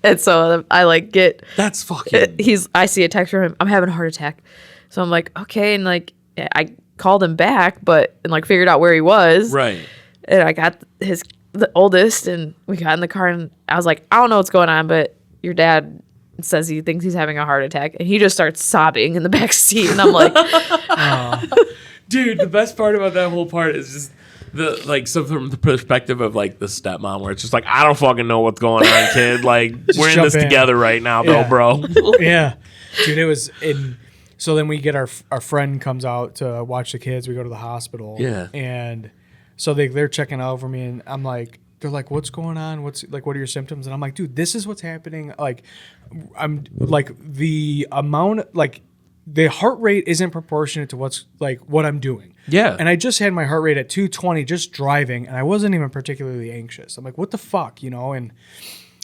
And so I like get That's fucking. I see a text from him. I'm having a heart attack. So I'm like, okay, and like I called him back, and like figured out where he was. Right. And I got the oldest, and we got in the car, and I was like, I don't know what's going on, but your dad says he thinks he's having a heart attack, and he just starts sobbing in the back seat, and I'm like, Dude, the best part about that whole part is just so from the perspective of like the stepmom, where it's just like, I don't fucking know what's going on, kid. Like, we're in jump this in. together right now, though, Yeah. bro. Yeah, dude, it was in. So then we get our friend comes out to watch the kids. We go to the hospital. Yeah. And so they're checking over me, and I'm like, they're like, what's going on? What are your symptoms? And I'm like, dude, this is what's happening. Like, I'm like the amount, like the heart rate isn't proportionate to what I'm doing. Yeah. And I just had my heart rate at 220 just driving, and I wasn't even particularly anxious. I'm like, what the fuck, you know? And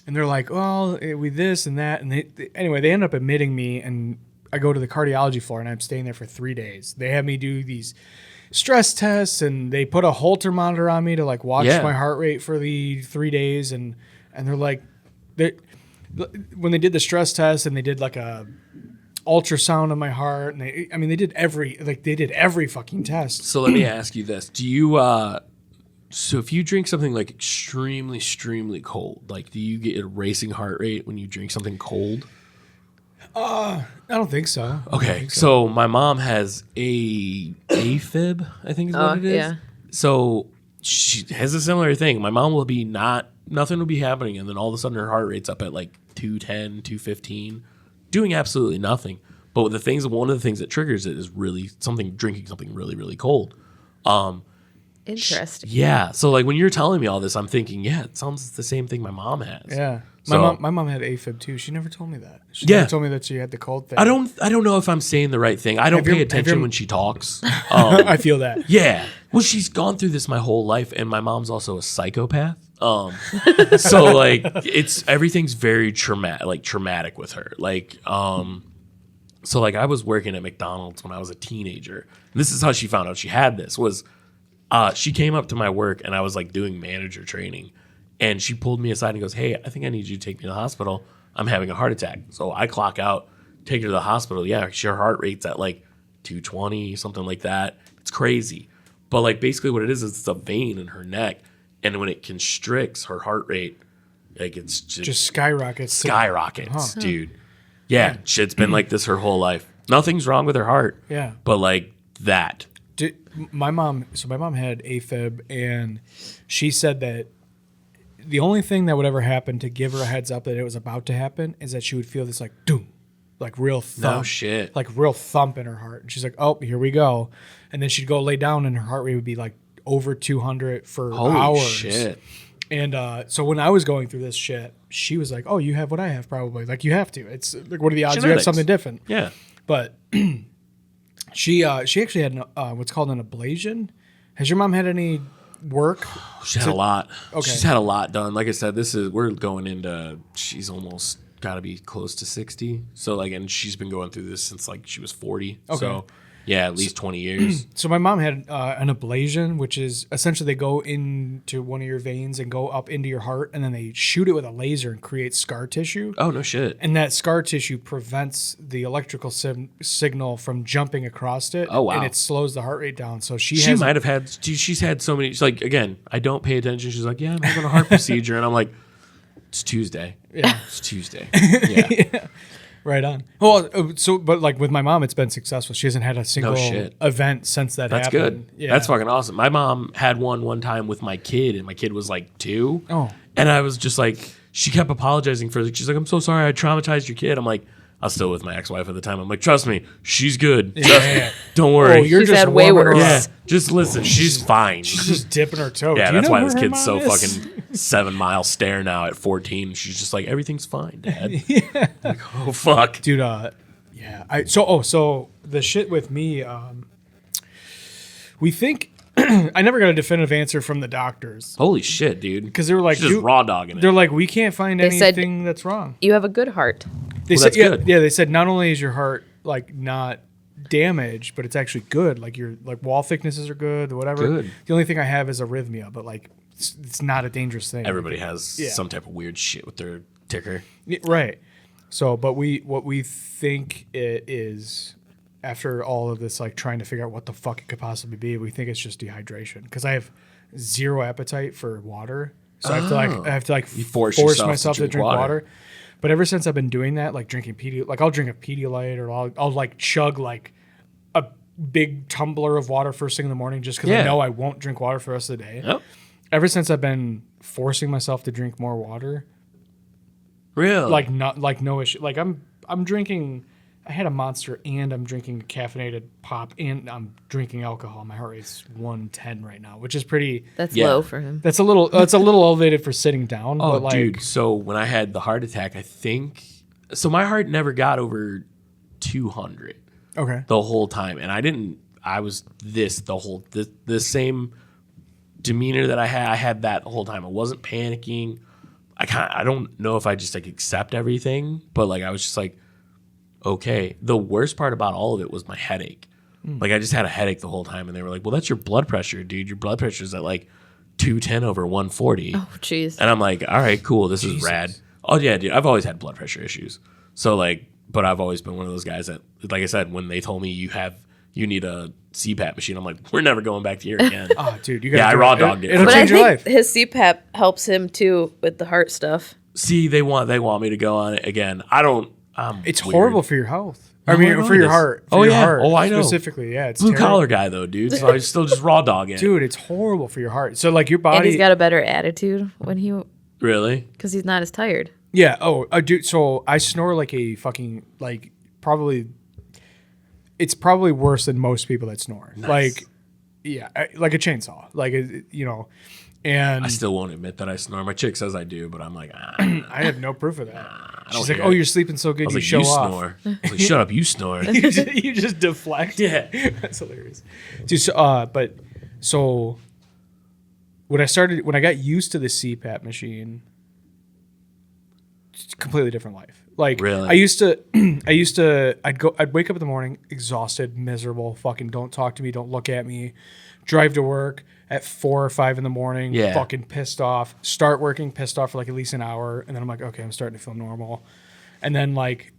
they're like, well, we this and that. And anyway, they end up admitting me, and I go to the cardiology floor, and I'm staying there for 3 days. They have me do these stress tests, and they put a Holter monitor on me to like watch Yeah. my heart rate for the 3 days. And they're like, when they did the stress test, and they did like a ultrasound of my heart, and they did every fucking test. So let me ask you this: do you so if you drink something like extremely, extremely cold, like do you get a racing heart rate when you drink something cold? I don't think so. Okay, so my mom has a AFib, I think is what it is. Yeah. So she has a similar thing. My mom will be nothing will be happening, and then all of a sudden her heart rate's up at like 210, 215, doing absolutely nothing. But one of the things that triggers it is drinking something really, really cold. Interesting. Yeah. So like when you're telling me all this, I'm thinking, yeah, it sounds the same thing my mom has. Yeah. So, My mom had AFib too. She never told me that. She Yeah. never told me that she had the cold thing. I don't know if I'm saying the right thing. I don't Have you- pay have attention you- when she talks. I feel that. Yeah. Well, she's gone through this my whole life, and my mom's also a psychopath. So like everything's very traumatic with her. So like I was working at McDonald's when I was a teenager. And this is how she found out she had this was she came up to my work and I was like doing manager training, and she pulled me aside and goes, "Hey, I think I need you to take me to the hospital. I'm having a heart attack." So I clock out, take her to the hospital. Yeah, her heart rate's at like 220, something like that. It's crazy. But like basically what it is it's a vein in her neck, and when it constricts, her heart rate, like it's Just skyrockets. dude. Yeah, shit's been like this her whole life. Nothing's wrong with her heart. Yeah. But like that. My mom had AFib, and she said that the only thing that would ever happen to give her a heads up that it was about to happen is that she would feel this like doom, like real thump. No shit. Like real thump in her heart. And she's like, oh, here we go. And then she'd go lay down and her heart rate would be like over 200 for Holy hours. shit. And so when I was going through this shit, she was like, oh, you have what I have probably. Like you have to. It's like, what are the odds you have Genetics. something different? Yeah. But she actually had what's called an ablation. Has your mom had any work? She's had a lot. Okay. She's had a lot done. Like I said, we're going into, she's almost got to be close to 60. So like, and she's been going through this since like she was 40. Okay. So yeah, at least 20 years. So my mom had an ablation, which is essentially they go into one of your veins and go up into your heart, and then they shoot it with a laser and create scar tissue. Oh, no shit. And that scar tissue prevents the electrical signal from jumping across it. Oh, wow. And it slows the heart rate down. So she might have had, she's had so many, she's like, again, I don't pay attention. She's like, yeah, I'm having a heart procedure. And I'm like, it's Tuesday. Yeah. It's Tuesday. Yeah. Right on. Well, but like with my mom, it's been successful. She hasn't had a single shit. event since that That's happened. good. Yeah. That's fucking awesome. My mom had one time with my kid, and my kid was like 2. Oh. And I was just like, she kept apologizing for it. She's like, I'm so sorry I traumatized your kid. I'm like, I was still with my ex-wife at the time. I'm like, trust me, she's good. Trust me. Don't worry. Oh, you're She's just had way warming her worse. up. yeah, just listen. She's fine. She's just dipping her toe. Yeah, Do you that's know why where this her kid's so mom is? fucking 7-mile stare now at 14. She's just like, everything's fine, Dad. Like, oh, fuck. Dude, yeah. So the shit with me, we think I never got a definitive answer from the doctors Holy shit, dude. because they were like, She's just raw dogging it. they're like, we can't find They said- anything that's wrong. You have a good heart. They Well, said, that's good. Yeah, they said not only is your heart like not damaged, but it's actually good. Like your like wall thicknesses are good, whatever. Good. The only thing I have is arrhythmia, but like it's not a dangerous thing. Everybody has Yeah. some type of weird shit with their ticker. Yeah, right. So, but what we think it is, after all of this, like trying to figure out what the fuck it could possibly be, we think it's just dehydration because I have zero appetite for water, so I have to like You force force yourself myself to to drink drink water. water. But ever since I've been doing that, like drinking like I'll drink a Pedialyte or I'll like chug like a big tumbler of water first thing in the morning just because I Yeah. know I won't drink water for the rest of the day. Yep. Ever since I've been forcing myself to drink more water, Real. like not like no issue. Like I'm drinking. I had a Monster and I'm drinking a caffeinated pop and I'm drinking alcohol. My heart rate's 110 right now, which is pretty. That's Yeah. low for him. That's a little. It's a little elevated for sitting down. Oh, but like, dude. So when I had the heart attack, I think so. My heart never got over 200 okay. the whole time, and I didn't. I was the same demeanor that I had. I had that the whole time. I wasn't panicking. I don't know if I just like accept everything, but like I was just like, okay. The worst part about all of it was my headache. Like I just had a headache the whole time, and they were like, "Well, that's your blood pressure, dude. Your blood pressure is at like 210 over 140." Oh, jeez. And I'm like, all right, cool. This is rad. Oh, yeah, dude. I've always had blood pressure issues. So, like, but I've always been one of those guys that, like I said, when they told me you need a CPAP machine, I'm like, we're never going back to here again. Oh, dude, you got. Yeah, I raw dogged it. It'll But I change your think life. his CPAP helps him too with the heart stuff. See, they want me to go on it again. I don't. It's weird. horrible for your health. No, I mean, I know for it your is. heart. Oh, For your yeah. heart Oh, I know. specifically. Yeah, it's Blue terrible. collar guy though, dude. So I still just raw dog it. Dude, it's horrible for your heart. So like your And body. he's got a better attitude Really? because he's not as tired. Yeah. Oh, dude. So I snore like a fucking like probably. It's probably worse than most people that snore. Nice. Like, yeah, like a chainsaw. Like you know, and I still won't admit that I snore. My chick says I do, but I'm like, I have no proof of that. I don't She's like, hear "Oh, it. you're sleeping so good, I was you like, show you off." snore. I was like, shut up, you snore. You just deflect. Yeah. That's hilarious. Dude, so when I got used to the CPAP machine, it's a completely different life. Like Really? I'd wake up in the morning exhausted, miserable, fucking don't talk to me, don't look at me, drive to work at 4 or 5 in the morning, Yeah. fucking pissed off, start working pissed off for like at least an hour, and then I'm like, okay, I'm starting to feel normal. And then like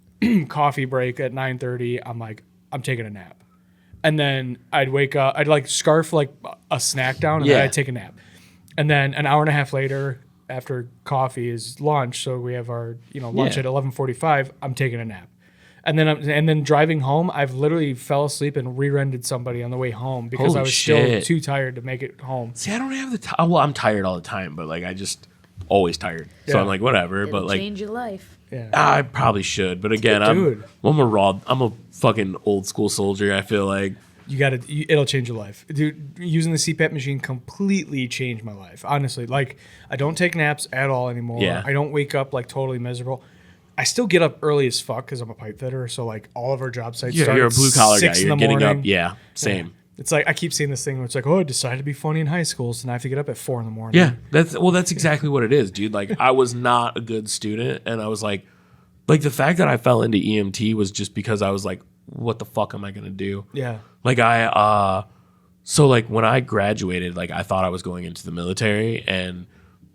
coffee break at 9:30, I'm like, I'm taking a nap. And then I'd wake up, I'd like scarf like a snack down, and Yeah. then I'd take a nap. And then an hour and a half later, after coffee is lunch, so we have our lunch Yeah. at 11:45. I'm taking a nap, and then driving home, I've literally fell asleep and rear-ended somebody on the way home because Holy I was still shit. too tired to make it home. See, I don't have the time. Well, I'm tired all the time, but like I just always tired. So Yeah. I'm like, whatever. It'll But like, change your life. Yeah, I probably should. But again, Dude. I'm a fucking old school soldier. I feel like. it'll change your life, dude. Using the CPAP machine completely changed my life. Honestly, like I don't take naps at all anymore. Yeah. I don't wake up like totally miserable. I still get up early as fuck because I'm a pipe fitter. So like all of our job sites. Yeah, start you're a at blue collar guy. 6 in You're the getting morning. up. Yeah, same. It's like I keep seeing this thing where it's like, oh, I decided to be funny in high school, so now I have to get up at 4 in the morning. Yeah, that's exactly what it is, dude. Like I was not a good student, and I was like the fact that I fell into EMT was just because I was like, what the fuck am I gonna do? Yeah. Like so like when I graduated, like I thought I was going into the military, and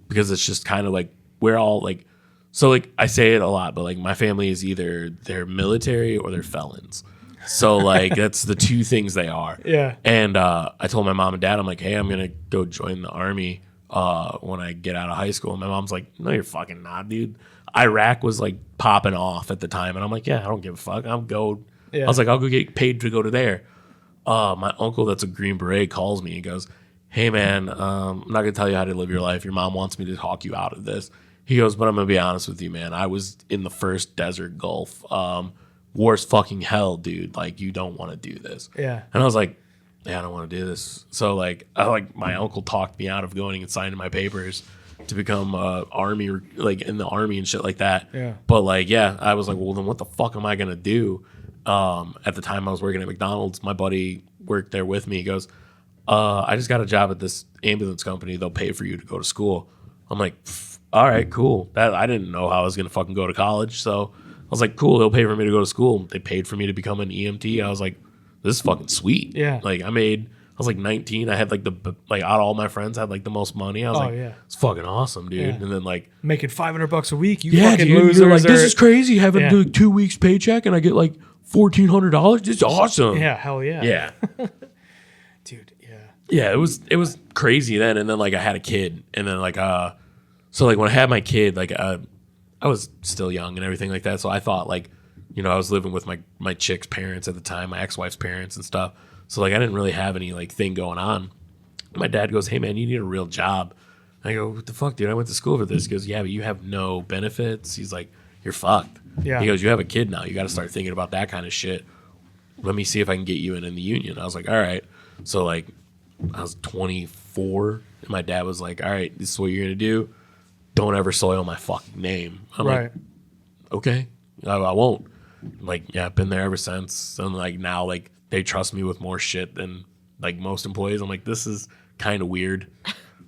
because it's just kind of like we're all like, so like I say it a lot, but like my family is either they're military or they're felons. So like that's the two things they are. Yeah. And I told my mom and dad, I'm like, hey, I'm gonna go join the army when I get out of high school. And my mom's like, no, you're fucking not, dude. Iraq was like popping off at the time, and I'm like, yeah, I don't give a fuck. I'll go. Yeah. I was like, I'll go get paid to go to there. My uncle that's a Green Beret calls me and goes, hey man, I'm not gonna tell you how to live your life. Your mom wants me to talk you out of this. He goes, but I'm gonna be honest with you, man. I was in the first Desert Gulf. War's fucking hell, dude. Like you don't want to do this. Yeah. And I was like, yeah, I don't want to do this. So like my uncle talked me out of going and signing my papers to become army, like in the army and shit like that. Yeah. But like, yeah, I was like, well, then what the fuck am I gonna do? At the time I was working at McDonald's, my buddy worked there with me. He goes, I just got a job at this ambulance company. They'll pay for you to go to school. I'm like, all right, cool. That I didn't know how I was gonna fucking go to college. So I was like, cool, they'll pay for me to go to school. They paid for me to become an EMT. I was like, this is fucking sweet. Yeah. Like I was like 19. I had like out of all my friends, I had like the most money. I was Oh, like, yeah. it's fucking awesome, dude. Yeah. And then like, Making $500 a week. You yeah, fucking dude, losers. you're like, this are- is crazy. Having Yeah. like 2 weeks paycheck and I get like $1,400. It's awesome. Yeah, hell yeah. Yeah. Dude, yeah. Yeah, it was crazy then. And then like I had a kid, and then like so like when I had my kid, like I was still young and everything like that. So I thought like, I was living with my chick's parents at the time, my ex-wife's parents and stuff. So like I didn't really have any like thing going on. My dad goes, hey man, you need a real job. I go, what the fuck, dude? I went to school for this. He goes, yeah, but you have no benefits. He's like, you're fucked. Yeah. He goes, you have a kid now. You got to start thinking about that kind of shit. Let me see if I can get you in the union. I was like, all right. So like I was 24 and my dad was like, all right, this is what you're going to do. Don't ever soil my fucking name. I'm Right. like, okay, I won't. Like, yeah, I've been there ever since. And like now, like they trust me with more shit than like most employees. I'm like, this is kind of weird.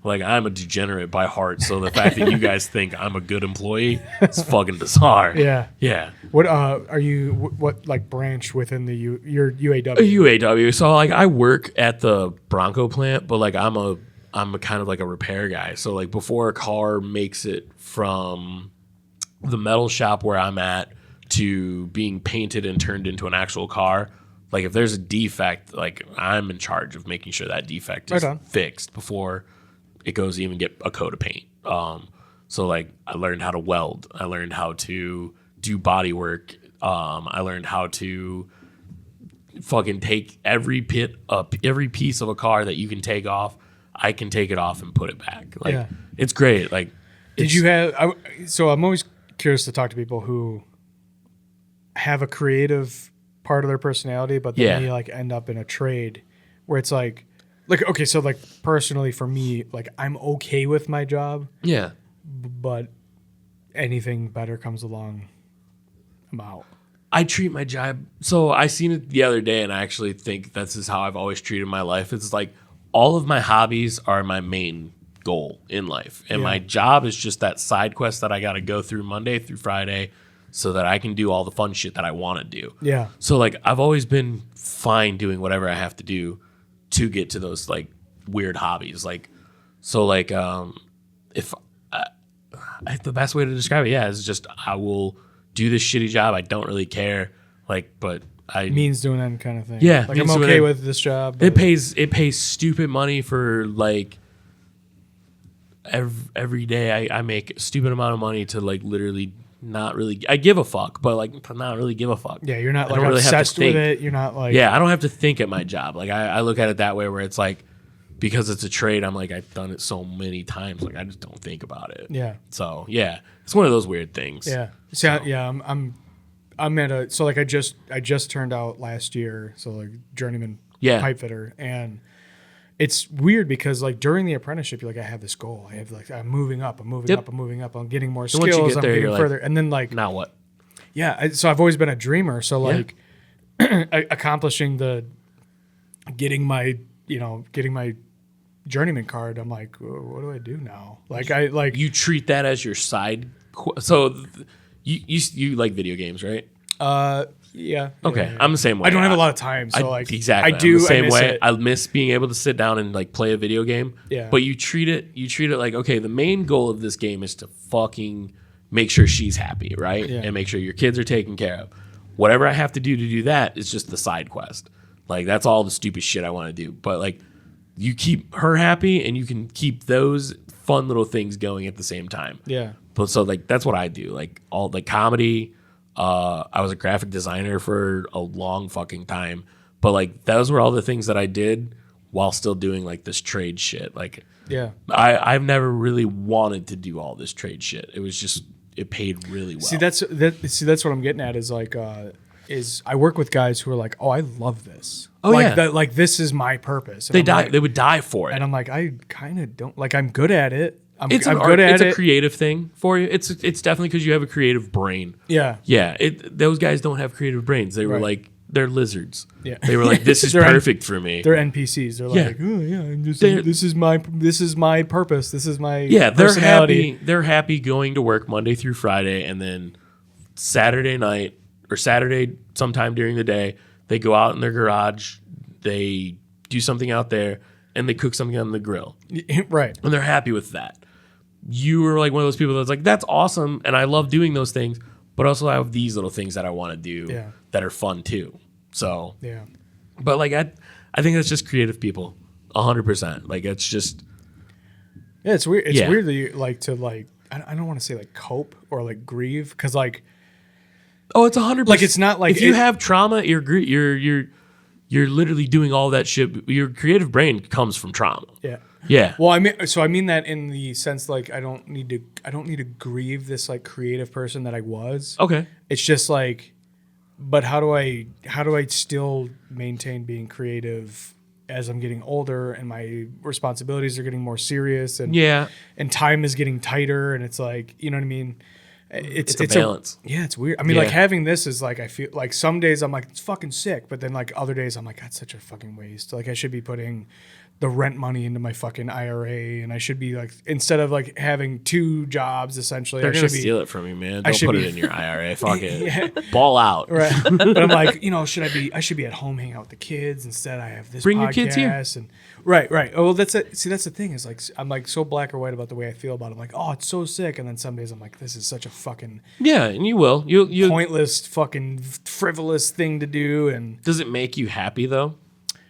Like I'm a degenerate by heart, so the fact that you guys think I'm a good employee is fucking bizarre. Yeah. Yeah. What are you? What like branch within the your UAW? A UAW. So like I work at the Bronco plant, but like I'm a kind of like a repair guy. So like before a car makes it from the metal shop where I'm at to being painted and turned into an actual car. Like if there's a defect, like I'm in charge of making sure that defect is fixed before it goes to even get a coat of paint. So like I learned how to weld. I learned how to do body work. I learned how to fucking take every piece of a car that you can take off. I can take it off and put it back. Like it's great. Like did you have? So I'm always curious to talk to people who have a creative part of their personality, but then they like end up in a trade where it's like okay, so like personally for me, like I'm okay with my job. Yeah. But anything better comes along, I'm out. I treat my job. So I seen it the other day, and I actually think this is how I've always treated my life. It's like all of my hobbies are my main goal in life, and my job is just that side quest that I got to go through Monday through Friday so that I can do all the fun shit that I want to do. Yeah. So like I've always been fine doing whatever I have to do to get to those like weird hobbies. Like, so like if the best way to describe it, is just I will do this shitty job. I don't really care, like, but I means doing that kind of thing. Yeah, like I'm okay with this job. It pays stupid money for like every day. I make a stupid amount of money to like literally not really. I give a fuck, but like to not really give a fuck. Yeah, you're not like obsessed with it. You're not like I don't have to think at my job. Like I look at it that way, where it's like because it's a trade. I'm like I've done it so many times. Like I just don't think about it. Yeah. So yeah, it's one of those weird things. Yeah. So, I'm at a like I just turned out last year, so like journeyman pipe fitter, and it's weird because like during the apprenticeship you're like I have this goal, I have like I'm moving up, I'm getting more skills, once you get there, I'm getting further, like, and then like now what? Yeah, so I've always been a dreamer, so like accomplishing getting my journeyman card, I'm like, what do I do now? Like you treat that as your side. So you like video games, right? Yeah. Okay, yeah. I'm the same way. I don't have a lot of time, so like exactly. I do. I'm the same I miss way. it. I miss being able to sit down and like play a video game. Yeah. But you treat it like, okay, the main goal of this game is to fucking make sure she's happy, right? Yeah. And make sure your kids are taken care of. Whatever I have to do that is just the side quest. Like that's all the stupid shit I want to do. But like you keep her happy and you can keep those fun little things going at the same time. Yeah. But so like that's what I do. Like all the comedy. I was a graphic designer for a long fucking time, but like those were all the things that I did while still doing like this trade shit. Like, I've never really wanted to do all this trade shit. It was just it paid really well. See, that's what I'm getting at is like is I work with guys who are like, oh, I love this. Oh like, yeah, like this is my purpose. And they would die for it. And I'm like, I kind of don't like. I'm good at it. I'm good at it. It's a creative thing for you. It's definitely because you have a creative brain. Yeah. Yeah. Those guys don't have creative brains. They were like they're lizards. Yeah. They were like, this is perfect for me. They're NPCs. They're like, oh yeah, this is my purpose. This is my personality. They're happy going to work Monday through Friday, and then Saturday night or Saturday sometime during the day they go out in their garage, they do something out there, and they cook something on the grill. Right. And they're happy with that. You were like one of those people that's like, that's awesome, and I love doing those things, but also I have these little things that I want to do that are fun too. So, but like I think that's just creative people, 100%. Like it's just, it's weird. It's weird that you like to like. I don't want to say like cope or like grieve because like, it's 100%. Like it's not like if you have trauma, you're literally doing all that shit. Your creative brain comes from trauma. Yeah. Yeah. Well, I mean that in the sense like I don't need to grieve this like creative person that I was. Okay. It's just like, but how do I still maintain being creative as I'm getting older and my responsibilities are getting more serious and and time is getting tighter and it's like, you know what I mean? It's a balance. It's weird. I mean, like having this is like I feel like some days I'm like it's fucking sick, but then like other days I'm like that's such a fucking waste. Like I should be putting the rent money into my fucking IRA, and I should be like instead of like having 2 jobs essentially. They're gonna steal it from you, man. Don't put it in your IRA. Fuck it. Ball out. Right. But I'm like, I should be at home hanging out with the kids. Instead, I have this. Bring podcast your kids here. And right. Oh, well, that's it. See, that's the thing is like I'm like so black or white about the way I feel about it. I'm like, oh, it's so sick, and then some days I'm like, this is such a fucking Yeah, and you will. You pointless, fucking frivolous thing to do. And does it make you happy though?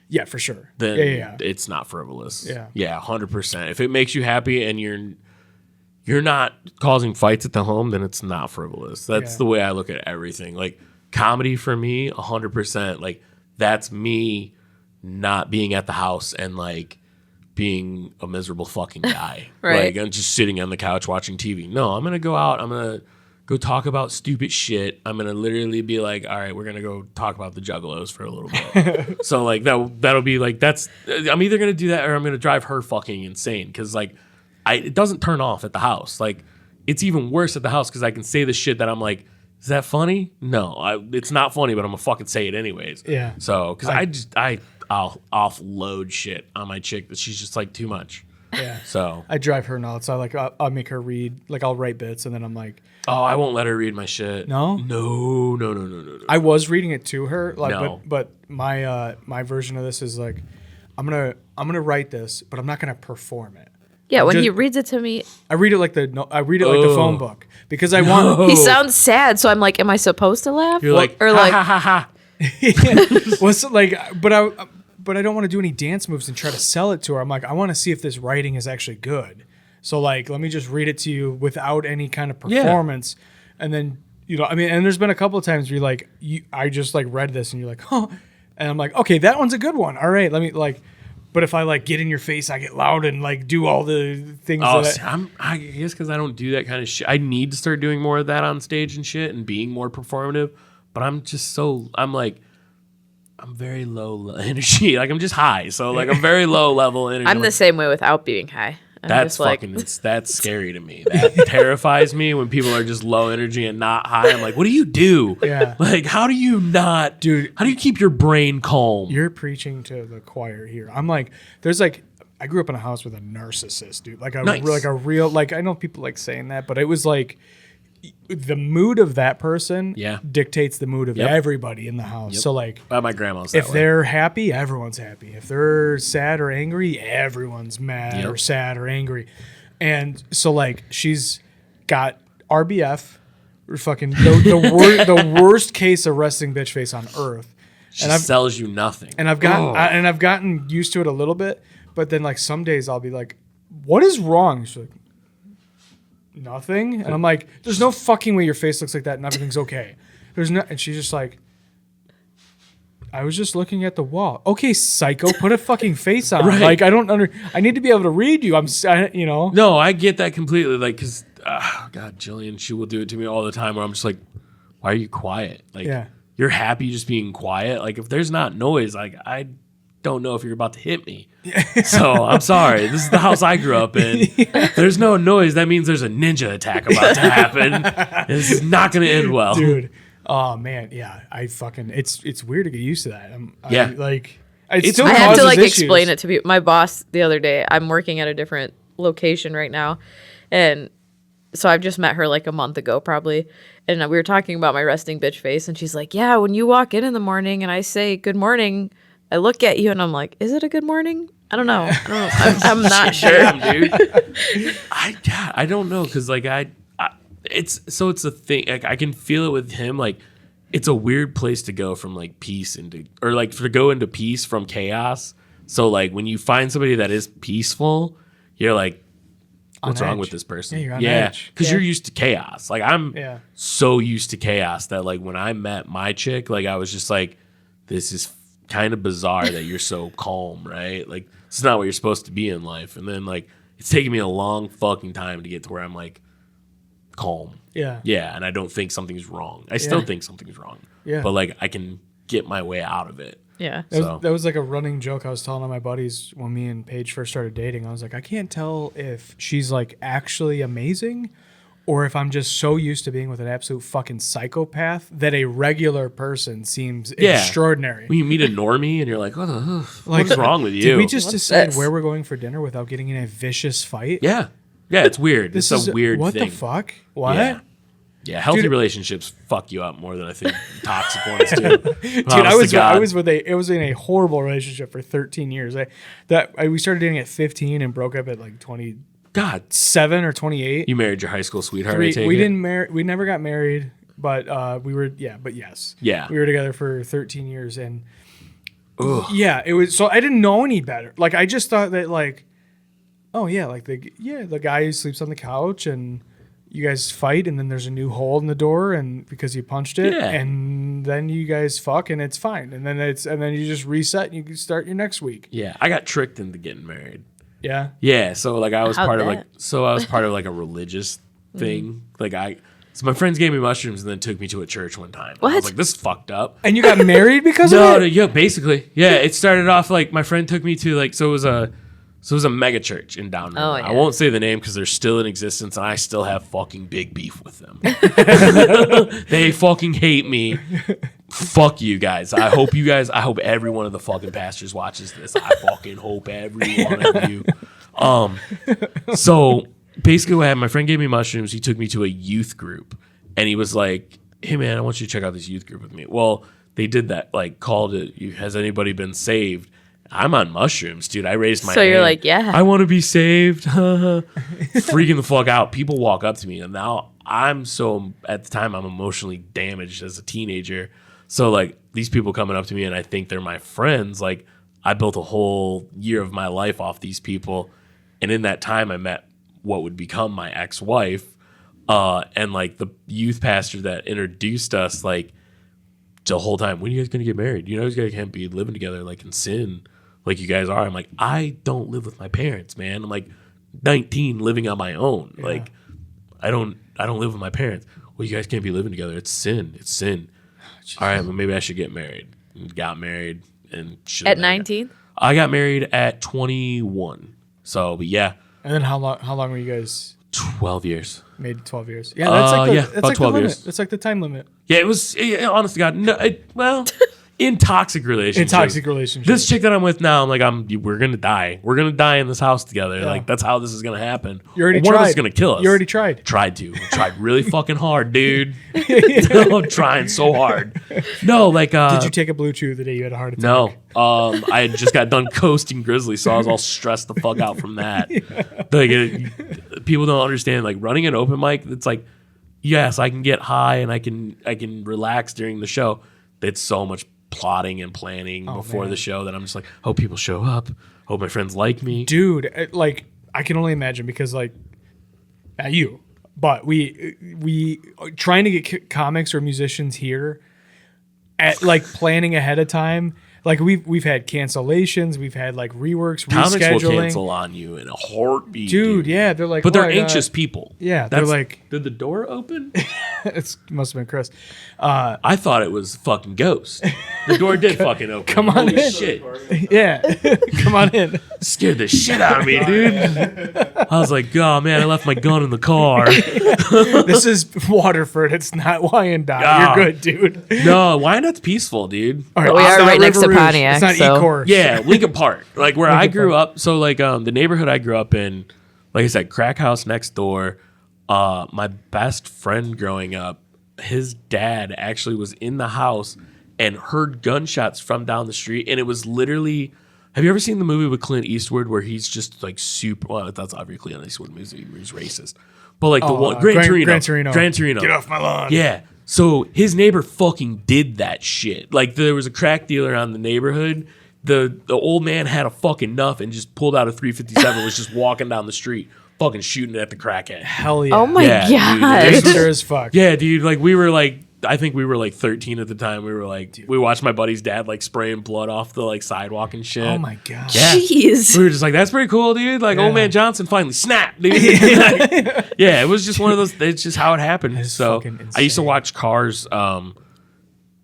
yeah, for sure. Then Yeah. it's not frivolous. Yeah. Yeah, 100%. If it makes you happy and you're not causing fights at the home, then it's not frivolous. That's Yeah. the way I look at everything. Like comedy for me, 100%. Like that's me not being at the house and like being a miserable fucking guy. Right. Like I'm just sitting on the couch watching TV. No, I'm gonna go out. I'm gonna go talk about stupid shit. I'm gonna literally be like, all right, we're gonna go talk about the Juggalos for a little bit. So like that'll be like I'm either gonna do that or I'm gonna drive her fucking insane because like it doesn't turn off at the house. Like it's even worse at the house because I can say the shit that I'm like, is that funny? No, it's not funny, but I'm gonna fucking say it anyways. Yeah. So because I'll offload shit on my chick that she's just like too much. Yeah. So I drive her nuts. I'll make her read, like I'll write bits and then I'm like, oh, I won't let her read my shit. No? No. I was reading it to her, like, No. but my version of this is like, I'm gonna write this, but I'm not gonna perform it. Yeah, when Just- he reads it to me, I read it like the phone book because I want. Oh. he sounds sad. So I'm like, am I supposed to laugh? You're like, or ha, like, ha, ha, ha. What's like, but I don't want to do any dance moves and try to sell it to her. I'm like, I want to see if this writing is actually good. So like, let me just read it to you without any kind of Yeah. performance, and then I mean, and there's been a couple of times where you're like, I just like read this and you're like, huh, and I'm like, okay, that one's a good one. All right, let me like. But if I like get in your face, I get loud and like do all the things. Oh, that see, I guess because I don't do that kind of shit. I need to start doing more of that on stage and shit and being more performative. But I'm very low energy. Like I'm just high. So like I'm very low level energy. I'm the same way without being high. I'm That's just like, fucking, that's scary to me. That terrifies me when people are just low energy and not high. I'm like, what do you do? Yeah. Like, how do you not, Dude, how do you keep your brain calm? You're preaching to the choir here. I'm like, there's like, I grew up in a house with a narcissist, dude. Like Nice. a real, like I know people like saying that, but it was like the mood of that person Yeah. dictates the mood of Yep. everybody in the house. Yep. So like, My grandma's that if way. they're happy, everyone's happy. If they're sad or angry, everyone's mad Yep. or sad or angry. And so like, she's got RBF, or fucking the worst case of resting bitch face on earth. She sells you nothing. And I've gotten used to it a little bit, but then like some days I'll be like, "What is wrong?" She's like, "Nothing," and I'm like, "There's no fucking way your face looks like that and everything's okay." There's no, and she's just like, "I was just looking at the wall." Okay, psycho, put a fucking face on. Right. Like I need to be able to read you. No, I get that completely. Like, because, God, Jillian, she will do it to me all the time where I'm just like, why are you quiet? Like, Yeah. you're happy just being quiet? Like, if there's not noise, like, I don't know if you're about to hit me. So, I'm sorry. This is the house I grew up in. There's no noise. That means there's a ninja attack about to happen. This is not going to end well. dude. Oh man, yeah. It's weird to get used to that. Yeah. It still I have causes to like issues. explain it to people. My boss the other day, I'm working at a different location right now, and so I've just met her like a month ago probably, and we were talking about my resting bitch face, and she's like, "Yeah, when you walk in the morning and I say good morning, I look at you and I'm like, is it a good morning? I don't know. I'm not sure." Damn, dude. I don't know because like it's a thing. Like I can feel it with him. Like it's a weird place to go from like peace or like to go into peace from chaos. So like when you find somebody that is peaceful, you're like, what's wrong edge. with this person? Yeah, you're on edge. because Yeah. you're used to chaos. Like I'm Yeah. so used to chaos that like when I met my chick, like I was just like, this is kind of bizarre that you're so calm, right? Like it's not what you're supposed to be in life. And then like it's taken me a long fucking time to get to where I'm like calm. Yeah. Yeah, and I don't think something's wrong. I still Yeah. think something's wrong. Yeah. But like I can get my way out of it. Yeah. That was like a running joke I was telling all my buddies when me and Paige first started dating. I was like, I can't tell if she's like actually amazing or if I'm just so used to being with an absolute fucking psychopath that a regular person seems extraordinary. When you meet a normie and you're like, Like, what's wrong with you? Did we just What's decide this? where we're going for dinner without getting in a vicious fight? Yeah. Yeah, it's weird. This It's is a weird what thing. the fuck? What? Yeah. Yeah, healthy Dude- relationships fuck you up more than I think toxic ones do. Dude, I was in a horrible relationship for 13 years. We started dating at 15 and broke up at like 22. God, 7 or 28. you married your high school sweetheart. I take We it? didn't marry. We never got married, but we were. Yeah, but yes. Yeah. We were together for 13 years, and yeah, it was. So I didn't know any better. Like I just thought that like, oh yeah, like the guy who sleeps on the couch and you guys fight, and then there's a new hole in the door, and because you punched it, Yeah. and then you guys fuck, and it's fine, and then you just reset and you can start your next week. Yeah, I got tricked into getting married. Yeah. Yeah, so like I was How'd part of that? like a religious thing. So my friends gave me mushrooms and then took me to a church one time. I was What? like, this is fucked up. And you got married because No, of it? yeah, basically. Yeah, it started off like my friend took me to like it was a mega church in Downriver. Oh, I yeah. won't say the name because they're still in existence and I still have fucking big beef with them. They fucking hate me. Fuck you guys. I hope every one of the fucking pastors watches this. I fucking hope every one of you. So basically what happened, my friend gave me mushrooms. He took me to a youth group and he was like, hey man, I want you to check out this youth group with me. Well, they did that, like called it, has anybody been saved? I'm on mushrooms, dude. I raised my So you're hand. like, yeah. I want to be saved. Freaking the fuck out. People walk up to me and now at the time I'm emotionally damaged as a teenager. So like these people coming up to me and I think they're my friends. Like I built a whole year of my life off these people. And in that time I met what would become my ex-wife. And like the youth pastor that introduced us, like the whole time, when are you guys going to get married? You know, you guys can't be living together like in sin like you guys are. I'm like, I don't live with my parents, man. I'm like 19 living on my own. Yeah. Like I don't live with my parents. Well, you guys can't be living together. It's sin. It's sin. All right, well, maybe I should get married. And got married and shit. At 19? I got married at 21. So, but yeah, And then how long were you guys 12 years. made? 12 years. Yeah, that's like yeah, that's about like 12 the limit. years. That's like the time limit. Yeah, it was, honest to God, no, in toxic relationships. In toxic relationships. This chick that I'm with now, I'm like, we're going to die. We're going to die in this house together. Yeah. Like, that's how this is going to happen. You already One tried. of us is going to kill us. You already tried. Tried really fucking hard, dude. I'm trying so hard. No, like, Did you take a blue chew the day you had a heart attack? no. I had just got done coasting Grizzly, so I was all stressed the fuck out from that. Like, people don't understand. Like running an open mic, it's like, yes, I can get high and I can relax during the show. It's so much plotting and planning before man. the show that I'm just like, hope people show up. Hope my friends like me. Dude, like I can only imagine because like not you, but we trying to get comics or musicians here at like planning ahead of time. Like we've had cancellations, we've had like reworks, Comics rescheduling. will cancel on you in a heartbeat, Dude, yeah, they're like, But they're "Oh, I got-" anxious people. Yeah, they're like, did the door open? it must have been Chris. I thought it was fucking Ghost. The door did fucking open. Come on Holy in. shit. Yeah, come on in. Scared the shit out of me, dude. I was like, oh man, I left my gun in the car. This is Waterford. It's not Wyandotte. Ah. You're good, dude. No, Wyandott's peaceful, dude. All But we it's are not right next River to Rouge. Pontiac, It's not so- Ecorse. Yeah, Lincoln Park. Like where I Lincoln grew Park. up. So like the neighborhood I grew up in, like I said, crack house next door. My best friend growing up, his dad actually was in the house and heard gunshots from down the street. And it was literally, have you ever seen the movie with Clint Eastwood where he's just like super, well, that's obviously Clint Eastwood movie where he's racist. But like the one, Gran Torino. Gran Torino. Get off my lawn. Yeah. So his neighbor fucking did that shit. Like there was a crack dealer on the neighborhood. The old man had a fucking nuff and just pulled out a 357 was just walking down the street fucking shooting at the crackhead. Hell yeah. Oh my Yeah, dude, god. it was- Gangster as fuck. Yeah, dude, like we were like, I think we were like 13 at the time. We were like, we watched my buddy's dad like spraying blood off the like sidewalk and shit. Oh my god. Yeah. Jeez. We were just like, that's pretty cool, dude. Like, Yeah. old man Johnson finally snapped, dude. Yeah, it was just one of those, it's just how it happened. That is So fucking I used to insane. watch Cars.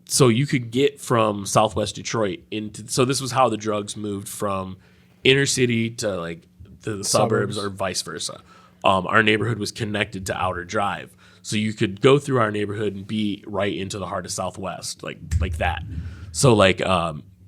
So you could get from Southwest Detroit into, so this was how the drugs moved from inner city to like the suburbs or vice versa. Our neighborhood was connected to Outer Drive. So you could go through our neighborhood and be right into the heart of Southwest, like that. So like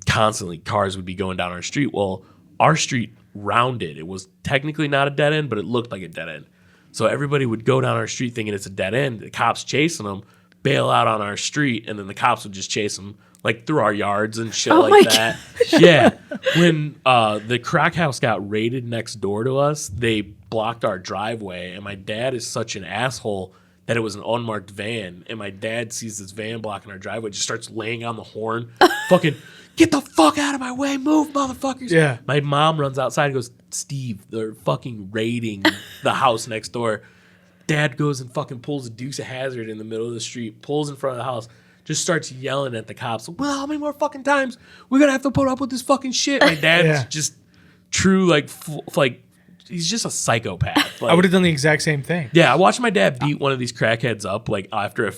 constantly cars would be going down our street. Well, our street rounded. It was technically not a dead end, but it looked like a dead end. So everybody would go down our street thinking it's a dead end. The cops chasing them, bail out on our street, and then the cops would just chase them like through our yards and shit Oh like my that. Yeah. when the crack house got raided next door to us, they blocked our driveway, and my dad is such an asshole that it was an unmarked van, and my dad sees this van blocking our driveway, just starts laying on the horn, fucking, get the fuck out of my way, move, motherfuckers. Yeah. My mom runs outside and goes, Steve, they're fucking raiding the house next door. Dad goes and fucking pulls a Dukes of Hazzard in the middle of the street, pulls in front of the house, just starts yelling at the cops. Well, how many more fucking times we're gonna have to put up with this fucking shit? My dad's just true, like, he's just a psychopath. Like, I would have done the exact same thing. yeah, I watched my dad beat one of these crackheads up. Like after,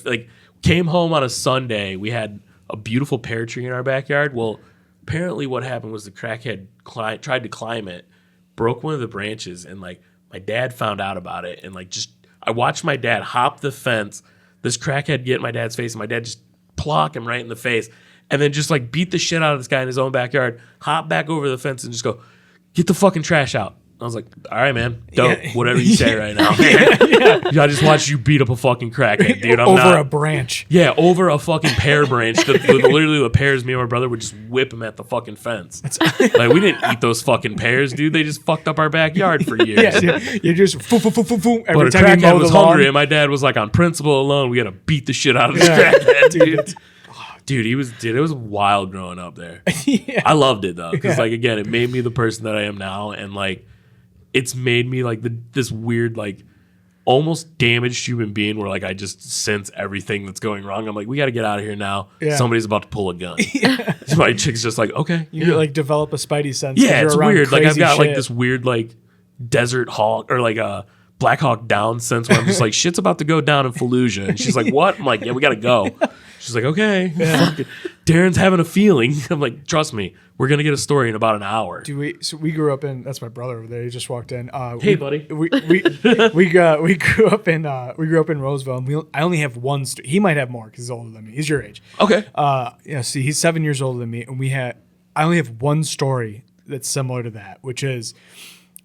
came home on a Sunday. We had a beautiful pear tree in our backyard. Well, apparently, what happened was the crackhead tried to climb it, broke one of the branches, and like my dad found out about it. And like I watched my dad hop the fence. This crackhead get in my dad's face, and my dad just plock him right in the face, and then just like beat the shit out of this guy in his own backyard. Hop back over the fence and just go, get the fucking trash out. I was like, all right, man. Dope. Yeah. Whatever you say right now. Yeah. I just watched you beat up a fucking crackhead, dude. Over a branch. Yeah, over a fucking pear branch. Literally the pears, me and my brother would just whip him at the fucking fence. Like, we didn't eat those fucking pears, dude. They just fucked up our backyard for years. Yeah, you just every But a time you crackhead mow was the lawn. hungry, and my dad was like, on principle alone, we got to beat the shit out of this crackhead, dude. It was wild growing up there. Yeah. I loved it, though, because, Yeah. like, again, it made me the person that I am now, and, like, it's made me like this weird, like, almost damaged human being where like I just sense everything that's going wrong. I'm like, we got to get out of here now. Yeah. Somebody's about to pull a gun. So my chick's just like, okay. You like develop a spidey sense. 'cause Yeah, you're it's around weird. Like I've crazy got like shit. this weird like desert hawk or like a Black Hawk Down sense where I'm just like, shit's about to go down in Fallujah. And she's like, what? I'm like, yeah, we got to go. She's like, okay. Fuck it. Darren's having a feeling. I'm like, trust me, we're going to get a story in about an hour. So we grew up in. That's my brother over there. He just walked in. Hey, buddy. We grew up in Roseville. And I only have one. He might have more because he's older than me. He's your age. Okay. See, he's 7 years older than me, and I only have one story that's similar to that, which is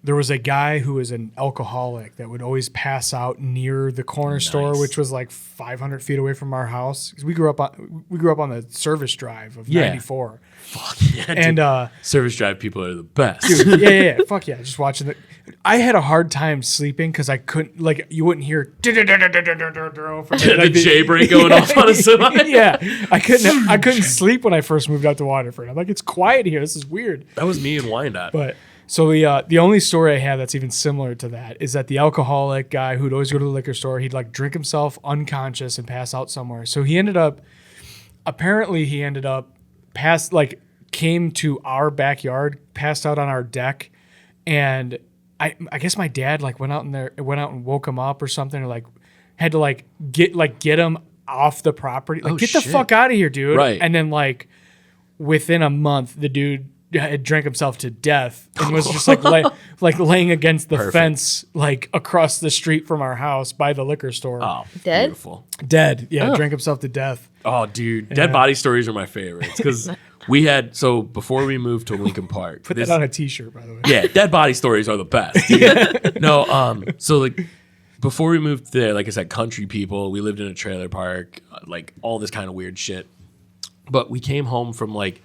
there was a guy who was an alcoholic that would always pass out near the corner store, which was like 500 feet away from our house. 'Cause we grew up on the service drive of 94. Fuck yeah, And dude. Service drive people are the best. dude, yeah. Fuck yeah. Just watching it. I had a hard time sleeping because I couldn't, like, you wouldn't hear from the J brake going off on a semi. Yeah. I couldn't sleep when I first moved out to Waterford. I'm like, it's quiet here. This is weird. That was me in Wyandotte. But so the only story I have that's even similar to that is that the alcoholic guy who'd always go to the liquor store, he'd like drink himself unconscious and pass out somewhere. So he ended up came to our backyard, passed out on our deck, and I guess my dad like went out and woke him up or something, or like had to like get him off the property. Like, get the shit. fuck out of here, dude. Right. And then like within a month, the dude had drank himself to death and was just like laying against the fence like across the street from our house by the liquor store. Oh, Dead? beautiful. Dead. Yeah, drank himself to death. Oh, dude. Dead body stories are my favorites because before we moved to Lincoln Park. Put that on a t-shirt, by the way. Yeah, dead body stories are the best. Dude. No, so like before we moved there, like I said, country people, we lived in a trailer park, like all this kind of weird shit. But we came home from like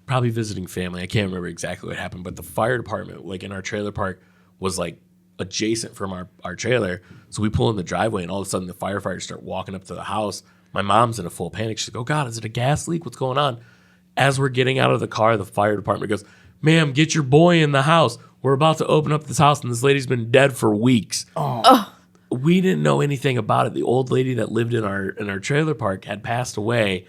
probably visiting family. I can't remember exactly what happened, but the fire department, like in our trailer park, was like adjacent from our trailer. So we pull in the driveway, and all of a sudden the firefighters start walking up to the house. My mom's in a full panic. She's like, "Oh God, is it a gas leak? What's going on?" As we're getting out of the car, the fire department goes, "Ma'am, get your boy in the house. We're about to open up this house, and this lady's been dead for weeks." Oh. We didn't know anything about it. The old lady that lived in our trailer park had passed away.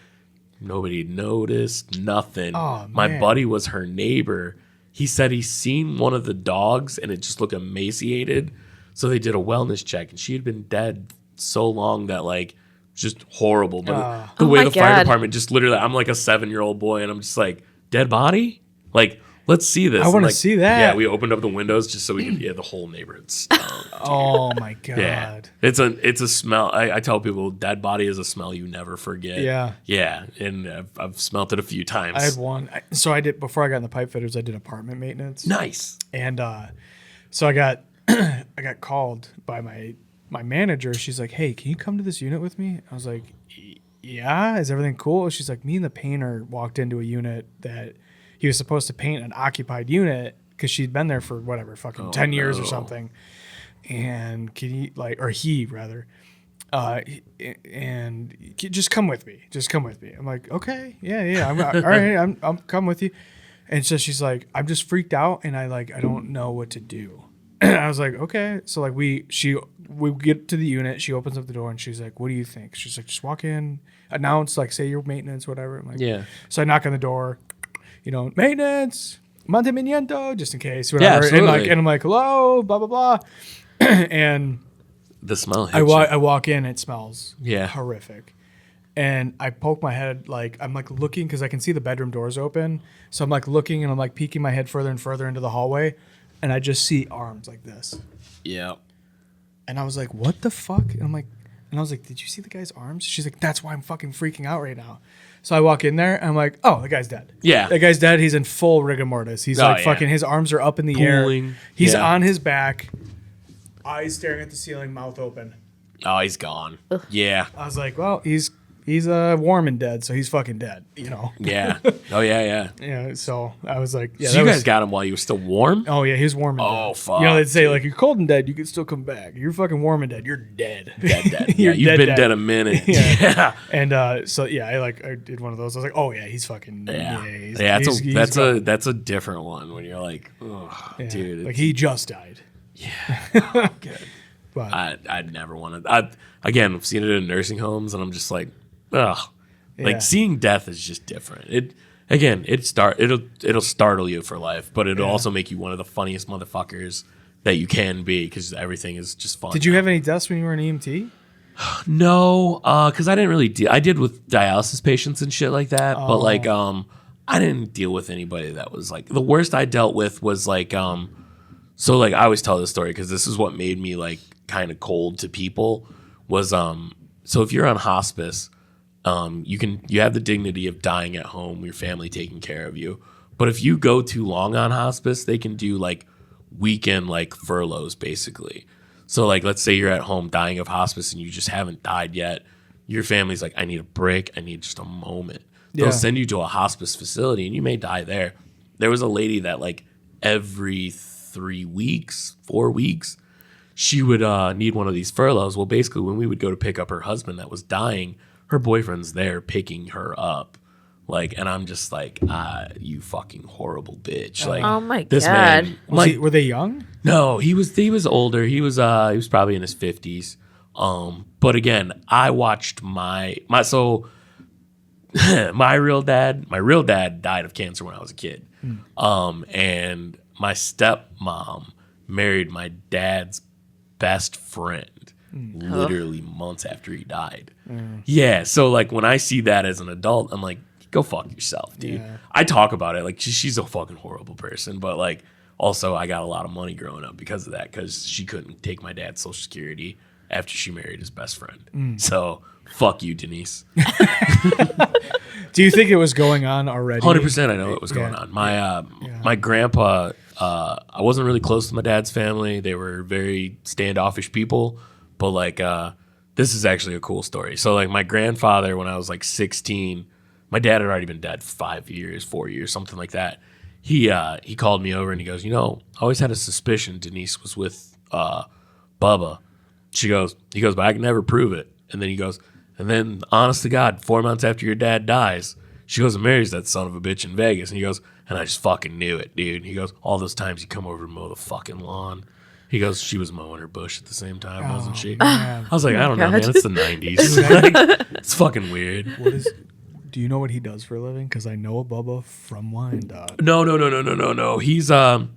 Nobody noticed, nothing. Oh, My man. buddy was her neighbor. He said he's seen one of the dogs and it just looked emaciated. So they did a wellness check, and she had been dead so long that like just horrible. But the Oh way my the fire God. department just literally, I'm like a 7-year-old boy, and I'm just like, dead body? Like, let's see this. I wanna And, like, see that. Yeah, we opened up the windows just so we could. Yeah, the whole neighborhood stunk. Oh my God. Yeah, it's a smell. I tell people, dead body is a smell you never forget. Yeah. And I've smelt it a few times. I had one. So I did, before I got in the pipe fitters, I did apartment maintenance. Nice. And so I got I got called by my manager. She's like, "Hey, can you come to this unit with me?" I was like, "Yeah, is everything cool?" She's like, "Me and the painter walked into a unit that he was supposed to paint an occupied unit because she'd been there for whatever, fucking 10 years or something. And he rather, and just come with me. Just come with me. I'm like, okay, yeah. I'm all right. I'm come with you. And so she's like, I'm just freaked out and I don't know what to do. I was like, okay. So like we get to the unit, she opens up the door and she's like, what do you think? She's like, just walk in, announce, like say your maintenance, whatever. I'm like, Yeah. So I knock on the door, maintenance, mantenimiento, just in case, Yeah, whatever. absolutely. And I'm like, hello, blah, blah, blah. And The smell hits I walk in, it smells Yeah. horrific. And I poke my head, I'm looking because I can see the bedroom doors open. So I'm looking and I'm peeking my head further and further into the hallway. And I just see arms like this. Yeah. And I was like, what the fuck? And I was like, did you see the guy's arms? She's like, that's why I'm fucking freaking out right now. So I walk in there and I'm like, oh, the guy's dead. Yeah. The guy's dead. He's in full rigor mortis. He's fucking, his arms are up in the Pooling. air. He's Yeah. on his back, eyes staring at the ceiling, mouth open. Oh, he's gone. Yeah. I was like, well, he's warm and dead, so he's fucking dead, Yeah. Oh, yeah. Yeah, so I was like, yeah. So you guys got him while he was still warm? Oh yeah, he was warm and dead. Oh, fuck, they'd say you're cold and dead, you can still come back. You're fucking warm and dead, you're dead. Dead. You're Yeah, you've been dead. dead a minute. Yeah. Yeah. And so yeah, I did one of those. I was like, oh yeah, he's fucking That's gone. that's a different one when you're like, oh, Yeah. dude. Like he just died. Good. But I'd never want to. Again, I've seen it in nursing homes, and I'm just like, ugh. Yeah. Like seeing death is just different. It'll startle you for life, but it'll also make you one of the funniest motherfuckers that you can be because everything is just fun. did you have any deaths when you were an EMT? No, because I didn't really deal. I did with dialysis patients and shit like that, but I didn't deal with anybody that was like the worst I dealt with was so like I always tell this story because this is what made me like kind of cold to people was so if you're on hospice, you have the dignity of dying at home, your family taking care of you. But if you go too long on hospice, they can do like weekend like furloughs basically. So like let's say you're at home dying of hospice and you just haven't died yet. Your family's like, I need a break, I need just a moment. They'll send you to a hospice facility and you may die there. There was a lady that like every 3 weeks, 4 weeks, she would need one of these furloughs. Well, basically when we would go to pick up her husband that was dying, her boyfriend's there picking her up. Like, and I'm just like, you fucking horrible bitch. Like, Oh my this God. man, Were they young? no, he was older. He was probably in his 50s. But again, I watched my real dad died of cancer when I was a kid. And my stepmom married my dad's best friend literally months after he died. Yeah, so like when I see that as an adult, I'm like, go fuck yourself, dude. Yeah. I talk about it like she's a fucking horrible person, but like also I got a lot of money growing up because of that, because she couldn't take my dad's social security after she married his best friend. So fuck you, Denise. Do you think it was going on already? 100% I know what was going Yeah. on. My grandpa, I wasn't really close to my dad's family. They were very standoffish people, but like this is actually a cool story. So like my grandfather, when I was like 16, my dad had already been dead 5 years, 4 years, something like that. He called me over and he goes, I always had a suspicion Denise was with Bubba. He goes, but I can never prove it. And then he goes, and then honest to God, 4 months after your dad dies, she goes and marries that son of a bitch in Vegas. And he goes, and I just fucking knew it, dude. He goes, all those times you come over to mow the fucking lawn. He goes, she was mowing her bush at the same time, wasn't she? Man. I was like, I don't know, man. God. It's the 90s. Like, it's fucking weird. Do you know what he does for a living? Because I know a Bubba from Wyandotte. No. He's so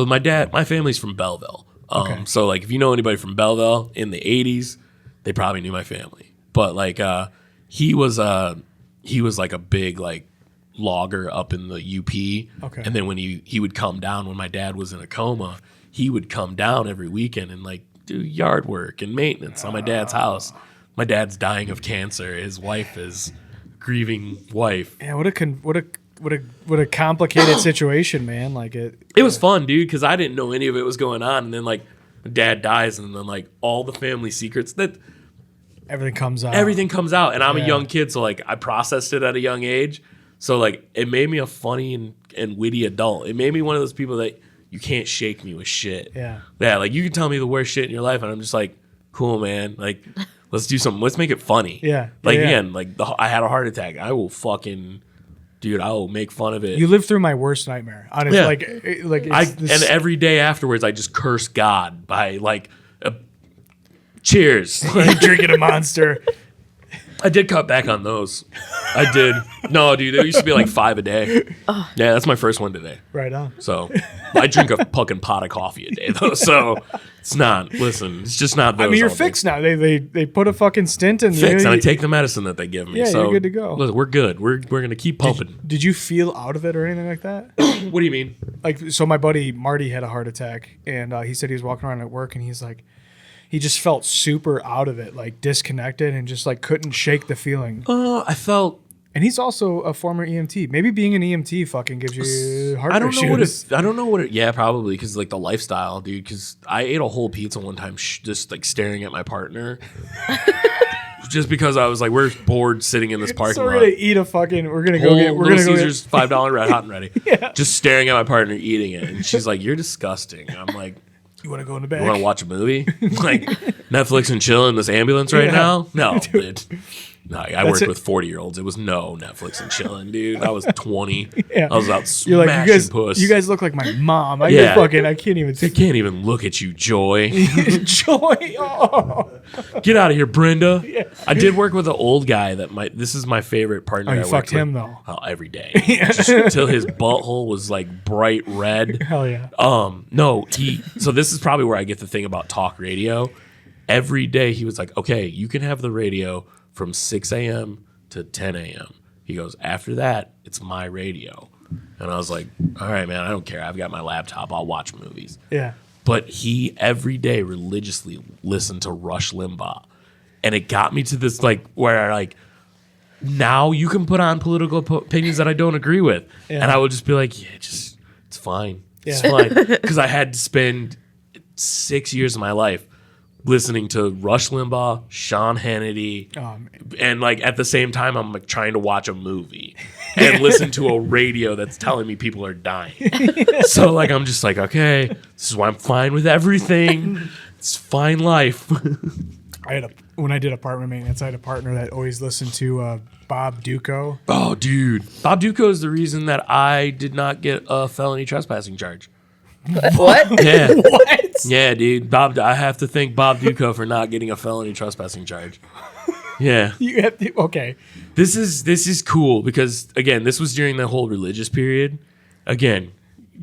my family's from Belleville. Okay. So like if you know anybody from Belleville in the 80s, they probably knew my family. But like he was like a big like logger up in the UP. Okay. And then when he would come down when my dad was in a coma, he would come down every weekend and like do yard work and maintenance on my dad's house. My dad's dying of cancer. His wife is grieving wife. Yeah, what a complicated situation, man. Like it was fun, dude, because I didn't know any of it was going on. And then like dad dies and then like all the family secrets that everything comes out. everything comes out. And I'm Yeah. a young kid, so like I processed it at a young age. So like it made me a funny and witty adult. It made me one of those people that you can't shake me with shit. Yeah. Yeah, like you can tell me the worst shit in your life and I'm just like, cool, man. Like, let's do something. Let's make it funny. Yeah. Like Yeah. again, like I had a heart attack. I will fucking, dude, I will make fun of it. You lived through my worst nightmare. Honestly, Yeah. like it's and every day afterwards, I just curse God by like, cheers. like drinking a Monster. I did cut back on those. I did. No, dude, there used to be like 5 a day. Yeah, that's my first one today. Right on. So I drink a fucking pot of coffee a day though. So it's not. Listen, it's just not those. I mean, you're all day. fixed now. They put a fucking stint in Fixed, you. and I take the medicine that they give me. Yeah, so you're good to go. Listen, we're good. We're gonna keep pumping. Did you feel out of it or anything like that? What do you mean? Like, so my buddy Marty had a heart attack, and he said he was walking around at work, and he's like, he just felt super out of it, like disconnected, and just like couldn't shake the feeling. I felt. And he's also a former EMT. Maybe being an EMT fucking gives you heart I don't know what issues. it. I don't know what it. Yeah, probably because like the lifestyle, dude. Because I ate a whole pizza one time, just like staring at my partner. Just because I was like, we're bored sitting in this parking So we're lot. gonna eat a fucking. We're gonna go Whole get. We're Little gonna go Caesars $5 red hot and ready. Yeah. Just staring at my partner eating it, and she's like, "You're disgusting." I'm like, You want to go in the back? "You want to watch a movie? Like Netflix and chill in this ambulance right Yeah. now?" No, dude. No, I worked it. with 40-year-olds. It was no Netflix and chilling, dude. I was 20. Yeah. I was out smashing You're like, puss. you guys look like my mom. I Yeah. I can't even I can't even look at you, Joy. Joy. Oh. Get out of here, Brenda. I did work with an old guy this is my favorite partner. Oh, you I worked fucked him, with. though. Oh, every day. Just until his butthole was like bright red. Hell yeah. No, so this is probably where I get the thing about talk radio. Every day he was like, okay, you can have the radio from 6 a.m. to 10 a.m. He goes, after that, it's my radio. And I was like, all right, man, I don't care. I've got my laptop. I'll watch movies. Yeah. But he every day religiously listened to Rush Limbaugh. And it got me to this like where like now you can put on political opinions that I don't agree with. Yeah. And I would just be like, yeah, it's fine. It's Yeah. fine. Because I had to spend 6 years of my life listening to Rush Limbaugh, Sean Hannity, and like at the same time I'm like trying to watch a movie and listen to a radio that's telling me people are dying. So like I'm just like, okay, this is why I'm fine with everything. It's fine life. When I did apartment maintenance, I had a partner that always listened to Bob Duco. Oh, dude, Bob Duco is the reason that I did not get a felony trespassing charge. What? Yeah. What? Yeah, dude. I have to thank Bob Duco for not getting a felony trespassing charge. Yeah. You have to, okay. This is cool because again, this was during the whole religious period. Again,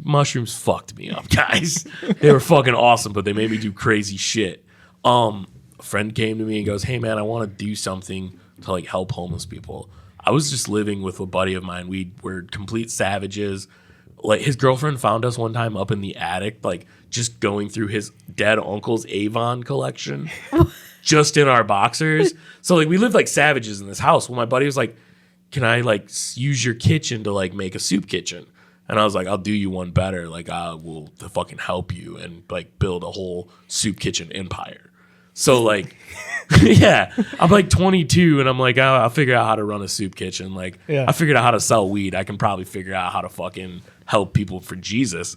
mushrooms fucked me up, guys. They were fucking awesome, but they made me do crazy shit. A friend came to me and goes, "Hey man, I want to do something to like help homeless people." I was just living with a buddy of mine. We were complete savages. Like his girlfriend found us one time up in the attic, like just going through his dead uncle's Avon collection, just in our boxers. So like we lived like savages in this house. Well, my buddy was like, "Can I like use your kitchen to like make a soup kitchen?" And I was like, "I'll do you one better. Like I will fucking help you and like build a whole soup kitchen empire." So like, yeah, I'm like 22 and I'm like, I'll figure out how to run a soup kitchen. Like Yeah. I figured out how to sell weed. I can probably figure out how to fucking help people for Jesus.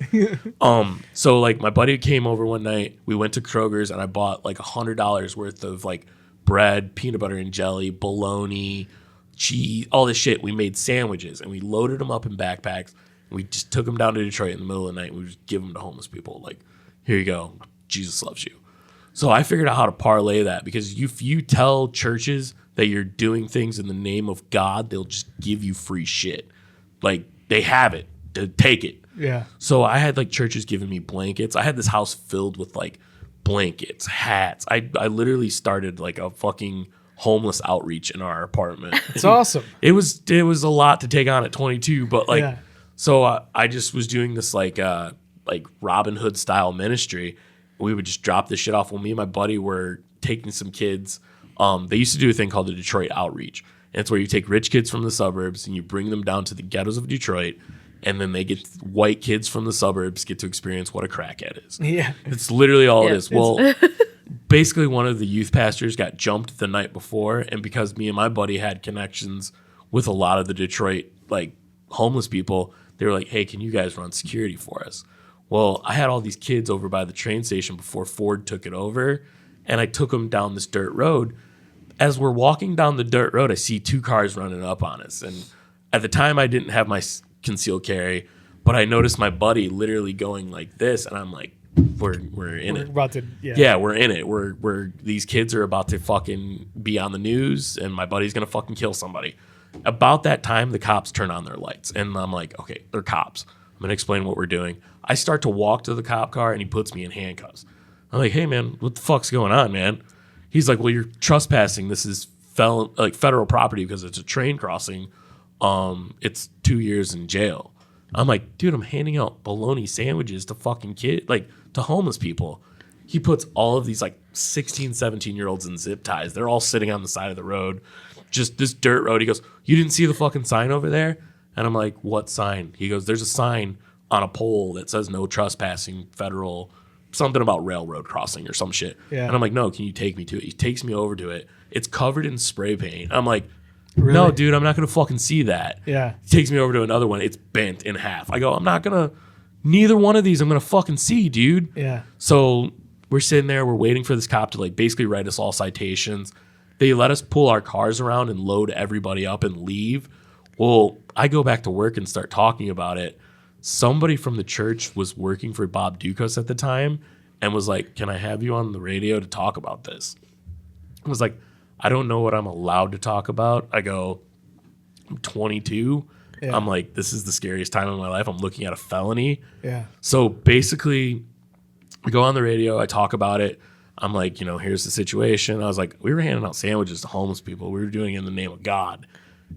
So like my buddy came over one night. We went to Kroger's and I bought like $100 worth of like bread, peanut butter and jelly, bologna, cheese, all this shit. We made sandwiches and we loaded them up in backpacks. And we just took them down to Detroit in the middle of the night. And we just give them to homeless people. Like, here you go. Jesus loves you. So I figured out how to parlay that because if you tell churches that you're doing things in the name of God, they'll just give you free shit. Like they have it to take it. Yeah. So I had like churches giving me blankets. I had this house filled with like blankets, hats. I literally started like a fucking homeless outreach in our apartment. It's awesome. It was a lot to take on at 22, but like, Yeah. so I just was doing this like Robin Hood style ministry. We would just drop this shit off. Well, me and my buddy were taking some kids. They used to do a thing called the Detroit Outreach. And it's where you take rich kids from the suburbs and you bring them down to the ghettos of Detroit. And then white kids from the suburbs get to experience what a crackhead is. Yeah. It's literally all it Yeah. is. Well, basically one of the youth pastors got jumped the night before. And because me and my buddy had connections with a lot of the Detroit like homeless people. They were like, hey, can you guys run security for us? Well, I had all these kids over by the train station before Ford took it over, and I took them down this dirt road. As we're walking down the dirt road, I see 2 cars running up on us. And at the time, I didn't have my concealed carry, but I noticed my buddy literally going like this, and I'm like, we're in it. About to, Yeah, we're in it. We're these kids are about to fucking be on the news, and my buddy's gonna fucking kill somebody. About that time, the cops turn on their lights, and I'm like, okay, they're cops. I'm gonna explain what we're doing. I start to walk to the cop car, and he puts me in handcuffs. I'm like, hey man, what the fuck's going on, man? He's like, well, you're trespassing. This is federal property because it's a train crossing. It's 2 years in jail. I'm like, dude, I'm handing out bologna sandwiches to fucking to homeless people. He puts all of these like 16, 17-year-olds in zip ties. They're all sitting on the side of the road, just this dirt road. He goes, you didn't see the fucking sign over there? And I'm like, what sign? He goes, there's a sign on a pole that says no trespassing, federal, something about railroad crossing or some shit. Yeah. And I'm like, no, can you take me to it? He takes me over to it. It's covered in spray paint. I'm like, Really? no, dude, I'm not going to fucking see that. Yeah. He takes me over to another one. It's bent in half. I go, neither one of these I'm going to fucking see, dude. Yeah. So we're sitting there. We're waiting for this cop to like basically write us all citations. They let us pull our cars around and load everybody up and leave. Well, I go back to work and start talking about it. Somebody from the church was working for Bob Dukas at the time and was like, can I have you on the radio to talk about this? I was like, I don't know what I'm allowed to talk about. I go, I'm 22. Yeah. I'm like, this is the scariest time of my life. I'm looking at a felony. Yeah. So basically, we go on the radio. I talk about it. I'm like, here's the situation. I was like, we were handing out sandwiches to homeless people. We were doing it in the name of God.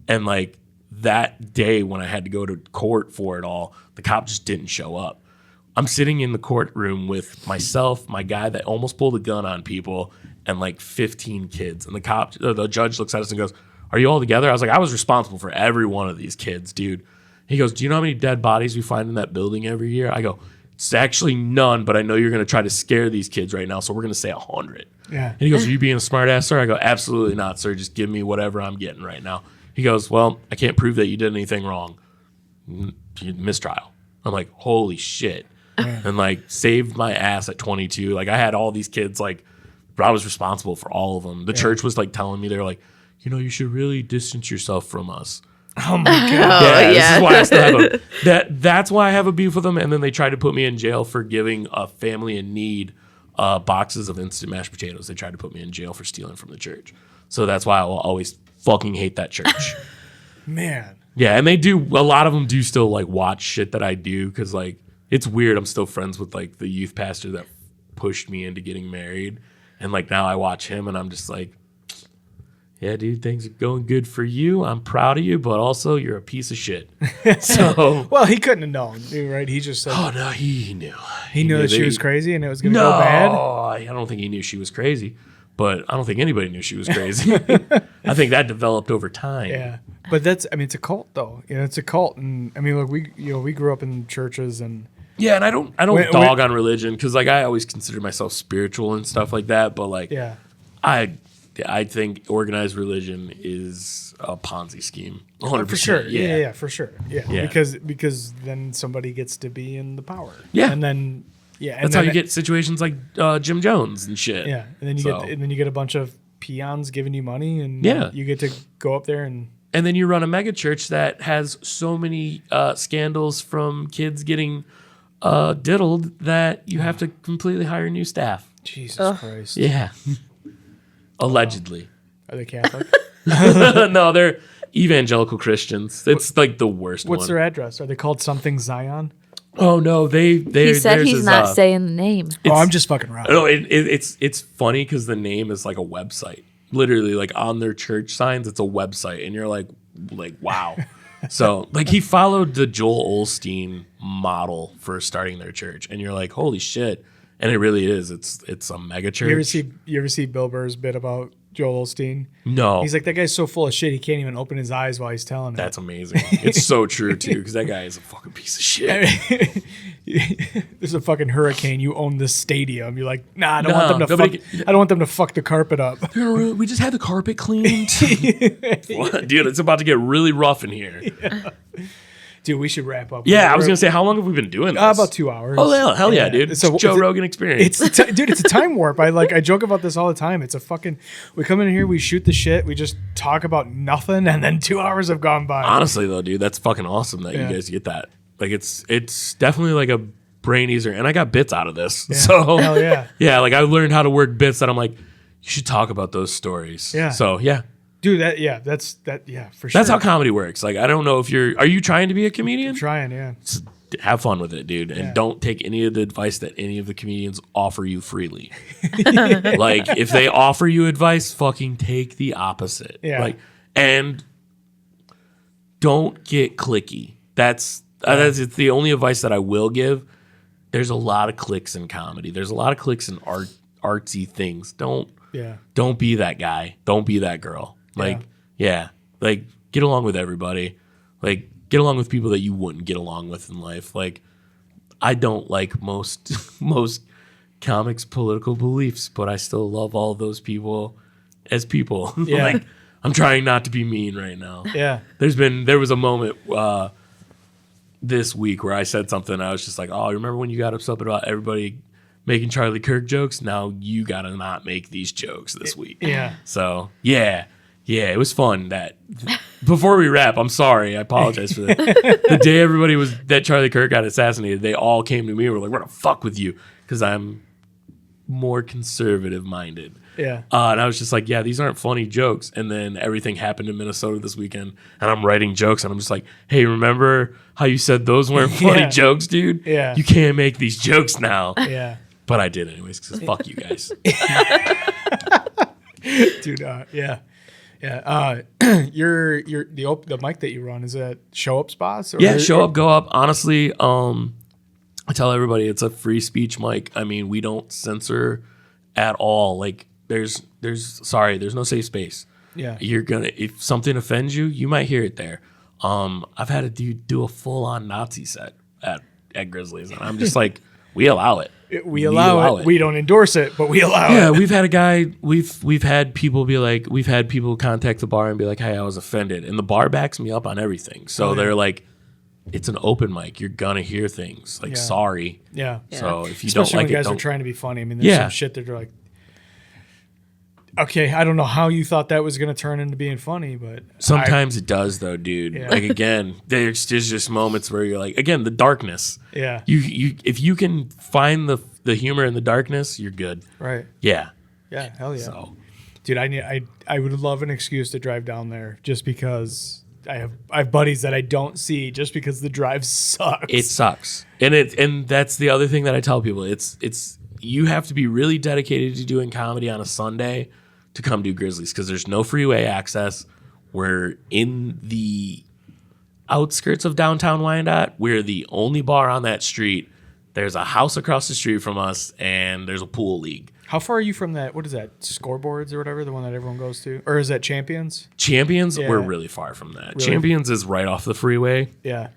And like that day when I had to go to court for it all, the cop just didn't show up. I'm sitting in the courtroom with myself, my guy that almost pulled a gun on people, and like 15 kids. And the judge looks at us and goes, are you all together? I was like, I was responsible for every one of these kids, dude. He goes, do you know how many dead bodies we find in that building every year? I go, it's actually none, but I know you're going to try to scare these kids right now, so we're going to say 100. Yeah. And he goes, are you being a smart ass, sir? I go, absolutely not, sir. Just give me whatever I'm getting right now. He goes, well, I can't prove that you did anything wrong. Mistrial. I'm like, holy shit. And like saved my ass at 22. Like I had all these kids, like I was responsible for all of them. The church was like telling me, they're like, you should really distance yourself from us. Oh my God. Yeah, yeah. This is why I still have that's why I have a beef with them. And then they tried to put me in jail for giving a family in need boxes of instant mashed potatoes. They tried to put me in jail for stealing from the church. So that's why I will always fucking hate that church. Man. Yeah, and a lot of them do still like watch shit that I do because like it's weird. I'm still friends with like the youth pastor that pushed me into getting married. And like now I watch him and I'm just like, yeah, dude, things are going good for you. I'm proud of you, but also you're a piece of shit. So, Well, he couldn't have known, dude, right? He just said oh no, he knew. he knew that she was crazy and it was going to No, go bad. I don't think he knew she was crazy, but I don't think anybody knew she was crazy. I think that developed over time. Yeah, but it's a cult though. It's a cult, and I mean, like we grew up in churches, and Yeah, and I don't dog on religion because like I always consider myself spiritual and stuff like that, but like yeah, I think organized religion is a Ponzi scheme. 100%. for sure. Yeah. Yeah, for sure. Yeah, Yeah. because then somebody gets to be in the power. Yeah. and then and That's then how you get situations like Jim Jones and shit. Yeah, and then you get a bunch of peons giving you money, and Yeah. you get to go up there and And then you run a mega church that has so many scandals from kids getting diddled that you have to completely hire new staff. Jesus Christ. Yeah. Allegedly. Are they Catholic? No, they're evangelical Christians. It's like the worst What's one. their address? Are they called something Zion? Oh no, they He said he's not saying the name. Oh, I'm just fucking around. No, it's funny because the name is like a website. Literally, like on their church signs, it's a website, and you're like wow. So like he followed the Joel Osteen model for starting their church, and you're like, holy shit. And it really is. It's a mega church. You ever see Bill Burr's bit about Joel Osteen? No. He's like, that guy's so full of shit, he can't even open his eyes while he's telling it. That's amazing. It's so true, too, because that guy is a fucking piece of shit. There's a fucking hurricane. You own this stadium. You're like, nah, I don't want them to fuck. I don't want them to fuck the carpet up. We just had the carpet cleaned. What? Dude, it's about to get really rough in here. Yeah. Dude, we should wrap up. Yeah, I was gonna say, how long have we been doing this? About 2 hours. Oh hell yeah, dude! It's a Joe Rogan experience. Dude, it's a time warp. I joke about this all the time. It's a fucking. We come in here, we shoot the shit, we just talk about nothing, and then 2 hours have gone by. Honestly, though, dude, that's fucking awesome that you guys get that. Like, it's definitely like a brain easer, and I got bits out of this. Yeah. So hell yeah, yeah. Like, I learned how to work bits that I'm like, you should talk about those stories. Yeah. So yeah. dude. That's for sure. That's how comedy works. Like, I don't know if are you trying to be a comedian? I'm trying, yeah. Have fun with it, dude, and don't take any of the advice that any of the comedians offer you freely. Like, if they offer you advice, fucking take the opposite. Yeah. Like, and don't get clicky. That's it's the only advice that I will give. There's a lot of clicks in comedy. There's a lot of clicks in artsy things. Don't be that guy. Don't be that girl. Like, like, get along with everybody. Like, get along with people that you wouldn't get along with in life. Like, I don't like most comics' political beliefs, but I still love all those people as people. Yeah. Like, I'm trying not to be mean right now. Yeah. There was a moment this week where I said something. I was just like, oh, remember when you got upset about everybody making Charlie Kirk jokes? Now you gotta not make these jokes this week. Yeah. So yeah, it was fun. That before we wrap, I'm sorry, I apologize for that. The day that Charlie Kirk got assassinated, they all came to me and were like, we're gonna fuck with you, because I'm more conservative minded. Yeah. And I was just like, yeah, these aren't funny jokes. And then everything happened in Minnesota this weekend, and I'm writing jokes, and I'm just like, hey, remember how you said those weren't funny jokes, dude? Yeah. You can't make these jokes now. Yeah. But I did anyways, because fuck you guys. Dude, yeah. Yeah. The mic that you run, is that show up spots? Or Yeah, show up, go up. Honestly, I tell everybody it's a free speech mic. I mean, we don't censor at all. Like, there's no safe space. Yeah. If something offends you, you might hear it there. I've had a dude do a full on Nazi set at Grizzlies, and I'm just like, we allow it. We allow it. We don't endorse it, but we allow it. Yeah, we've had a guy. We've had people be like, we've had people contact the bar and be like, hey, I was offended, and the bar backs me up on everything. So they're like, it's an open mic. You're gonna hear things like sorry. Yeah. So if you Especially don't like when guys it, are trying to be funny. I mean, there's some shit that they're like, okay, I don't know how you thought that was gonna turn into being funny, but sometimes it does though, dude. Yeah. Like, again, there's just moments where you're like, again, the darkness. Yeah. You if you can find the humor in the darkness, you're good. Right. Yeah. Yeah. Hell yeah. So, Dude, I would love an excuse to drive down there just because I have buddies that I don't see just because the drive sucks. it sucks, and that's the other thing that I tell people. It's you have to be really dedicated to doing comedy on a Sunday to come do Grizzlies, because there's no freeway access. We're in the outskirts of downtown Wyandotte. We're the only bar on that street. There's a house across the street from us, and there's a pool league. How far are you from that? What is that? Scoreboards or whatever, the one that everyone goes to? Or is that Champions? Champions, Yeah. we're really far from that. Really? Champions is right off the freeway. Yeah.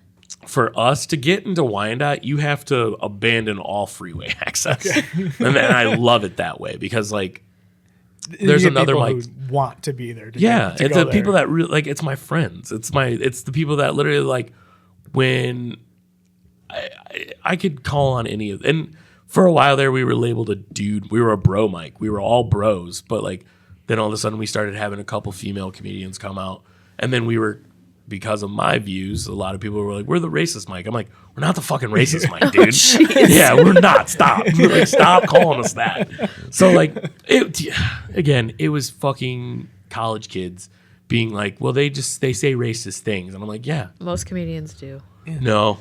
For us to get into Wyandotte, you have to abandon all freeway access. And I love it that way, because, like, there's You get another people mic. who want to be there. To It's go the there. people that really, like, it's my friends. It's the people that literally, like, when I could call on any of, and for a while there we were labeled a dude. We were a bro mic. We were all bros, but, like, then all of a sudden we started having a couple female comedians come out, and then we were, because of my views, a lot of people were like, we're the racist mic. I'm like, we're not the fucking racist mic, dude. Yeah, we're not. Stop. Like, stop calling us that. So, like, it was fucking college kids being like, well, they say racist things. And I'm like, yeah. Most comedians do. No.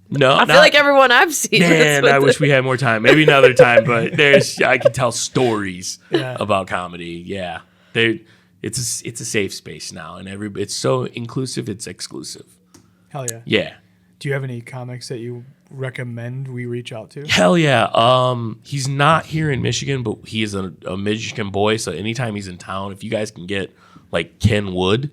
I feel like everyone I've seen. Man, I wish we had more time. Maybe another time, but I can tell stories about comedy. Yeah. It's a safe space now, and it's so inclusive, it's exclusive. Hell yeah. Yeah. Do you have any comics that you recommend we reach out to? Hell yeah. He's not here in Michigan, but he is a Michigan boy. So anytime he's in town, if you guys can get like Ken Wood,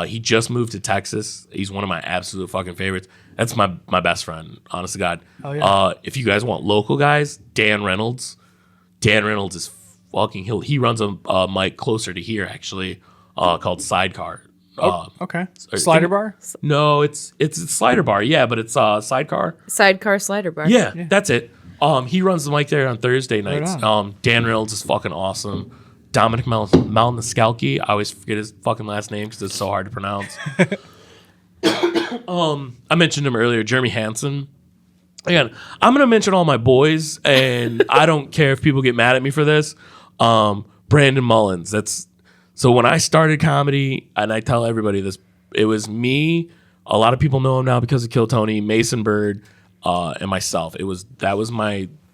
he just moved to Texas. He's one of my absolute fucking favorites. That's my best friend, honest to God. Oh, yeah. If you guys want local guys, Dan Reynolds. Dan Reynolds is fucking he runs a mic closer to here actually, called Sidecar. Okay. Slider bar? No, it's a slider bar. Yeah, but it's Sidecar. Sidecar slider bar. Yeah, that's it. He runs the mic there on Thursday nights. on. Dan Reynolds is fucking awesome. Dominic Malinowski. I always forget his fucking last name because it's so hard to pronounce. I mentioned him earlier, Jeremy Hansen. Again, I'm gonna mention all my boys, and I don't care if people get mad at me for this. Brandon Mullins. So when I started comedy, and I tell everybody this, it was me. A lot of people know him now because of Kill Tony, Mason Bird, and myself.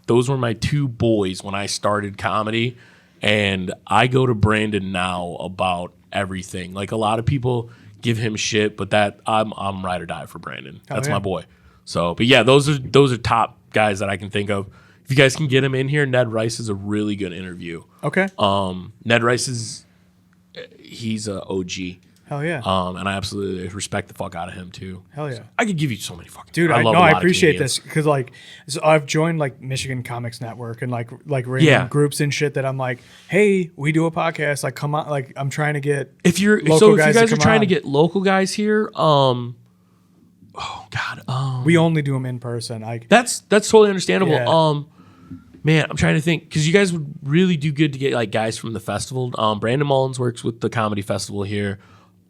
Those were my two boys when I started comedy, and I go to Brandon now about everything. Like a lot of people give him shit, but I'm ride or die for Brandon. That's my boy. So, but yeah, those are top guys that I can think of. If you guys can get him in here, Ned Rice is a really good interview. Okay. Ned Rice he's a OG. Hell yeah. And I absolutely respect the fuck out of him too. Hell yeah. I could give you so many fucking. Dude, I love a I lot of appreciate comedians. this because so I've joined like Michigan Comics Network and like random groups and shit that I'm like, hey, we do a podcast. Like, come on, like I'm trying to get If you guys are trying to get local guys here, we only do them in person. that's totally understandable. Yeah. Man, I'm trying to think because you guys would really do good to get like guys from the festival. Brandon Mullins works with the comedy festival here.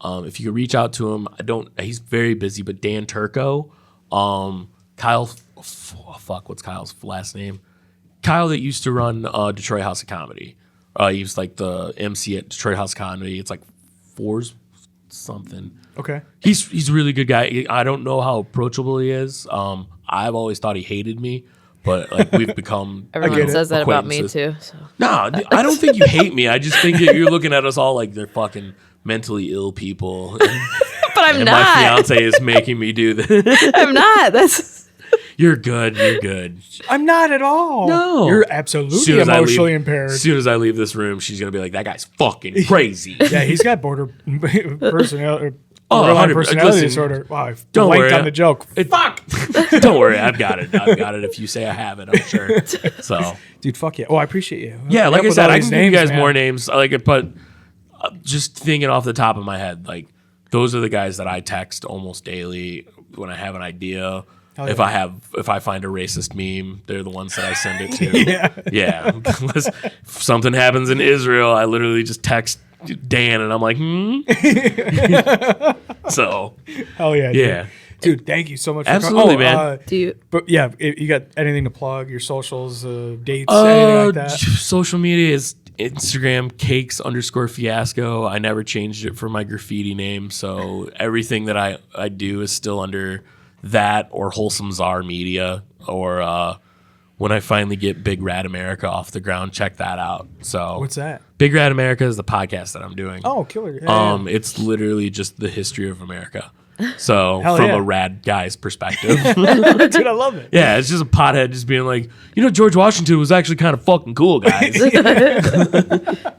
If you could reach out to him, he's very busy, but Dan Turco, Kyle, what's Kyle's last name? Kyle that used to run Detroit House of Comedy. He was like the MC at Detroit House of Comedy. It's like Fours something. Okay. He's a really good guy. I don't know how approachable he is. I've always thought he hated me, but like we've become Everyone says that about me acquaintances. too. So. No, I don't think you hate me. I just think that you're looking at us all like they're fucking mentally ill people. But I'm and not. my fiance is making me do this. I'm not. That's You're good. You're good. I'm not at all. No. You're absolutely emotionally impaired. As soon as I leave this room, she's gonna be like, "That guy's fucking crazy." Yeah, he's got personality. Oh, Borderline 100%. personality Listen, disorder. Wow, I don't blanked worry. on the joke. Fuck. Don't worry, I've got it. I've got it. If you say I have it, I'm sure. So, Dude, fuck yeah. Oh, I appreciate you. yeah, like Up I with said, all I these can give you names, guys man. more names. But just thinking off the top of my head, like those are the guys that I text almost daily when I have an idea. Hell If yeah. I find a racist meme, they're the ones that I send it to. Yeah. Unless if something happens in Israel, I literally just text Dan and I'm like, So, Hell yeah. yeah. Dude, thank you so much. Absolutely, for man. do you. But yeah, you got anything to plug? Your socials, dates, anything like that? Social media is Instagram cakes_fiasco. I never changed it for my graffiti name, so everything that I do is still under that or Wholesome Czar Media, or when I finally get Big Rad America off the ground, check that out. So What's that? Big Rad America is the podcast that I'm doing. Oh, killer. Yeah, It's literally just the history of America. So Hell from yeah. a rad guy's perspective. yeah. Dude, I love it. Yeah, it's just a pothead just being like, George Washington was actually kind of fucking cool, guys. I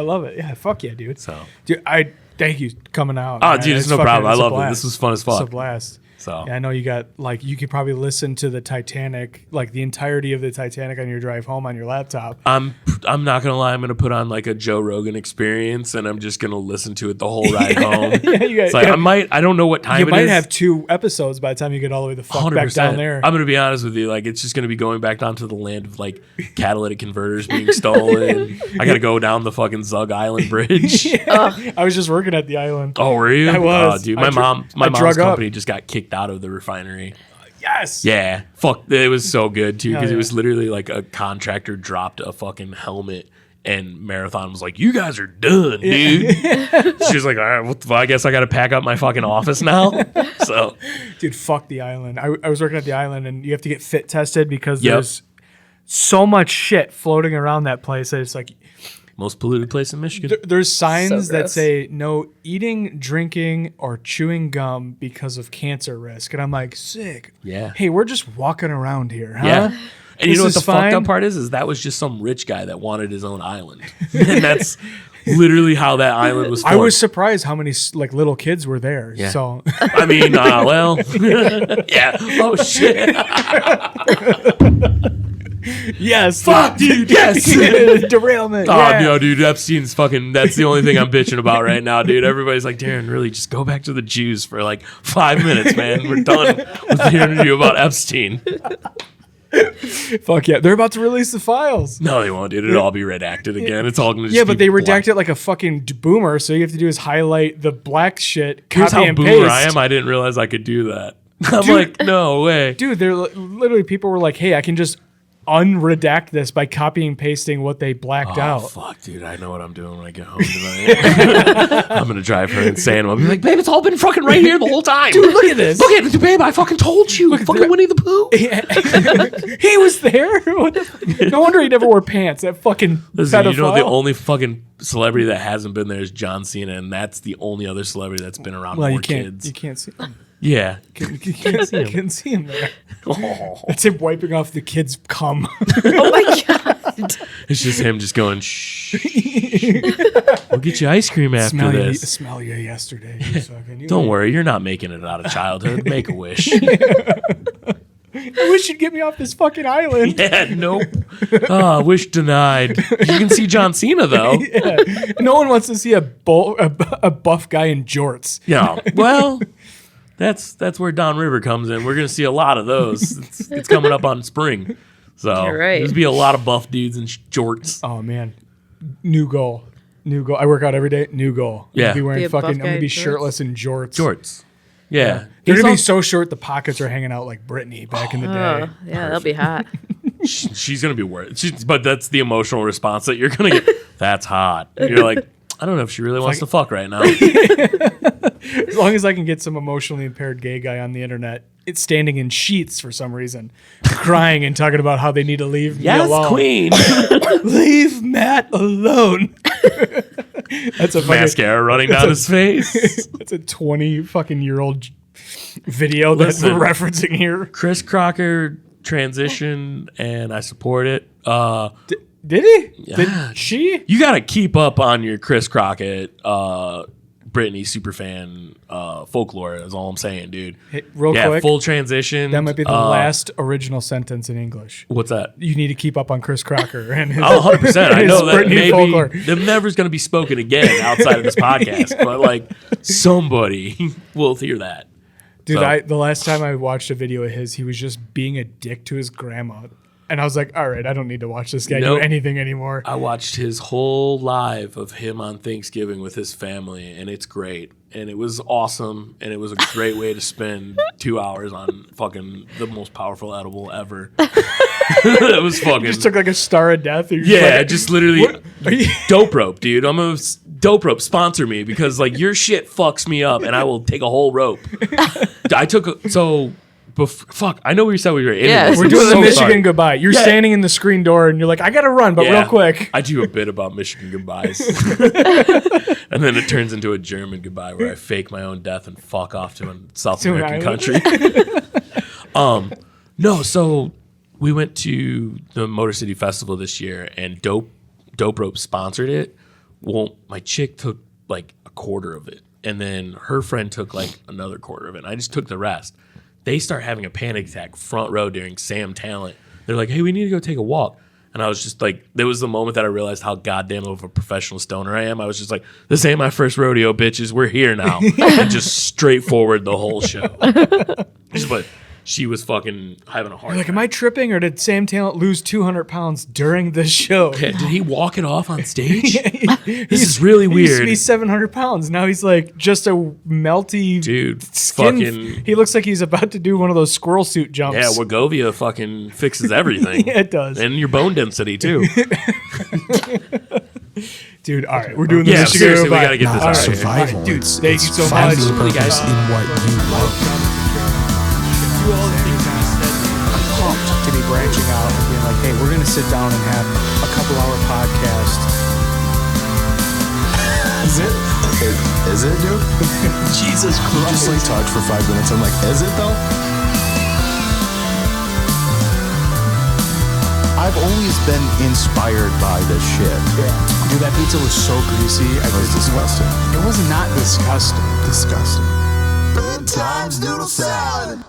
love it. Yeah, fuck yeah, dude. So, Dude, I thank you coming out. oh, man. dude, it's no fucking- problem. I it's a love it. blast. This was fun as It's a fuck. blast. So, Yeah, I know you got you could probably listen to the Titanic, like the entirety of the Titanic on your drive home on your laptop. I'm not gonna lie. I'm gonna put on like a Joe Rogan experience, and I'm just gonna listen to it the whole ride home. Yeah, you got. It's like I don't know what time you it might is. have 2 episodes by the time you get all the way the fuck back 100%. down there. I'm gonna be honest with you. Like, it's just gonna be going back down to the land of like catalytic converters being stolen. I gotta go down the fucking Zug Island Bridge. I was just working at the island. Oh, were you? I was. Dude, I my I mom's drug up. company just got kicked out of the refinery. Yes. Yeah, fuck. It was so good too because Hell it was yeah. literally like a contractor dropped a fucking helmet. And Marathon was like, "You guys are done, dude." She was like, "All right, I guess I got to pack up my fucking office now." So, Dude, fuck the island. I was working at the island, and you have to get fit tested because Yep. there's so much shit floating around that place that it's like Most polluted place in Michigan. There's signs So that gross. say no eating, drinking, or chewing gum because of cancer risk. And I'm like, sick. Yeah. Hey, we're just walking around here, huh? Yeah. And you This know what is the fine. fucked up part is? Is that was just some rich guy that wanted his own island. And that's literally how that island was formed. I was surprised how many like little kids were there. Yeah. So I mean, well, yeah. Oh, shit. yes, Fuck, dude, yes. derailment. Oh, yeah. no, dude, Epstein's fucking, that's the only thing I'm bitching about right now, dude. Everybody's like, Darren, really, just go back to the Jews for like 5 minutes, man. We're done with the interview about Epstein. Fuck yeah, they're about to release the files. No, they won't, dude. It'll all be redacted again. It's all going to just Yeah, but be they black. redact it like a fucking boomer. So you have to do is highlight the black shit, Here's copy how and boomer paste. I am. I didn't realize I could do that. I'm Dude. like, no way. Dude, they're literally people were like, "Hey, I can just unredact this by copying and pasting what they blacked Oh, out." fuck, dude. I know what I'm doing when I get home tonight. I'm going to drive her insane. I'll be like, babe, it's all been fucking right here the whole time. Dude, look at this. Look at it, babe. I fucking told you. Fucking Winnie the Pooh. He was there. What the no wonder he never wore pants. That fucking Listen, pedophile. you know the only fucking celebrity that hasn't been there is John Cena, and that's the only other celebrity that's been around well, more you can't. kids. You can't see him. Yeah. You can't see him. Can't see him there. Oh. It's him wiping off the kid's cum. Oh my god. It's just him just going, shh. We'll get you ice cream after this. Smell you yesterday. You fucking- Don't worry, you're not making it out of childhood. Make a wish. I wish you'd get me off this fucking island. Yeah, nope. Oh, wish denied. You can see John Cena though. Yeah. No one wants to see a buff guy in jorts. Yeah. Well, that's where Don River comes in. We're gonna see a lot of those. It's coming up on spring, so You're right. there's be a lot of buff dudes in jorts. Oh man, new goal. New goal. I work out every day. New goal. Yeah. I'm gonna be wearing Be a buff fucking. I'm guy gonna be in jorts? shirtless in jorts. Jorts. Yeah. They're He's gonna be al- so short the pockets are hanging out like Britney back in the day. Oh, yeah, that'll be hot. She's gonna be worried. But that's the emotional response that you're gonna get. That's hot. You're like, I don't know if she really wants to fuck right now. As long as I can get some emotionally impaired gay guy on the internet, it's standing in sheets for some reason, crying and talking about how they need to leave me Yes, alone. queen. Leave Matt alone. That's a fucking, Mascara running down his face. That's a 20 fucking year old video that Listen. we're referencing here. Chris Crocker transitioned, and I support it. Did he? Yeah. Did she? You got to keep up on your Chris Crockett, Britney superfan folklore. Is all I'm saying, dude. Hey, real Yeah, quick, full transition. that might be the last original sentence in English. What's that? You need to keep up on Chris Crocker and his, Oh, 100%. I his know that Britney maybe folklore. that never's going to be spoken again outside of this podcast, but like somebody will hear that. Dude, So- the last time I watched a video of his, he was just being a dick to his grandma. And I was like, all right, I don't need to watch this guy Nope. do anything anymore. I watched his whole live of him on Thanksgiving with his family, and it's great. And it was awesome, and it was a great way to spend 2 hours on fucking the most powerful edible ever. It was fucking... Just took like a star of death. Or yeah, like, just literally What? Are you- dope rope, dude. I'm a dope rope sponsor me because like your shit fucks me up, and I will take a whole rope. I took fuck. I know we said we were in. Yeah. this. We're I'm doing the so Michigan sorry. goodbye. You're Yeah. standing in the screen door and you're like, I got to run, but Yeah. real quick. I do a bit about Michigan goodbyes, and then it turns into a German goodbye where I fake my own death and fuck off to a South To an American island? country. No, so we went to the Motor City Festival this year, and Dope Rope sponsored it. Well, my chick took like a quarter of it, and then her friend took like another quarter of it. And I just took the rest. They start having a panic attack front row during Sam Talent. They're like, hey, we need to go take a walk. And I was just like, there was the moment that I realized how goddamn of a professional stoner I am. I was just like, this ain't my first rodeo, bitches. We're here now. And just straightforward the whole show. But she was fucking having a heart You're like, attack. am I tripping or did Sam Talent lose 200 pounds during this show? Okay, did he walk it off on stage? This is really He used to weird. be 700 pounds. Now he's like just a melty Dude, skin. fucking... He looks like he's about to do one of those squirrel suit jumps. Yeah, Wegovia fucking fixes everything. Yeah, it does. And your bone density, too. Dude, all right, we're doing the Yeah, Michigan seriously, we goodbye. gotta get this All out right. of here. Survival. Dude, It's- thank you it's so finding much. purpose guys. in what you love. Pumped to be branching out and being like, hey, we're going to sit down and have a couple-hour podcast Is it? Is it, dude? Jesus We just like talked for 5 minutes. I'm like, is it though? I've always been inspired by this shit. Yeah. Dude, that pizza was so greasy. It was disgusting. It was not disgusting. Disgusting. Good Times Noodle Salad.